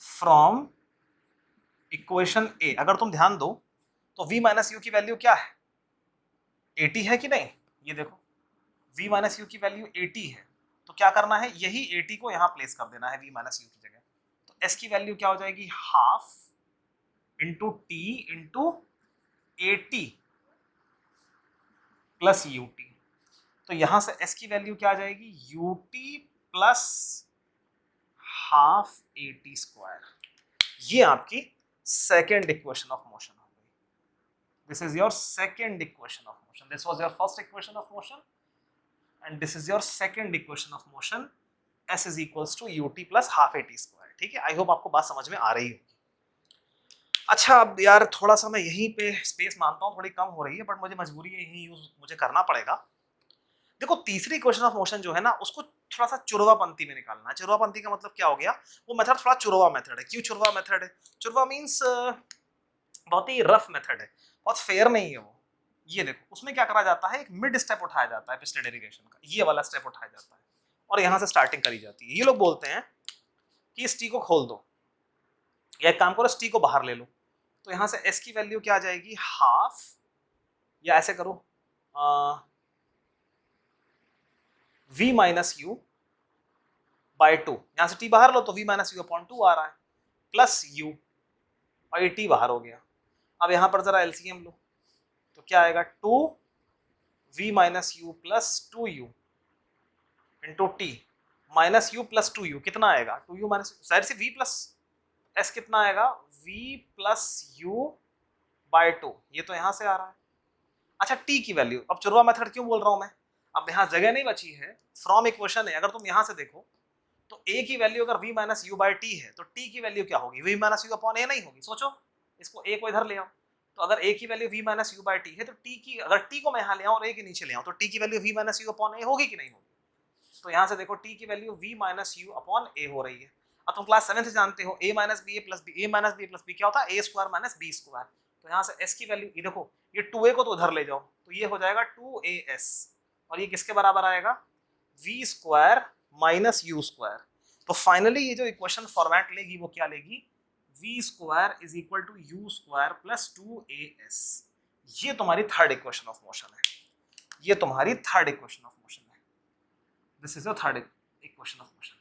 Speaker 1: from equation A अगर तुम ध्यान दो तो V माइनस यू की वैल्यू क्या है, 80 है कि नहीं, ये देखो V माइनस यू की वैल्यू 80 है, तो क्या करना है, यही 80 को यहाँ प्लेस कर देना है V माइनस यू की जगह। तो S की वैल्यू क्या हो जाएगी, half into T into 80 plus UT। तो यहां से S की वैल्यू क्या आ जाएगी, UT प्लस हाफ 80 स्क्वायर। ये आपकी सेकेंड इक्वेशन ऑफ मोशन हो गई। This is your second equation of motion, this was your first equation of motion and this is your second equation of motion, S is equals to UT plus half AT square, ठीक है। I hope आपको बात समझ में आ रही होगी। अच्छा, अब यार थोड़ा सा मैं यहीं पे स्पेस मानता हूँ थोड़ी कम हो रही है, बट मुझे मजबूरी है, यही यूज मुझे करना पड़ेगा। देखो तीसरी इक्वेशन ऑफ मोशन जो है ना, उसको थोड़ा सा चुरवापंथी में निकालना है। चुरवापंथी का मतलब क्या हो गया, वो मेथड थोड़ा चुरवा मेथड है। क्यों चुरवा मेथड है, चुरवा मीन्स बहुत ही रफ मेथड है, बहुत फेयर नहीं है वो। ये देखो उसमें क्या करा जाता है, एक मिड स्टेप उठाया जाता है पिछले डेरिवेशन का, ये वाला स्टेप उठाया जाता है और यहाँ से स्टार्टिंग करी जाती है। ये लोग बोलते हैं कि इस टी को खोल दो, या एक काम करो इस टी को बाहर ले लो। तो यहाँ से एस की वैल्यू क्या आ जाएगी, हाफ, या ऐसे करो v माइनस यू बाई 2, यहाँ से टी बाहर लो तो v माइनस यू अपॉन 2 आ रहा है, प्लस यू, और ये टी बाहर हो गया। अब यहाँ पर जरा एलसीएम लो, तो क्या आएगा, 2v minus you plus 2u into T minus you plus 2u, कितना आएगा, 2u माइनस, जाहिर सी v प्लस s कितना आएगा, v प्लस u बाय 2, ये तो यहाँ से आ रहा है। अच्छा t की वैल्यू, अब चुरवा मेथड क्यों बोल रहा हूँ मैं, अब यहाँ जगह नहीं बची है, फ्रॉम इक्वेशन है, अगर तुम यहाँ से देखो तो a की वैल्यू अगर v minus U by T है, तो t की वैल्यू क्या होगी, v minus U upon a नहीं होगी। सोचो, इसको a को इधर ले आओ, तो अगर a की value v minus U by T है, तो t की, अगर t को मैं यहाँ ले आऊँ और a के नीचे ले आऊँ, तो t की value v minus U upon a होगी कि नहीं होगी। तो यहाँ से देखो t की value v minus U upon a हो रही है। अब तुम क्लास 7 से जानते हो a minus B A plus B, a minus B plus B क्या होता है, a square minus B square. तो यहाँ से s की वैल्यू ये देखो, ये 2a को तो उधर ले जाओ, तो ये हो जाएगा 2as, और ये किसके बराबर आएगा, v square minus u square. तो फाइनली ये जो इक्वेशन फॉर्मेट लेगी वो क्या लेगी, v square is equal to u square plus 2as। ये तुम्हारी थर्ड इक्वेशन ऑफ मोशन है, ये तुम्हारी थर्ड इक्वेशन ऑफ मोशन है, this is the third equation of motion.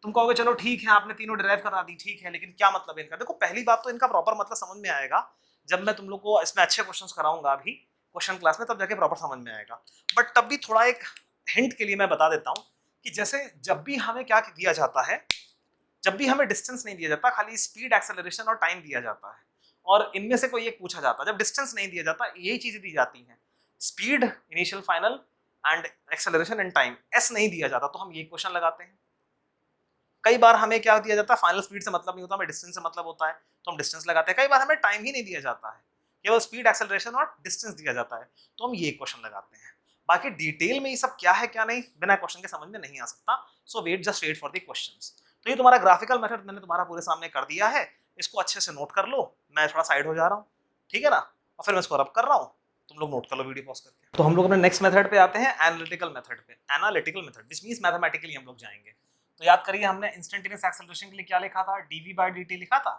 Speaker 1: तुम कहोगे चलो ठीक है आपने तीनों डिराइव करा दी, ठीक है, लेकिन क्या मतलब है इनका। देखो पहली बात तो इनका प्रॉपर मतलब समझ में आएगा जब मैं तुम लोग को इसमें अच्छे क्वेश्चंस कराऊंगा अभी क्वेश्चन क्लास में, तब जाके प्रॉपर समझ में आएगा। बट तब भी थोड़ा एक हिंट के लिए मैं बता देता हूँ कि जैसे जब भी हमें क्या दिया जाता है, जब भी हमें डिस्टेंस नहीं दिया जाता, खाली स्पीड, एक्सेलरेशन और टाइम दिया जाता है, और इनमें से कोई एक पूछा जाता है, जब डिस्टेंस नहीं दिया जाता यही चीजें दी जाती हैं, speed, initial, final and acceleration and time, S नहीं दिया जाता तो हम ये क्वेश्चन लगाते हैं। कई बार हमें क्या दिया जाता है, फाइनल स्पीड से मतलब नहीं होता, हमें डिस्टेंस से मतलब होता है तो हम डिस्टेंस लगाते हैं। कई बार हमें टाइम ही नहीं दिया जाता है, केवल स्पीड, एक्सेलरेशन और डिस्टेंस दिया जाता है तो हम ये क्वेश्चन लगाते हैं। बाकी डिटेल में ये सब क्या है क्या नहीं बिना क्वेश्चन के समझ में नहीं आ सकता, so wait, just wait for the questions. तो ये तुम्हारा ग्राफिकल मेथड मैंने तुम्हारा पूरे सामने कर दिया है, इसको अच्छे से नोट कर लो। मैं थोड़ा साइड हो जा रहा हूँ, ठीक है ना, और फिर मैं इसको रब कर रहा हूँ, तुम लोग नोट कर लो वीडियो पॉज करके। तो हम लोग अपने नेक्स्ट मेथड पे आते हैं, एनालिटिकल मेथड पे। Analytical method which means mathematically हम लोग जाएंगे। तो याद करिए हमने इंस्टेंटेनियस एक्सेलरेशन के लिए क्या लिखा था, dv/dt लिखा था।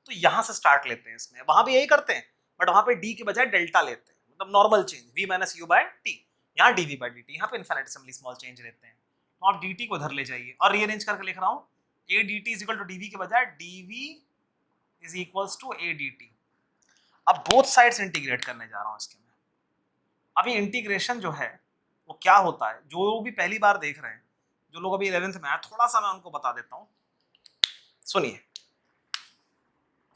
Speaker 1: तो यहाँ से स्टार्ट लेते हैं, इसमें वहां भी यही करते हैं बट वहां पे d के बजाय डेल्टा लेते हैं, मतलब normal change v minus u/t। यहाँ dv/dt, यहाँ पे इनफिनिटेसिमली स्मॉल चेंज लेते हैं। तो आप dt को इधर ले जाइए और रीअरेंज करके लिख रहा हूँ, a dt is equal to dv के बजाय dv is equals to a dt। अब बोथ साइड्स इंटीग्रेट करने जा रहा हूँ इसके में। अभी इंटीग्रेशन जो है वो क्या होता है, जो भी पहली बार देख रहे हैं, जो लोग अभी 11th में आए, थोड़ा सा मैं उनको बता देता हूँ, सुनिए।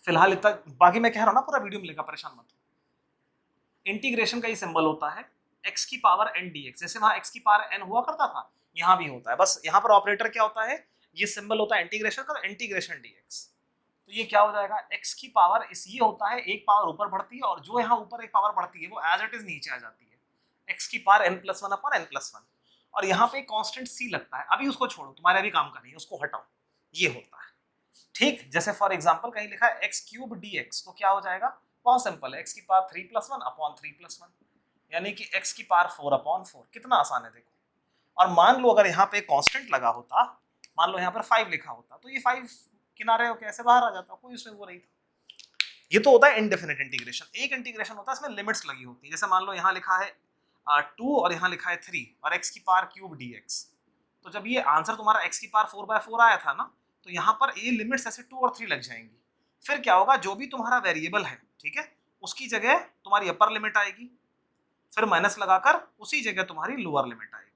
Speaker 1: फिलहाल इतना, बाकी मैं कह रहा हूँ ना पूरा वीडियो मिलेगा, परेशान मत हो। इंटीग्रेशन का ये सिंबल होता है x की पावर n dx, जैसे वहां x की पावर n हुआ करता था, यहाँ भी होता है, बस यहाँ पर ऑपरेटर क्या होता है, ये सिंबल होता है इंटीग्रेशन का, इंटीग्रेशन dx। तो ये क्या हो जाएगा, x की पावर इस ये होता है, एक पावर ऊपर बढ़ती है और जो यहाँ ऊपर एक पावर बढ़ती है वो एज इट इज नीचे आ जाती है, x की पावर n+1 अपॉन n+1, और यहाँ पे कांस्टेंट c लगता है। अभी उसको छोड़ो, तुम्हारे अभी काम का नहीं है, उसको हटाओ, ये होता है, ठीक। जैसे फॉर एग्जांपल कहीं लिखा है x³ dx, तो क्या हो जाएगा, बहुत सिंपल है, x की पावर 3+1 अपॉन 3+1, यानी कि x की पावर 4/4। कितना आसान है देखो। और मान लो अगर यहाँ पे कांस्टेंट लगा होता, मान लो यहाँ पर 5 लिखा होता, तो ये 5 किनारे होके ऐसे बाहर आ जाता, कोई उसमें वो नहीं था। ये तो होता है इनडेफिनेट इंटीग्रेशन। एक इंटीग्रेशन होता है इसमें लिमिट्स लगी होती है, जैसे मान लो यहाँ लिखा है 2 और यहाँ लिखा है 3 और x की पावर क्यूब dx। तो जब ये आंसर तुम्हारा x की पावर 4/4 आया था ना, तो यहाँ पर ये लिमिट्स ऐसे 2 और 3 लग जाएंगी। फिर क्या होगा, जो भी तुम्हारा वेरिएबल है, ठीक है, उसकी जगह तुम्हारी अपर लिमिट आएगी, फिर माइनस लगाकर उसी जगह तुम्हारी लोअर लिमिट आएगी।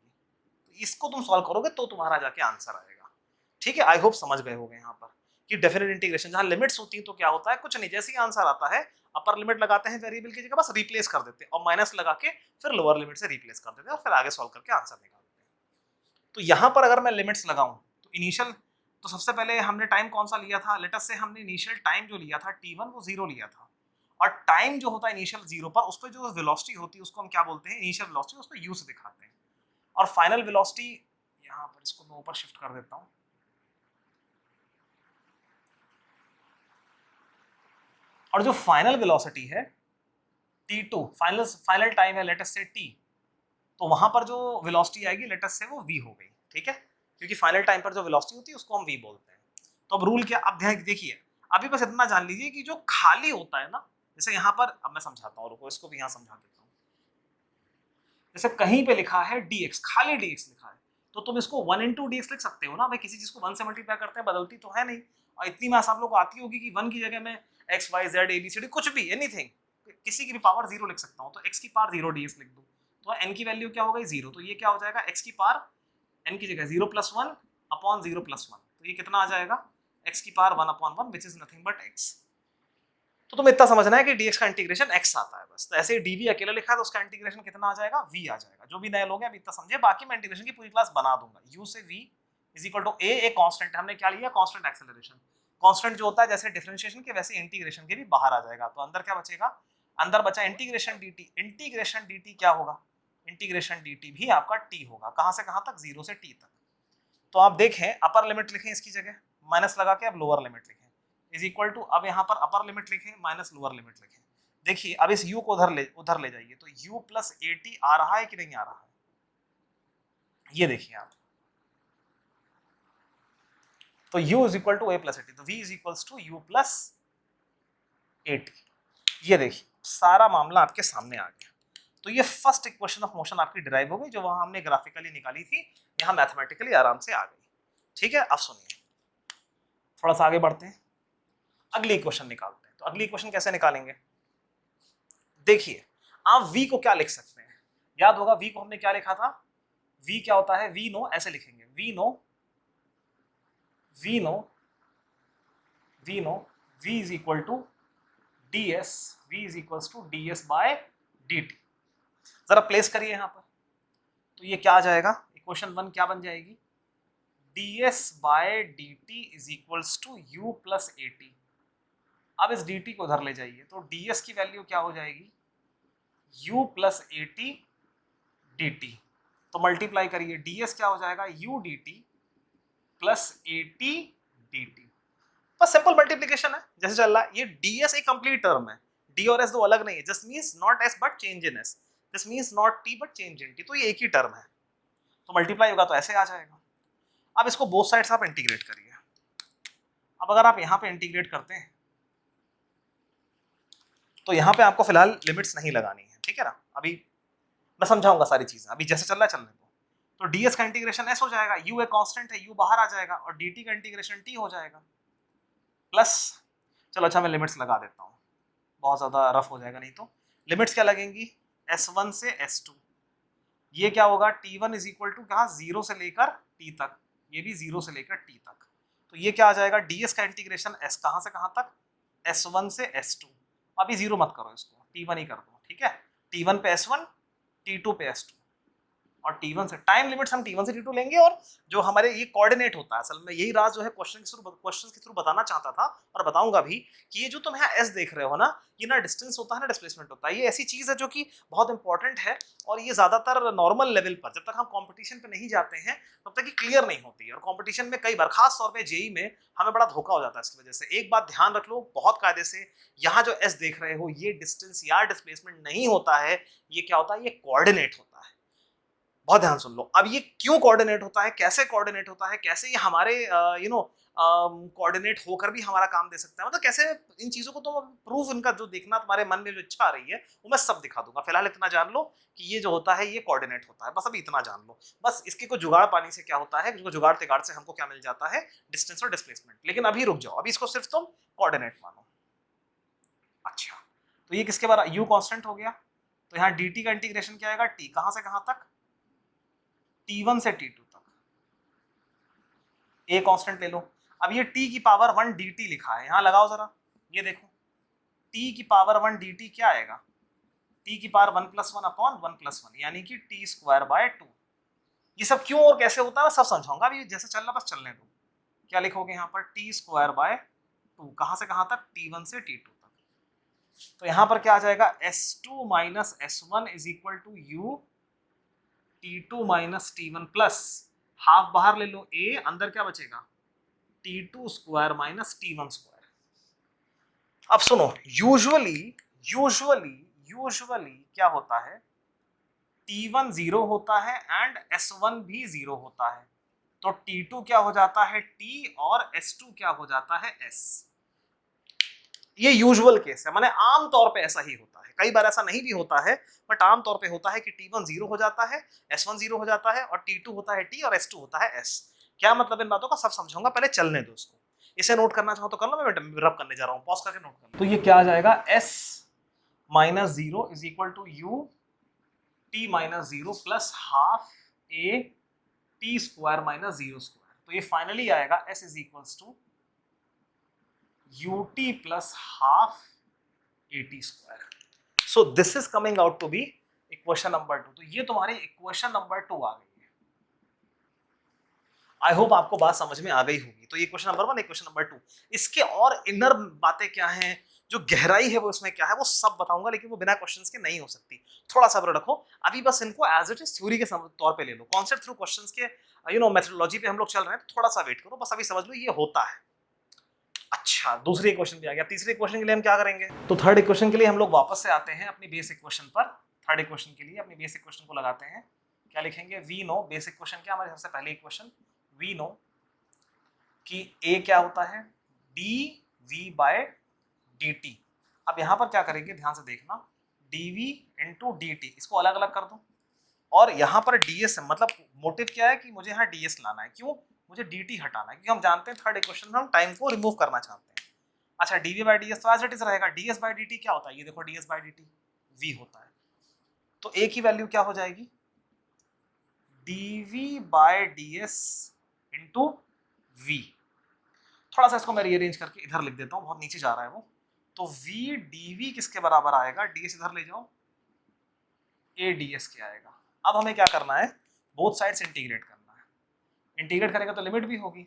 Speaker 1: तो इसको तुम सॉल्व करोगे तो तुम्हारा जाके आंसर आएगा, ठीक है। आई होप समझ गए होगे यहाँ पर कि डेफिनेट इंटीग्रेशन जहाँ लिमिट्स होती हैं तो क्या होता है, कुछ नहीं, जैसे ही आंसर आता है अपर लिमिट लगाते हैं वेरिएबल की जगह, बस रिप्लेस कर देते हैं और माइनस लगा के फिर लोअर लिमिट से रिप्लेस कर देते हैं और फिर आगे सॉल्व करके आंसर निकालते हैं। तो यहाँ पर अगर मैं लिमिट्स लगाऊं तो इनिशियल, तो सबसे पहले हमने टाइम कौन सा लिया था, लेट अस से हमने इनिशियल टाइम जो लिया था t1 वो 0 लिया था, और टाइम जो होता है इनिशियल 0 पर, उस पर जो वेलोसिटी होती है उसको हम क्या बोलते हैं, इनिशियल वेलोसिटी, उसको u से दिखाते हैं। और फाइनल वेलोसिटी, यहाँ पर इसको मैं ऊपर शिफ्ट कर देता हूँ, और जो फाइनल वेलोसिटी है t2, फाइनल टाइम है लेट अस से t, तो वहां पर जो वेलोसिटी आएगी लेट अस से वो v हो गई, ठीक है, क्योंकि फाइनल टाइम पर जो वेलोसिटी होती है उसको हम v बोलते हैं। तो अब रूल क्या, अब ध्यान देखिए, अभी बस इतना जान लीजिए कि जो खाली होता है ना, जैसे यहाँ पर, अब मैं समझाता हूँ, रुको इसको भी यहाँ समझा देता हूँ। जैसे कहीं पे लिखा है dx, खाली dx लिखा है, तो तुम इसको 1 × dx लिख सकते हो ना भाई, किसी चीज को 1 से मल्टीप्लाई करते हैं, बदलती तो है नहीं। और इतनी मैथ्स आप लोग को आती होगी कि 1 की जगह में x y z a b c d कुछ भी, एनीथिंग, किसी की भी पावर 0 लिख सकता हूँ, तो x की पावर 0 dx लिख दूँ, तो n की वैल्यू क्या हो गई 0, तो ये क्या हो जाएगा, x की पावर n की जगह 0+1 अपॉन 0+1, तो ये कितना आ जाएगा, x की power 1/1 which is nothing but x। तो तुम्हें इतना समझना है कि dx का इंटीग्रेशन x आता है बस। तो ऐसे ही dv अकेला लिखा है तो उसका इंटीग्रेशन कितना आ जाएगा, v आ जाएगा। जो भी नए लोग हैं अभी इतना समझे, बाकी मैं इंटीग्रेशन की पूरी क्लास बना दूंगा। u से v is equal to a, एक कांस्टेंट है, हमने क्या लिया, कांस्टेंट एक्सेलरेशन। कांस्टेंट जो होता है जैसे डिफरेंशिएशन के वैसे इंटीग्रेशन के भी बाहर आ जाएगा, तो अंदर क्या बचेगा, अंदर बचा इंटीग्रेशन dt। इंटीग्रेशन dt क्या होगा, इंटीग्रेशन dt भी आपका t होगा, कहां से कहां तक, 0 से t तक। तो आप देखें, अपर लिमिट लिखें इसकी जगह, माइनस लगा के अब लोअर लिमिट लिखें, इज इक्वल टू, अब यहाँ पर अपर लिमिट लिखें माइनस लोअर लिमिट लिखें, देखिए अब इस u को उधर ले जाइए, तो u प्लस ए टी आ रहा है कि नहीं आ रहा है, ये देखिए आप, तो u is equal to A plus A T, तो v is equal to u plus A T, ये देखिए सारा मामला आपके सामने आ गया। तो ये फर्स्ट इक्वेशन ऑफ मोशन आपकी डिराइव हो गई, जो वहां हमने ग्राफिकली निकाली थी, यहाँ मैथमेटिकली आराम से आ गई। ठीक है, अब सुनिए थोड़ा सा आगे बढ़ते हैं, अगली इक्वेशन निकालते हैं। तो अगली इक्वेशन कैसे निकालेंगे, देखिए आप v को क्या लिख सकते हैं, याद होगा v को हमने क्या लिखा था, v क्या होता है, v नो, ऐसे लिखेंगे v no v is equal to ds, v is equal to ds by dt। जरा प्लेस करिए यहां पर, तो ये क्या आ जाएगा, इक्वेशन 1 क्या बन जाएगी, ds by dt is equal to u plus A T. अब इस dt को उधर ले जाइए, तो ds की वैल्यू क्या हो जाएगी, u plus A T dt, तो मल्टीप्लाई करिए, ds क्या हो जाएगा, u dt plus A T dt, बस सिंपल मल्टीप्लिकेशन है जैसे चल रहा है। ये ds एक कंप्लीट टर्म है, d और s दो अलग नहीं है, just means not s but change in s, this means not t but change in t, तो ये एक ही टर्म है, तो मल्टीप्लाई होगा तो ऐसे आ जाएगा। अब इसको बोथ साइड्स आप इंटीग्रेट करिए। अब अगर आप यहाँ पे इंटीग्रेट करते हैं तो यहाँ पे आपको फिलहाल लिमिट्स नहीं लगानी है, ठीक है ना, अभी मैं समझाऊंगा सारी चीजें, अभी जैसे चल रहा है चलने दो। तो ds का इंटीग्रेशन s हो जाएगा, u एक कांस्टेंट है, u बाहर आ जाएगा, और dt का इंटीग्रेशन t हो जाएगा, प्लस, चलो अच्छा मैं लिमिट्स लगा देता हूँ, बहुत ज्यादा रफ हो जाएगा नहीं तो। लिमिट्स क्या लगेंगी, s1 से s2, ये क्या होगा, t1 इज इक्वल टू कहाँ, 0 से लेकर t तक, ये भी 0 से लेकर t तक, तो ये क्या आ जाएगा, ds का इंटीग्रेशन s कहाँ से कहाँ तक, s1 से s2, अभी 0 मत करो इसको, t1 ही कर दो, ठीक है, t1 पे s1, t2 पे s2, और t1 से टाइम लिमिट्स हम t1 से t2 लेंगे, और जो हमारे ये कोऑर्डिनेट होता है, असल में यही राज जो है क्वेश्चन के थ्रू बताना चाहता था और बताऊंगा भी, कि ये जो तुम यहाँ s देख रहे हो ना, ये ना डिस्टेंस होता है ना डिस्प्लेसमेंट होता है, ये ऐसी चीज है जो कि बहुत इंपॉर्टेंट है, और ये ज्यादातर नॉर्मल लेवल पर जब तक हम कंपटीशन पे नहीं जाते हैं तब तक ये क्लियर नहीं होती है, और कंपटीशन में कई बार खास तौर पे जेई में हमें बड़ा धोखा हो जाता है इसकी वजह से। एक बात ध्यान रख लो बहुत कायदे से, यहाँ जो s देख रहे हो ये डिस्टेंस या डिस्प्लेसमेंट नहीं होता है, ये क्या होता है, ये कोऑर्डिनेट होता है, बहुत ध्यान सुन लो। अब ये क्यों कोऑर्डिनेट होता है, कैसे कोऑर्डिनेट होता है, कैसे ये हमारे कोऑर्डिनेट होकर भी हमारा काम दे सकता है, मतलब कैसे इन चीजों को तो प्रूफ, इनका जो देखना तुम्हारे मन में जो इच्छा आ रही है वो मैं सब दिखा दूंगा। फिलहाल इतना जान लो कि ये जो होता है ये कोऑर्डिनेट होता है, बस अभी इतना जान लो। बस इसके को जुगाड़ पानी से क्या होता है, इसको जुगाड़ तिगाड़ से हमको क्या मिल जाता है, डिस्टेंस और डिस्प्लेसमेंट। लेकिन अभी रुक जाओ, अभी इसको सिर्फ तुम कोऑर्डिनेट मानो। अच्छा, तो ये किसके बारे, u कांस्टेंट हो गया, तो यहाँ dt का इंटीग्रेशन क्या आएगा, t कहां से कहां तक, t1 से t2 तक, a कांस्टेंट ले लो। अब ये t की पावर 1 dt लिखा है, यहां लगाओ जरा, ये देखो t की पावर 1 dt क्या आएगा, t की पावर 1 + 1 अपॉन 1 + 1, यानी कि t²/2। ये सब क्यों और कैसे होता है सब समझाऊंगा, अभी जैसे चल रहा बस चलने दो। क्या लिखोगे यहाँ पर, t²/2, कहां से कहां तक, t1 से t2 तक। तो यहाँ पर क्या आ जाएगा, s2 - s1 is equal to u t2 - t1 plus half बाहर ले लो a, अंदर क्या बचेगा, t2² - t1²। अब सुनो, यूजुअली क्या होता है, t1 0 होता है एंड s1 भी 0 होता है, तो t2 क्या हो जाता है t, और s2 क्या हो जाता है s। ये यूजुअल केस है, माने आम तौर पे ऐसा ही होता है, कई बार ऐसा नहीं भी होता है, बट आम तौर पे होता है कि t1 0 हो जाता है, s1 0 हो जाता है, और t2 होता है t, और s2 होता है s। क्या मतलब इन बातों का सब समझाऊंगा, पहले चलने दो इसको। इसे नोट करना चाहो तो कर लो, मैं रब करने जा रहा हूँ, पॉज करके नोट कर लो। तो ये क्या आ जाएगा, s - 0 is equal to u t - 0 plus half a t² - 0²। तो ये फाइनली आएगा s is equal to ut plus half at²। So this is coming out to be equation number 2। तो ये तुम्हारी इक्वेशन नंबर 2 आ गई है। आई होप आपको बात समझ में आ गई होगी। तो ये क्वेश्चन नंबर 1, इक्वेशन नंबर 2। इसके और इनर बातें क्या हैं, जो गहराई है वो इसमें क्या है, वो सब बताऊंगा, लेकिन वो बिना क्वेश्चंस के नहीं हो सकती। थोड़ा सब्र रखो, अभी बस इनको एज इट इज थ्योरी के तौर पे ले लो, कॉन्सेप्ट थ्रू क्वेश्चंस के मेथोडोलॉजी पे हम लोग चल रहे हैं, तो थोड़ा सा वेट करो, बस अभी समझ लो ये होता है। अच्छा, दूसरे इक्वेशन भी आ गया। तीसरे इक्वेशन के लिए हम क्या करेंगे? तो थर्ड इक्वेशन के लिए हम लोग वापस से आते हैं अपनी बेस इक्वेशन पर। थर्ड इक्वेशन के लिए अपनी बेस इक्वेशन को लगाते हैं। क्या लिखेंगे? वी नो, बेस इक्वेशन क्या हमारी सबसे पहली इक्वेशन, वी नो कि ए क्या होता है, D V by D T. अब यहां पर क्या करेंगे, ध्यान से देखना, D V into D T, इसको अलग अलग कर दो। और यहाँ पर ds मतलब मोटिव क्या है कि मुझे यहाँ ds लाना है। क्यों? मुझे dt हटाना है, क्योंकि हम जानते हैं थर्ड इक्वेशन में हम टाइम को रिमूव करना चाहते हैं। अच्छा, dv बाई ds तो एज इट इज रहेगा। ds बाई dt क्या होता है? ये देखो, ds बाई dt v होता है। तो a की वैल्यू क्या हो जाएगी? dv by ds into v। थोड़ा सा इसको मैं रीअरेंज करके इधर लिख देता हूँ, बहुत नीचे जा रहा है वो। तो v dv किसके बराबर आएगा? ds इधर ले जाओ, a ds के आएगा। अब हमें क्या करना है? बोथ साइड्स इंटीग्रेट करना है। इंटीग्रेट करेगा तो लिमिट भी होगी,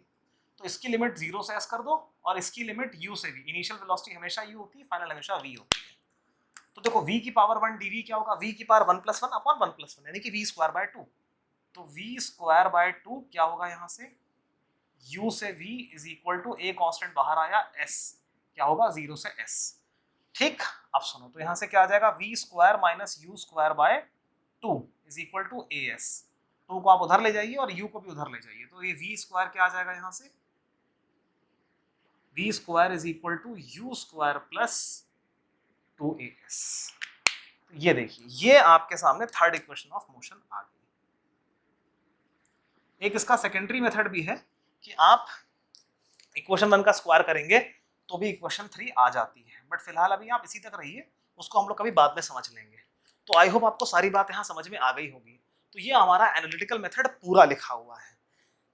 Speaker 1: तो इसकी लिमिट 0 से s कर दो और इसकी लिमिट u से v। इनिशियल वेलोसिटी हमेशा u होती है, फाइनल हमेशा v होती है। तो देखो v की पावर 1 dv क्या होगा? v की पावर 1 + 1 अपॉन 1 + 1 यानी कि v स्क्वायर बाय 2। तो v स्क्वायर बाय 2 क्या होगा? यहाँ से u से v is equal to a constant बाहर आया s, क्या होगा? 0 से s। ठीक, अब सुनो, तो यहाँ से क्या आ जाएगा? v square minus u square by 2 is equal to as। 2 को आप उधर ले जाइए और u को भी उधर ले जाइए, तो ये v स्क्वायर क्या आ जाएगा? यहाँ से v square is equal to u square plus 2as। ये देखिए, ये आपके सामने थर्ड इक्वेशन ऑफ मोशन आ गई। एक इसका सेकेंडरी मेथड भी है कि आप इक्वेशन 1 का स्क्वायर करेंगे तो भी इक्वेशन 3 आ जाती है, बट फिलहाल अभी आप इसी तक रहिए, उसको हम लोग कभी बाद में समझ लेंगे। तो आई होप आपको सारी बात यहाँ समझ में आ गई होगी। तो ये हमारा एनालिटिकल मेथड पूरा लिखा हुआ है।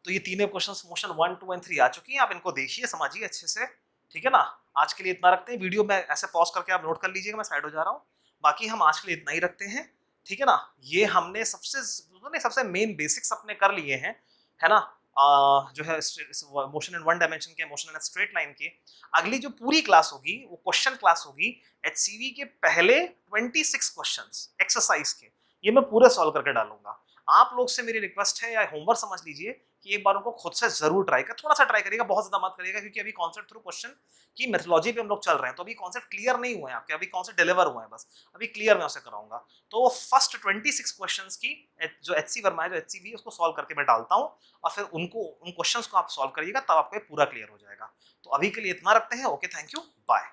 Speaker 1: तो ये तीनों क्वेश्चंस मोशन 1, 2 एंड 3 आ चुकी हैं, आप इनको देखिए, समझिए अच्छे से, ठीक है ना। आज के लिए इतना रखते हैं, वीडियो में ऐसे पॉज करके आप नोट कर लीजिएगा, मैं साइड हो जा रहा हूँ। बाकी हम आज के लिए इतना ही रखते हैं, ठीक है ना। ये हमने सबसे मेन बेसिक्स अपने कर लिए हैं, है ना। जो है मोशन इन वन डायमेंशन के, मोशन इन स्ट्रेट लाइन के। अगली जो पूरी क्लास होगी वो क्वेश्चन क्लास होगी HCV के पहले 26 क्वेश्चंस एक्सरसाइज के, ये मैं पूरे सॉल्व करके डालूंगा। आप लोग से मेरी रिक्वेस्ट है या होमवर्क समझ लीजिए कि एक बार उनको खुद से जरूर ट्राई कर, थोड़ा सा ट्राई करिएगा, बहुत ज्यादा मत करिएगा, क्योंकि अभी कॉन्सेप्ट थ्रू क्वेश्चन की मेथोलॉजी पे हम लोग चल रहे हैं, तो अभी कॉन्सेप्ट क्लियर नहीं हुए हैं आपके, अभी कॉन्सेप्ट डिलीवर हुए हैं बस, अभी क्लियर मैं उसे कराऊंगा। तो फर्स्ट 26 क्वेश्चंस की जो HC वर्मा है, जो HCV है, उसको सॉल्व करके मैं डालता हूँ, और फिर उन क्वेश्चंस को आप सॉल्व करिएगा, तब आपको पूरा क्लियर हो जाएगा। तो अभी के लिए इतना रखते हैं। Okay, thank you, bye.